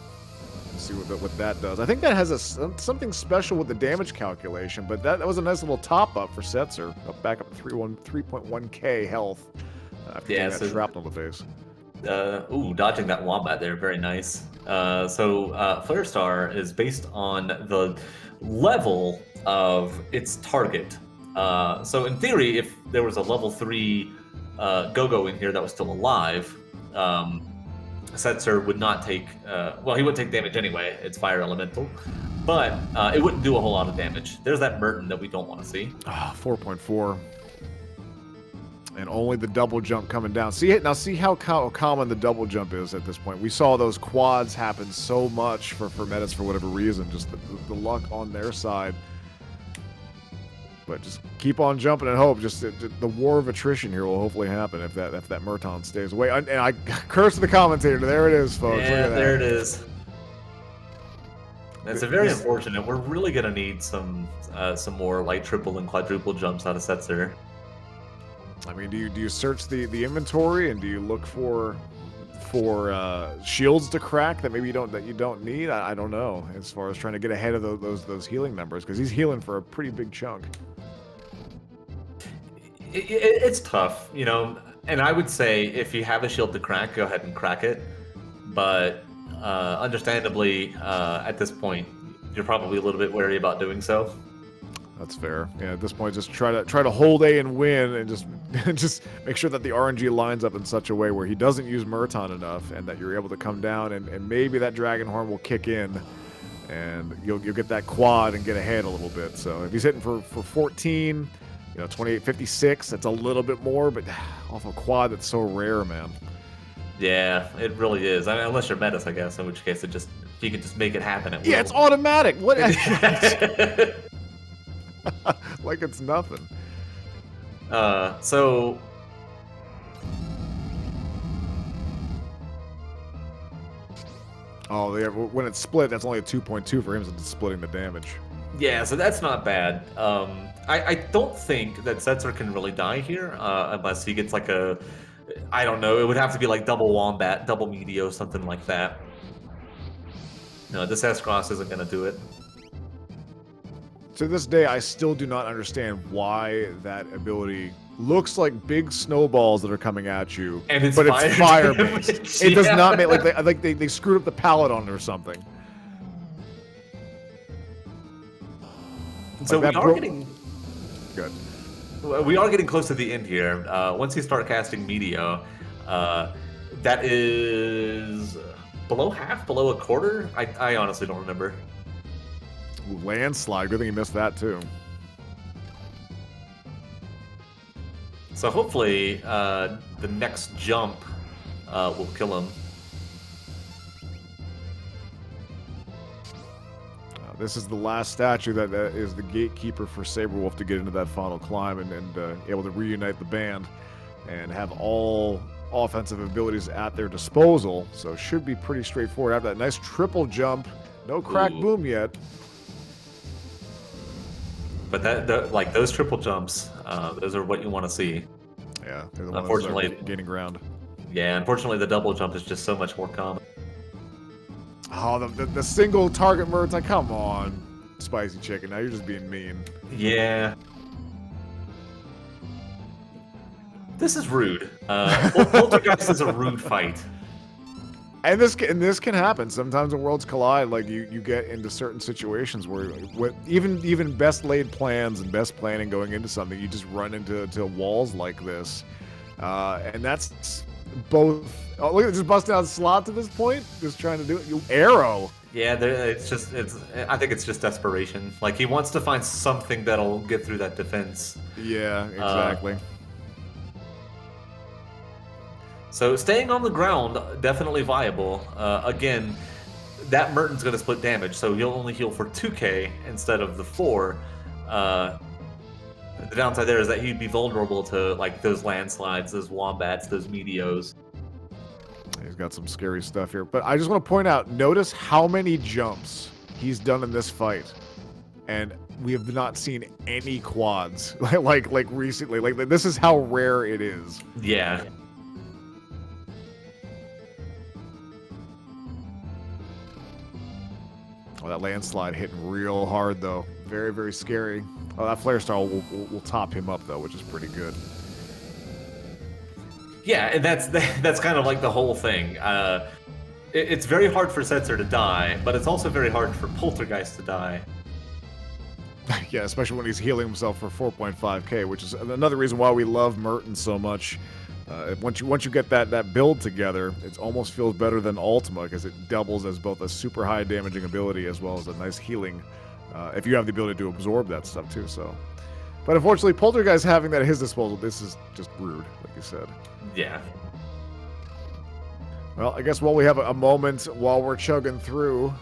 Let's see what that does. I think that has something special with the damage calculation, but that was a nice little top-up for Setzer. Back up to 3.1k health after getting that shrapnel to the face.
Dodging that wombat there. Very nice. So Flare Star is based on the level of its target. So in theory, if there was a level 3 Go-Go in here that was still alive, Setzer would not take, he wouldn't take damage anyway, it's fire elemental, but it wouldn't do a whole lot of damage. There's that Merton that we don't want to see.
4.4. And only the double jump coming down. See how common the double jump is at this point. We saw those quads happen so much for Medes for whatever reason, just the luck on their side. But just keep on jumping and hope. Just the war of attrition here will hopefully happen if that Merton stays away. And I curse the commentator. There it is, folks.
Yeah, there it is. That's very unfortunate. We're really gonna need some more like triple and quadruple jumps out of Setzer.
I mean, do you search the inventory and do you look for shields to crack that maybe you don't need? I don't know. As far as trying to get ahead of those healing numbers, because he's healing for a pretty big chunk.
It's tough, and I would say if you have a shield to crack, go ahead and crack it. But understandably, at this point, you're probably a little bit wary about doing so.
That's fair. Yeah, at this point, just try to hold A and win, and just make sure that the RNG lines up in such a way where he doesn't use Merton enough, and that you're able to come down, and maybe that Dragon Horn will kick in, and you'll get that quad and get ahead a little bit. So if he's hitting for 14. 28, 56, that's a little bit more, but off a quad that's so rare, man.
Yeah, it really is. I mean, unless you're Medes, I guess, in which case you can just make it happen at will.
Yeah, it's automatic. What? Like it's nothing.
So
Oh, yeah, when it's split, that's only a 2.2 for him, since it's splitting the damage.
yeah, so that's not bad. I don't think that Setzer can really die here unless he gets like a, I don't know, it would have to be like double Wombat, double Meteo, something like that. No, this S-Cross isn't going to do it.
To this day, I still do not understand why that ability looks like big snowballs that are coming at you,
And it's
but
fire
it's fire
damage,
based. It does
yeah.
not make like they screwed up the palette on it or something.
So
Like
we
that
are getting
good.
we are getting close to the end here. Once you start casting Meteo, that is below half, below a quarter. I honestly don't remember.
Ooh, landslide. Good thing you missed that too.
So hopefully the next jump will kill him.
This is the last statue that is the gatekeeper for Sabrewolf to get into that final climb and able to reunite the band and have all offensive abilities at their disposal. So should be pretty straightforward. After that nice triple jump, no crack
Ooh.
boom yet.
But like those triple jumps, those are what you want to see.
Yeah, they're the ones
Unfortunately,
that are gaining ground.
Yeah, unfortunately the double jump is just so much more common.
Oh, the single target merts. Like, come on, Spicy Chicken. Now you're just being mean.
Yeah. This is rude. Poltergeist is a rude fight.
And this can happen sometimes when worlds collide. Like you get into certain situations where even best laid plans and best planning going into something, you just run into walls like this, and that's both. Oh, look at just busting out slots at this point, just trying to do it. You arrow.
Yeah, I think it's just desperation. Like he wants to find something that'll get through that defense.
Yeah, exactly.
So staying on the ground, definitely viable. Again, that Merton's going to split damage, so he'll only heal for 2k instead of the 4. The downside there is that he'd be vulnerable to like those landslides, those wombats, those meteos.
He's got some scary stuff here. But I just want to point out, notice how many jumps he's done in this fight. And we have not seen any quads like recently. Like this is how rare it is.
Yeah.
Oh, that landslide hitting real hard, though. Very, very scary. Oh, that flare star will top him up, though, which is pretty good.
Yeah, and that's kind of like the whole thing. It's very hard for Setzer to die, but it's also very hard for Poltergeist to die.
Yeah, especially when he's healing himself for 4.5k, which is another reason why we love Merton so much. Once you get that build together, it almost feels better than Ultima because it doubles as both a super high damaging ability as well as a nice healing. If you have the ability to absorb that stuff too. So, but unfortunately, Poltergeist having that at his disposal, this is just rude, like you said.
Yeah.
Well, I guess while we have a moment while we're chugging through,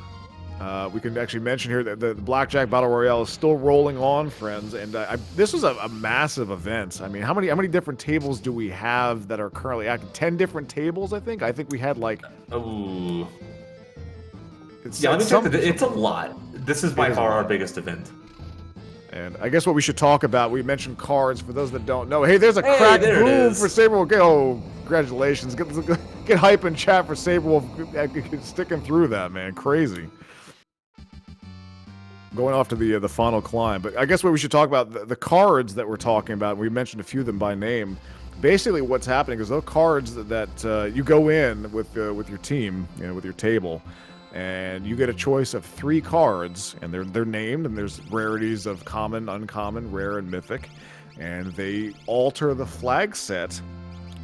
we can actually mention here that the Blackjack Battle Royale is still rolling on, friends. And this was a massive event. I mean, how many different tables do we have that are currently active? 10 different tables, I think. I think we had like.
Ooh.
It's
a lot. This is by far our biggest event.
And I guess what we should talk about, we mentioned cards for those that don't know. Hey, there's a crack boom for Sabrewolf. Oh, congratulations. Get hype in chat for Sabrewolf sticking through that, man. Crazy. Going off to the final climb. But I guess what we should talk about, the cards that we're talking about, we mentioned a few of them by name. Basically what's happening is those cards that you go in with your team, with your table, and you get a choice of 3 cards, and they're named, and there's rarities of common, uncommon, rare, and mythic, and they alter the flag set,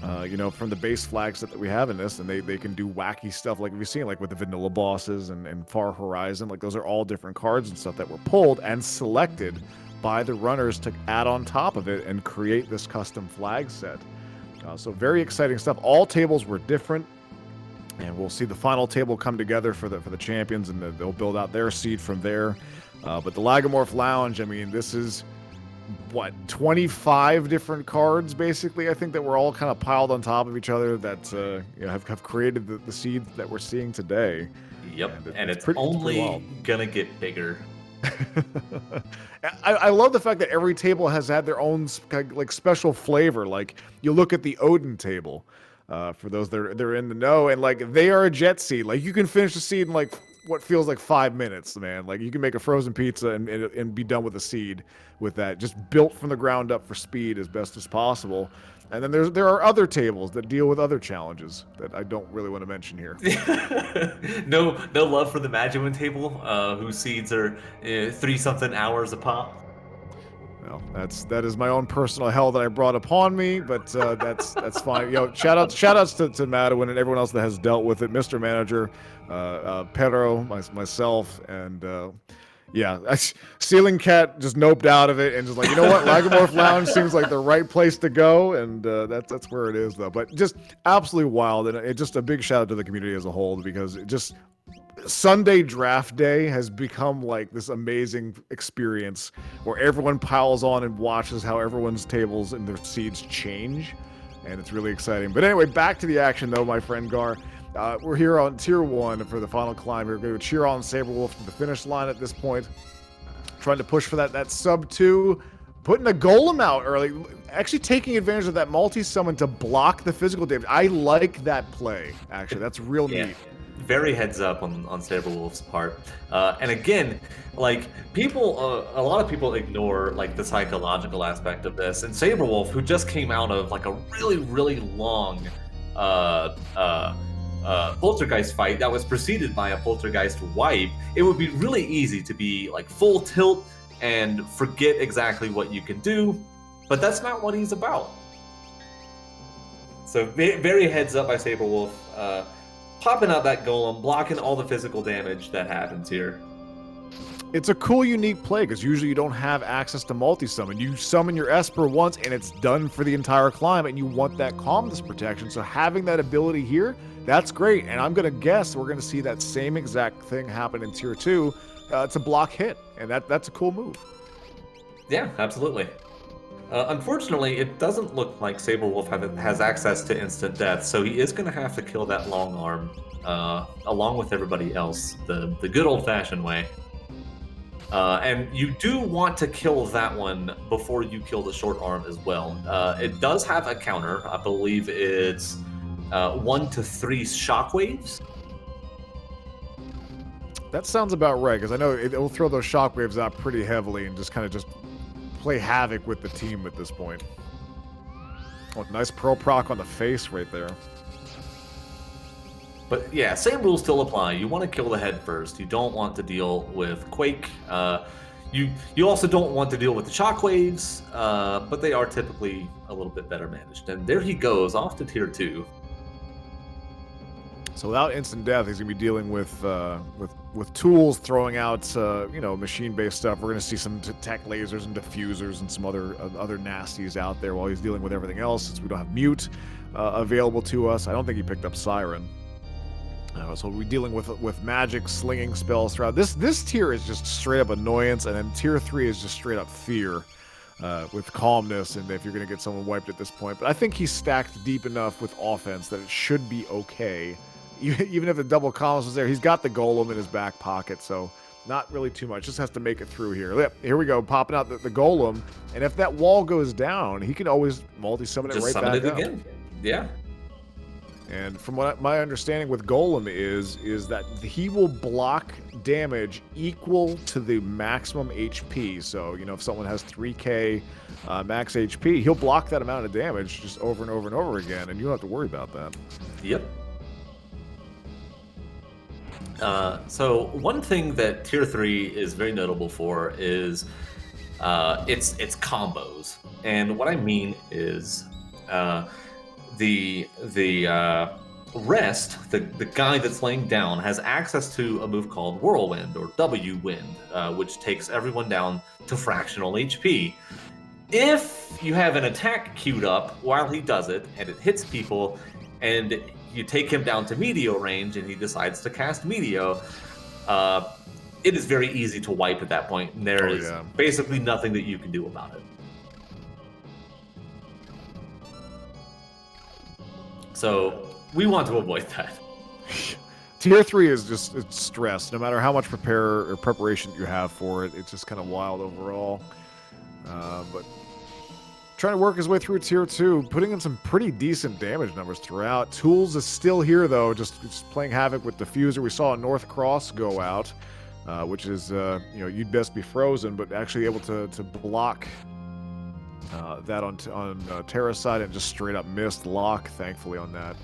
from the base flag set that we have in this, and they can do wacky stuff like we've seen, like with the vanilla bosses and Far Horizon. Like those are all different cards and stuff that were pulled and selected by the runners to add on top of it and create this custom flag set. So very exciting stuff. All tables were different. And we'll see the final table come together for the champions, and they'll build out their seed from there. But the Lagomorph Lounge, I mean, this is what, 25 different cards, basically, I think, that were all kind of piled on top of each other that you know, have created the seeds that we're seeing today.
Yep, and it's
pretty
only
wild.
gonna get bigger.
I love the fact that every table has had their own like special flavor. Like you look at the Odin table, for those that they're in the know, and like they are a jet seed. Like you can finish the seed in like what feels like 5 minutes, man. Like you can make a frozen pizza and be done with a seed with that, just built from the ground up for speed as best as possible. And then there are other tables that deal with other challenges that I don't really want to mention here.
no love for the Magicman table, whose seeds are 3-something hours a pop.
Well, that is my own personal hell that I brought upon me, but that's fine. You know, shout outs to Madewin and everyone else that has dealt with it, Mr. Manager, Pedro, myself, and yeah, Ceiling Cat just noped out of it and just like, you know what, Lagomorph Lounge seems like the right place to go, and that's where it is though. But just absolutely wild, and it just a big shout out to the community as a whole, because it just Sunday draft day has become like this amazing experience where everyone piles on and watches how everyone's tables and their seeds change, and it's really exciting. But anyway, back to the action though, my friend Gar. We're here on Tier 1 for the final climb. We're going to cheer on Sabrewolf to the finish line at this point. Trying to push for that sub 2. Putting a golem out early. Actually taking advantage of that multi-summon to block the physical damage. I like that play, actually. That's real neat.
Very heads up on Sabrewolf's part. And again, like people, a lot of people ignore like the psychological aspect of this. And Sabrewolf, who just came out of like a really, really long poltergeist fight that was preceded by a poltergeist wipe, it would be really easy to be like full tilt and forget exactly what you can do, but that's not what he's about. So very heads up by Sabrewolf, popping out that golem, blocking all the physical damage that happens here.
It's a cool, unique play, because usually you don't have access to multi-summon. You summon your Esper once, and it's done for the entire climb, and you want that calmness protection. So having that ability here, that's great. And I'm going to guess we're going to see that same exact thing happen in Tier 2 to block hit, and that's a cool move.
Yeah, absolutely. Unfortunately, it doesn't look like Sabrewolf has access to instant death, so he is going to have to kill that long arm along with everybody else, the good old-fashioned way. And you do want to kill that one before you kill the short arm as well. It does have a counter. I believe it's 1 to 3 shockwaves.
That sounds about right, because I know it will throw those shockwaves out pretty heavily and just kind of just play havoc with the team at this point. Oh, nice Pearl proc on the face right there.
But yeah, same rules still apply. You want to kill the head first. You don't want to deal with Quake. You also don't want to deal with the shockwaves, but they are typically a little bit better managed. And there he goes, off to Tier 2.
So without instant death, he's gonna be dealing with tools, throwing out you know, machine-based stuff. We're gonna see some tech lasers and diffusers and some other nasties out there while he's dealing with everything else. Since we don't have mute available to us, I don't think he picked up Siren. So we're dealing with magic, slinging spells throughout. This tier is just straight up annoyance, and then Tier 3 is just straight up fear. With calmness, and if you're going to get someone wiped at this point. But I think he's stacked deep enough with offense that it should be okay. Even if the double calmness was there, he's got the golem in his back pocket, so not really too much. Just has to make it through here. Yep, here we go, popping out the golem, and if that wall goes down, he can always multi-summon it right back up.
Just summon it again. Yeah.
And from what my understanding with Golem is that he will block damage equal to the maximum HP. So, you know, if someone has 3k max HP, he'll block that amount of damage just over and over and over again, and you don't have to worry about that.
Yep. So one thing that Tier 3 is very notable for is its combos. And what I mean is the rest, the guy that's laying down, has access to a move called Whirlwind, or W-Wind, which takes everyone down to fractional HP. If you have an attack queued up while he does it, and it hits people, and you take him down to Meteor range, and he decides to cast Meteor, it is very easy to wipe at that point, and there is basically nothing that you can do about it. So we want to avoid that.
Tier 3 is just it's stress. No matter how much preparation you have for it, it's just kind of wild overall. But trying to work his way through Tier 2, putting in some pretty decent damage numbers throughout. Tools is still here, though, just playing havoc with Diffuser. We saw a North Cross go out, which is, you'd best be frozen, but actually able to block that on Terra's side and just straight up missed lock, thankfully, on that.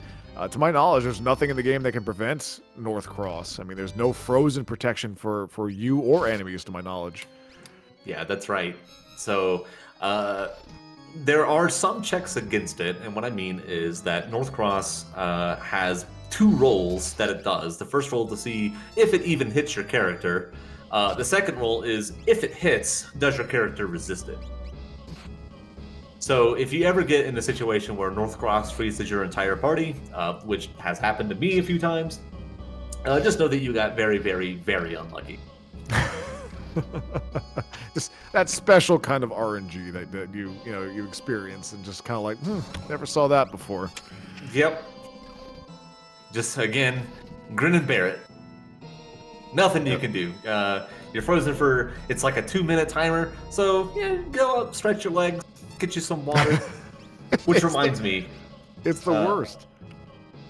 To my knowledge, there's nothing in the game that can prevent North Cross. I mean, there's no frozen protection for you or enemies, to my knowledge.
Yeah, that's right. So, there are some checks against it, and what I mean is that North Cross has 2 rolls that it does. The first roll to see if it even hits your character. The second roll is if it hits, does your character resist it? So if you ever get in a situation where North Cross freezes your entire party, which has happened to me a few times, just know that you got very, very, very unlucky.
Just that special kind of RNG that you experience and just kind of like, never saw that before.
Yep. Just again, grin and bear it. Nothing you can do. You're frozen for, it's like a 2-minute timer, so yeah, go up, stretch your legs, get you some water. Which reminds me,
it's the worst.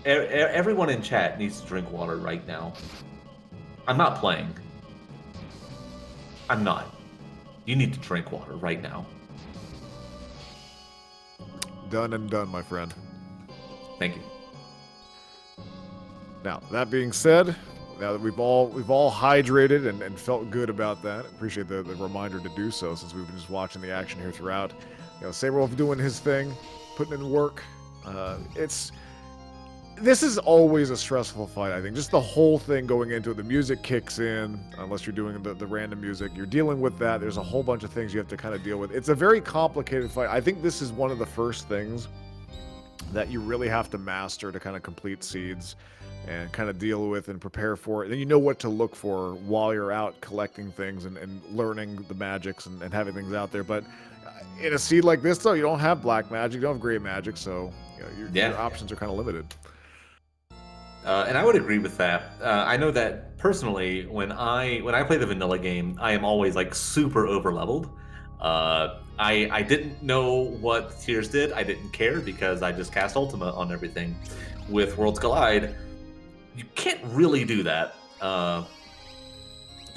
Everyone in chat needs to drink water right now. I'm not playing. I'm not. You need to drink water right now.
Done and done, my friend.
Thank you.
Now, that being said, now that we've all hydrated and felt good about that, appreciate the reminder to do so since we've been just watching the action here throughout. Sabre doing his thing, putting in work. This is always a stressful fight, I think. Just the whole thing going into it. The music kicks in, unless you're doing the random music. You're dealing with that. There's a whole bunch of things you have to kind of deal with. It's a very complicated fight. I think this is one of the first things that you really have to master to kind of complete Seeds and kind of deal with and prepare for it. Then you know what to look for while you're out collecting things and learning the magics and having things out there. But in a seed like this, though, you don't have black magic, you don't have gray magic, so your options are kind of limited.
And I would agree with that. I know that personally, when I play the vanilla game, I am always like super over leveled. I didn't know what tiers did. I didn't care because I just cast Ultima on everything. With Worlds Collide, you can't really do that.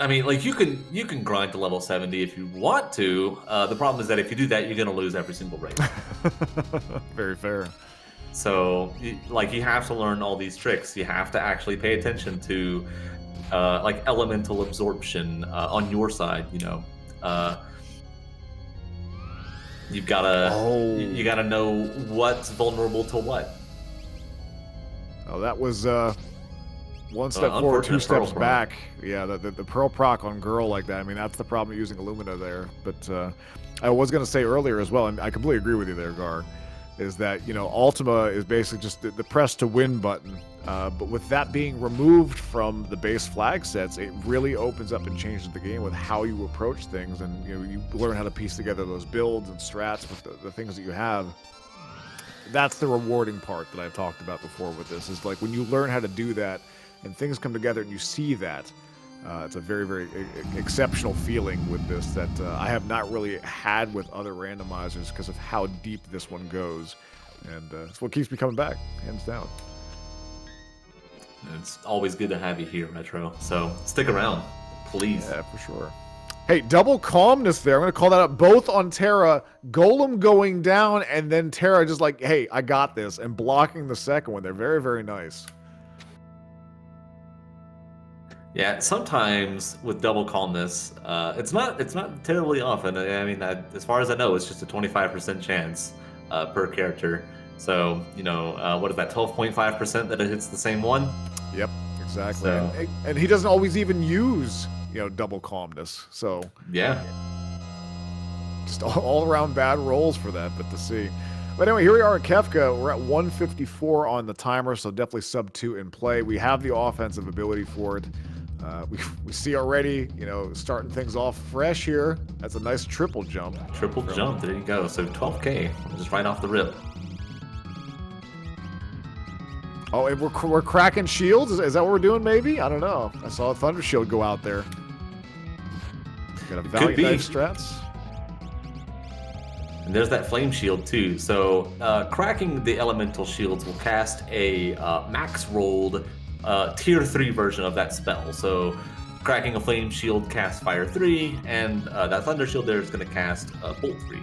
I mean, like you can grind to level 70 if you want to. The problem is that if you do that, you're gonna lose every single raid.
Very fair.
So, like, you have to learn all these tricks. You have to actually pay attention to, like, elemental absorption on your side. You've gotta you gotta know what's vulnerable to what.
Oh, that was one step forward, 2 steps back. Yeah, the Pearl proc on Girl like that. I mean, that's the problem using Illumina there. But I was gonna say earlier as well, and I completely agree with you there, Gar. Is that, Ultima is basically just the press to win button. But with that being removed from the base flag sets, it really opens up and changes the game with how you approach things. And, you learn how to piece together those builds and strats with the things that you have. That's the rewarding part that I've talked about before with this, is like when you learn how to do that and things come together and you see that, it's a very, very exceptional feeling with this that I have not really had with other randomizers because of how deep this one goes. And it's what keeps me coming back, hands down.
It's always good to have you here, Metro. So stick around, please.
Yeah, for sure. Hey, double calmness there. I'm going to call that up both on Terra. Golem going down and then Terra just like, hey, I got this, and blocking the second one. They're very, very nice.
Yeah, sometimes with double calmness, it's not terribly often. I mean, as far as I know, it's just a 25% chance per character. So, what is that, 12.5% that it hits the same one?
Yep, exactly.
So,
and he doesn't always even use, double calmness. So
yeah,
just all around bad rolls for that, but to see. But anyway, here we are at Kefka. We're at 154 on the timer, so definitely sub 2 in play. We have the offensive ability for it. We see already, starting things off fresh here. That's a nice triple jump.
Triple jump, there you go. So 12K, just right off the rip.
Oh, and we're cracking shields? Is that what we're doing, maybe? I don't know. I saw a Thunder Shield go out there. Got a Valiant Knife strats.
And there's that Flame Shield, too. So cracking the Elemental Shields will cast a max-rolled Tier 3 version of that spell. So cracking a Flame Shield casts Fire 3, and that Thunder Shield there is going to cast Bolt 3.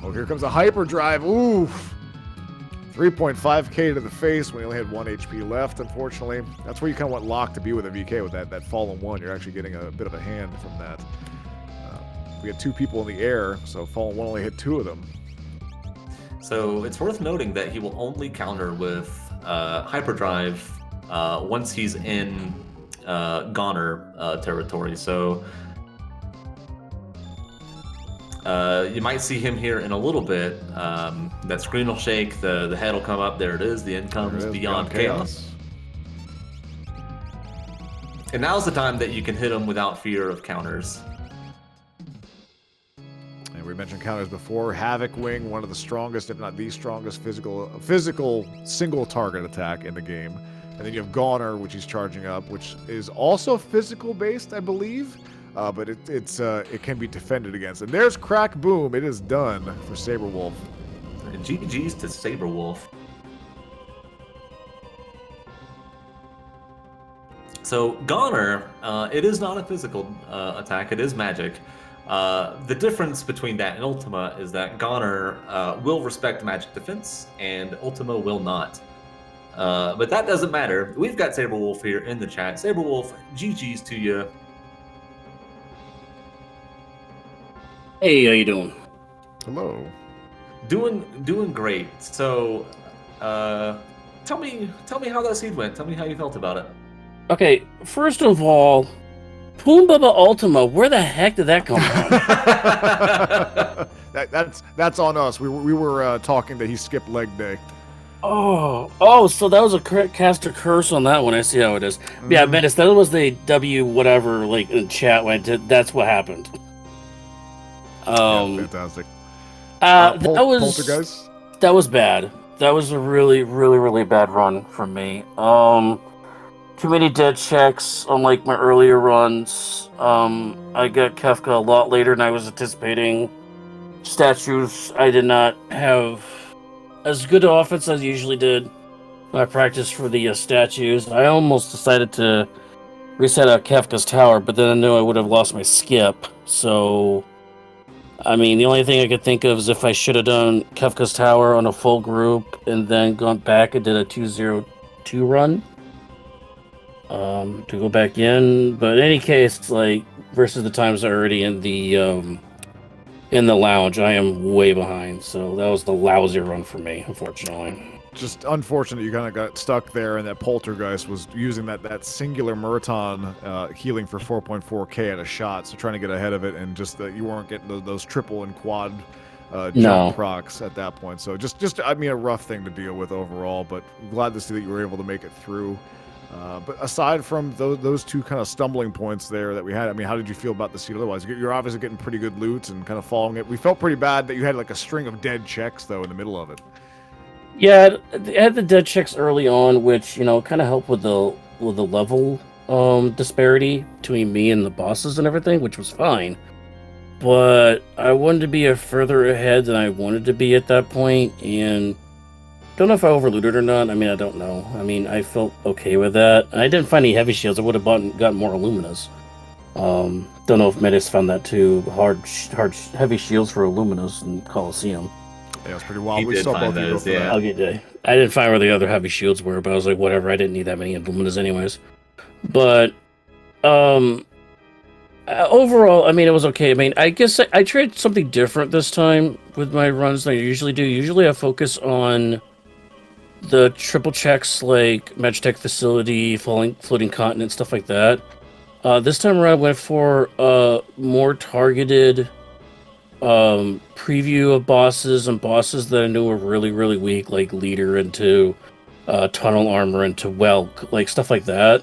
Oh, here comes a Hyperdrive. Oof. 3.5k to the face when he only had 1 HP left, unfortunately. That's where you kind of want Locke to be with a VK, with that Fallen 1. You're actually getting a bit of a hand from that. We had 2 people in the air, so Fallen 1 only hit 2 of them.
So it's worth noting that he will only counter with Hyperdrive once he's in Goner territory. So you might see him here in a little bit. That screen will shake, the head will come up. There it is. The end comes Beyond Chaos. And now's the time that you can hit him without fear of counters.
And we mentioned counters before. Havoc Wing, one of the strongest, if not the strongest, physical single target attack in the game. And then you have Goner, which he's charging up, which is also physical based, I believe. But it can be defended against. And there's Crack Boom. It is done for Sabrewolf.
And GG's to Sabrewolf. So Goner, it is not a physical attack. It is magic. The difference between that and Ultima is that Goner will respect magic defense, and Ultima will not. But that doesn't matter. We've got Sabrewolf here in the chat. Sabrewolf, GG's to you.
Hey, how you doing?
Hello.
Doing great. So, tell me how that seed went. Tell me how you felt about it.
Okay, first of all, Poombaba Ultima, where the heck did that come from?
that's on us. We were talking that he skipped leg day.
Oh, so that was a caster curse on that one. I see how it is. Mm-hmm. Yeah, Medes, that was the W whatever, like in chat when I did. That's what happened.
Yeah, fantastic.
That was
Poltergeist?
That was bad. That was a really, really, really bad run for me. Too many dead checks on like my earlier runs. I got Kefka a lot later than I was anticipating. Statues, I did not have as good offense as I usually did when I practiced for the statues. I almost decided to reset out Kefka's tower, but then I knew I would have lost my skip. So, I mean, the only thing I could think of is if I should have done Kefka's tower on a full group and then gone back and did a 2-0-2 run. To go back in, but in any case, like versus the times already in the lounge, I am way behind. So that was the lousy run for me, unfortunately.
Just unfortunate you kind of got stuck there, and that Poltergeist was using that singular Murton healing for 4.4k at a shot, so trying to get ahead of it, and just that you weren't getting those triple and quad jump procs at that point. So just I mean, a rough thing to deal with overall, but glad to see that you were able to make it through. But aside from those two kind of stumbling points there that we had, I mean, how did you feel about the seed otherwise? You're obviously getting pretty good loot and kind of following it. We felt pretty bad that you had like a string of dead checks, though, in the middle of it.
Yeah, I had the dead checks early on, which, you know, kind of helped with the level disparity between me and the bosses and everything, which was fine. But I wanted to be further ahead than I wanted to be at that point, and don't know if I overlooted or not. I mean, I don't know. I mean, I felt okay with that. I didn't find any heavy shields. I would have gotten more Illuminas. Don't know if Medes found that too. Hard heavy shields for Illuminas in Coliseum.
Yeah, it was pretty wild. We saw both of you.
Yeah. I didn't find where the other heavy shields were, but I was like, whatever. I didn't need that many Illuminas anyways. But overall, I mean, it was okay. I mean, I guess I tried something different this time with my runs than I usually do. Usually I focus on the triple checks like Magitech Facility, Floating Continent, stuff like that. This time around, I went for a more targeted preview of bosses and bosses that I knew were really, really weak, like Leader into Tunnel Armor into Welk, like stuff like that.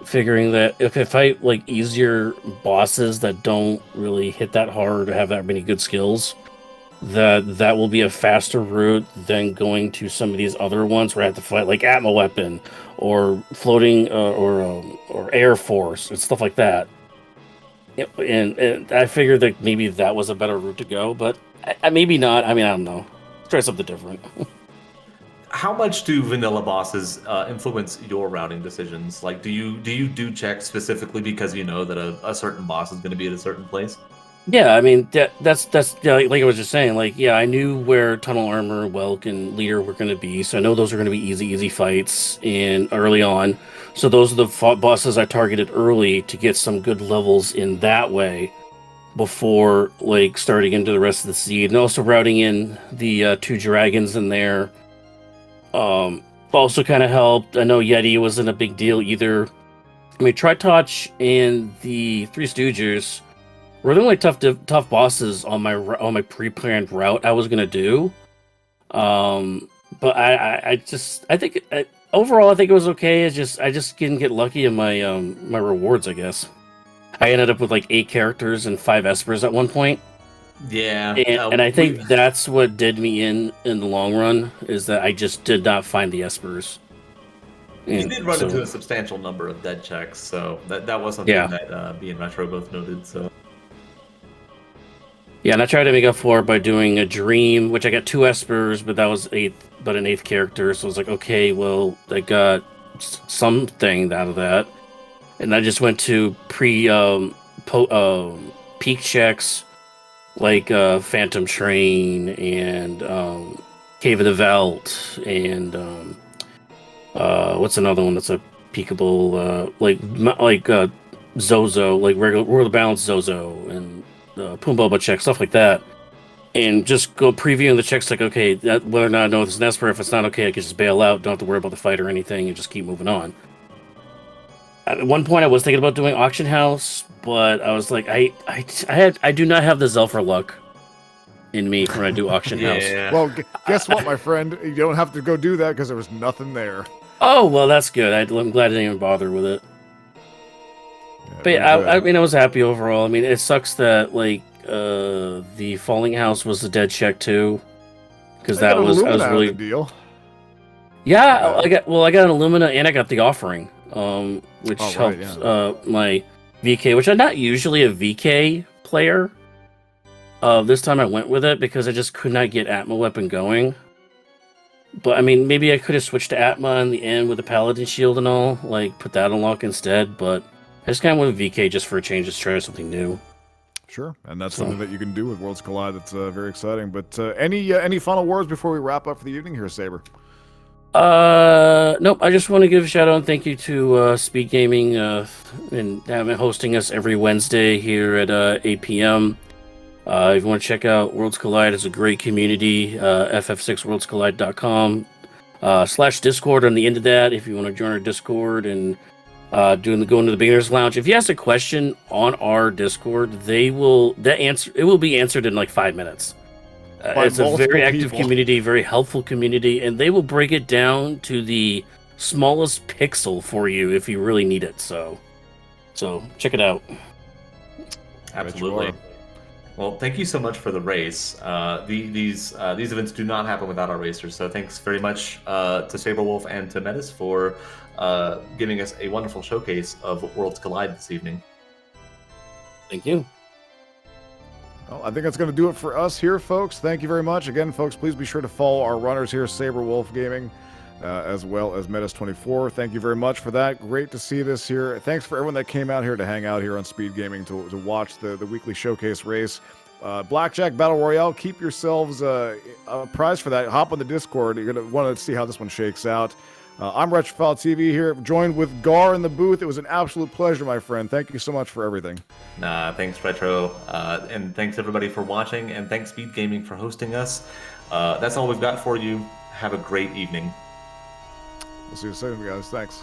Figuring that if I fight like easier bosses that don't really hit that hard or have that many good skills, that will be a faster route than going to some of these other ones where I have to fight like Atma Weapon or floating or Air Force and stuff like that. And I figured that maybe that was a better route to go, but maybe not. I mean, I don't know. Let's try something different.
How much do vanilla bosses influence your routing decisions? Like, do you do checks specifically because you know that a certain boss is going to be at a certain place?
Yeah, I mean that's yeah, like I was just saying. Like, yeah, I knew where Tunnel Armor, Welk, and Leader were going to be, so I know those are going to be easy fights in early on. So those are the bosses I targeted early to get some good levels in that way before like starting into the rest of the seed, and also routing in the 2 dragons in there. Also kind of helped. I know Yeti wasn't a big deal either. I mean, Tritoch and the Three Stooges were the only tough bosses on my pre-planned route I was gonna do. But I think overall I think it was okay. I just didn't get lucky in my my rewards. I guess I ended up with like 8 characters and 5 espers at one point.
Yeah,
And I think that's what did me in the long run, is that I just did not find the espers.
you did run into a substantial number of dead checks, so that was something that me and Retro both noted. So
yeah, and I tried to make up for it by doing a dream, which I got 2 espers, but that was an 8th character. So I was like, okay, well, I got something out of that, and I just went to peak checks like Phantom Train and Cave of the Velt and what's another one that's a peakable like Zozo, like World of Balance Zozo and Pumbaba check, stuff like that, and just go previewing the checks like, okay, whether or not I know if it's an Esper, if it's not, okay, I can just bail out, don't have to worry about the fight or anything, and just keep moving on. At one point I was thinking about doing Auction House, but I was like, I do not have the Zelfer luck in me when I do Auction House.
Well, guess what, my friend? You don't have to go do that because there was nothing there.
Oh, well, that's good. I'm glad I didn't even bother with it.
Yeah,
But yeah, I mean, I was happy overall. I mean, it sucks that like the Falling House was a dead check too, because I was really
deal.
Yeah, I got an Illumina and I got the offering, which helps my VK, which I'm not usually a VK player. This time I went with it because I just could not get Atma weapon going. But I mean, maybe I could have switched to Atma in the end with the Paladin shield and all, like put that on lock instead. But I just kind of went with VK just for a change, just try something new.
Sure, and that's something that you can do with Worlds Collide. That's very exciting. But any final words before we wrap up for the evening here, Sabre?
Nope. I just want to give a shout out and thank you to Speed Gaming and hosting us every Wednesday here at 8 p.m. If you want to check out Worlds Collide, it's a great community. FF6worldscollide.com /Discord on the end of that. If you want to join our Discord and go into the Beginners Lounge. If you ask a question on our Discord, it will be answered in like 5 minutes. It's a very active community, very helpful community, and they will break it down to the smallest pixel for you if you really need it. So check it out.
Absolutely. Well, thank you so much for the race. These events do not happen without our racers, so thanks very much to Sabre Wolf and to Medes for giving us a wonderful showcase of Worlds Collide this evening.
Thank you.
Well, I think that's going to do it for us here, folks. Thank you very much. Again, folks, please be sure to follow our runners here, Sabre Wolf Gaming, as well as Medes24. Thank you very much for that. Great to see this here. Thanks for everyone that came out here to hang out here on Speed Gaming to watch the weekly showcase race. Blackjack Battle Royale, keep yourselves apprised for that. Hop on the Discord. You're going to want to see how this one shakes out. I'm Retrophile TV here, joined with Gar in the booth. It was an absolute pleasure, my friend. Thank you so much for everything.
Thanks, Retro. And thanks, everybody, for watching. And thanks, Speed Gaming, for hosting us. That's all we've got for you. Have a great evening.
We'll see you soon, guys. Thanks.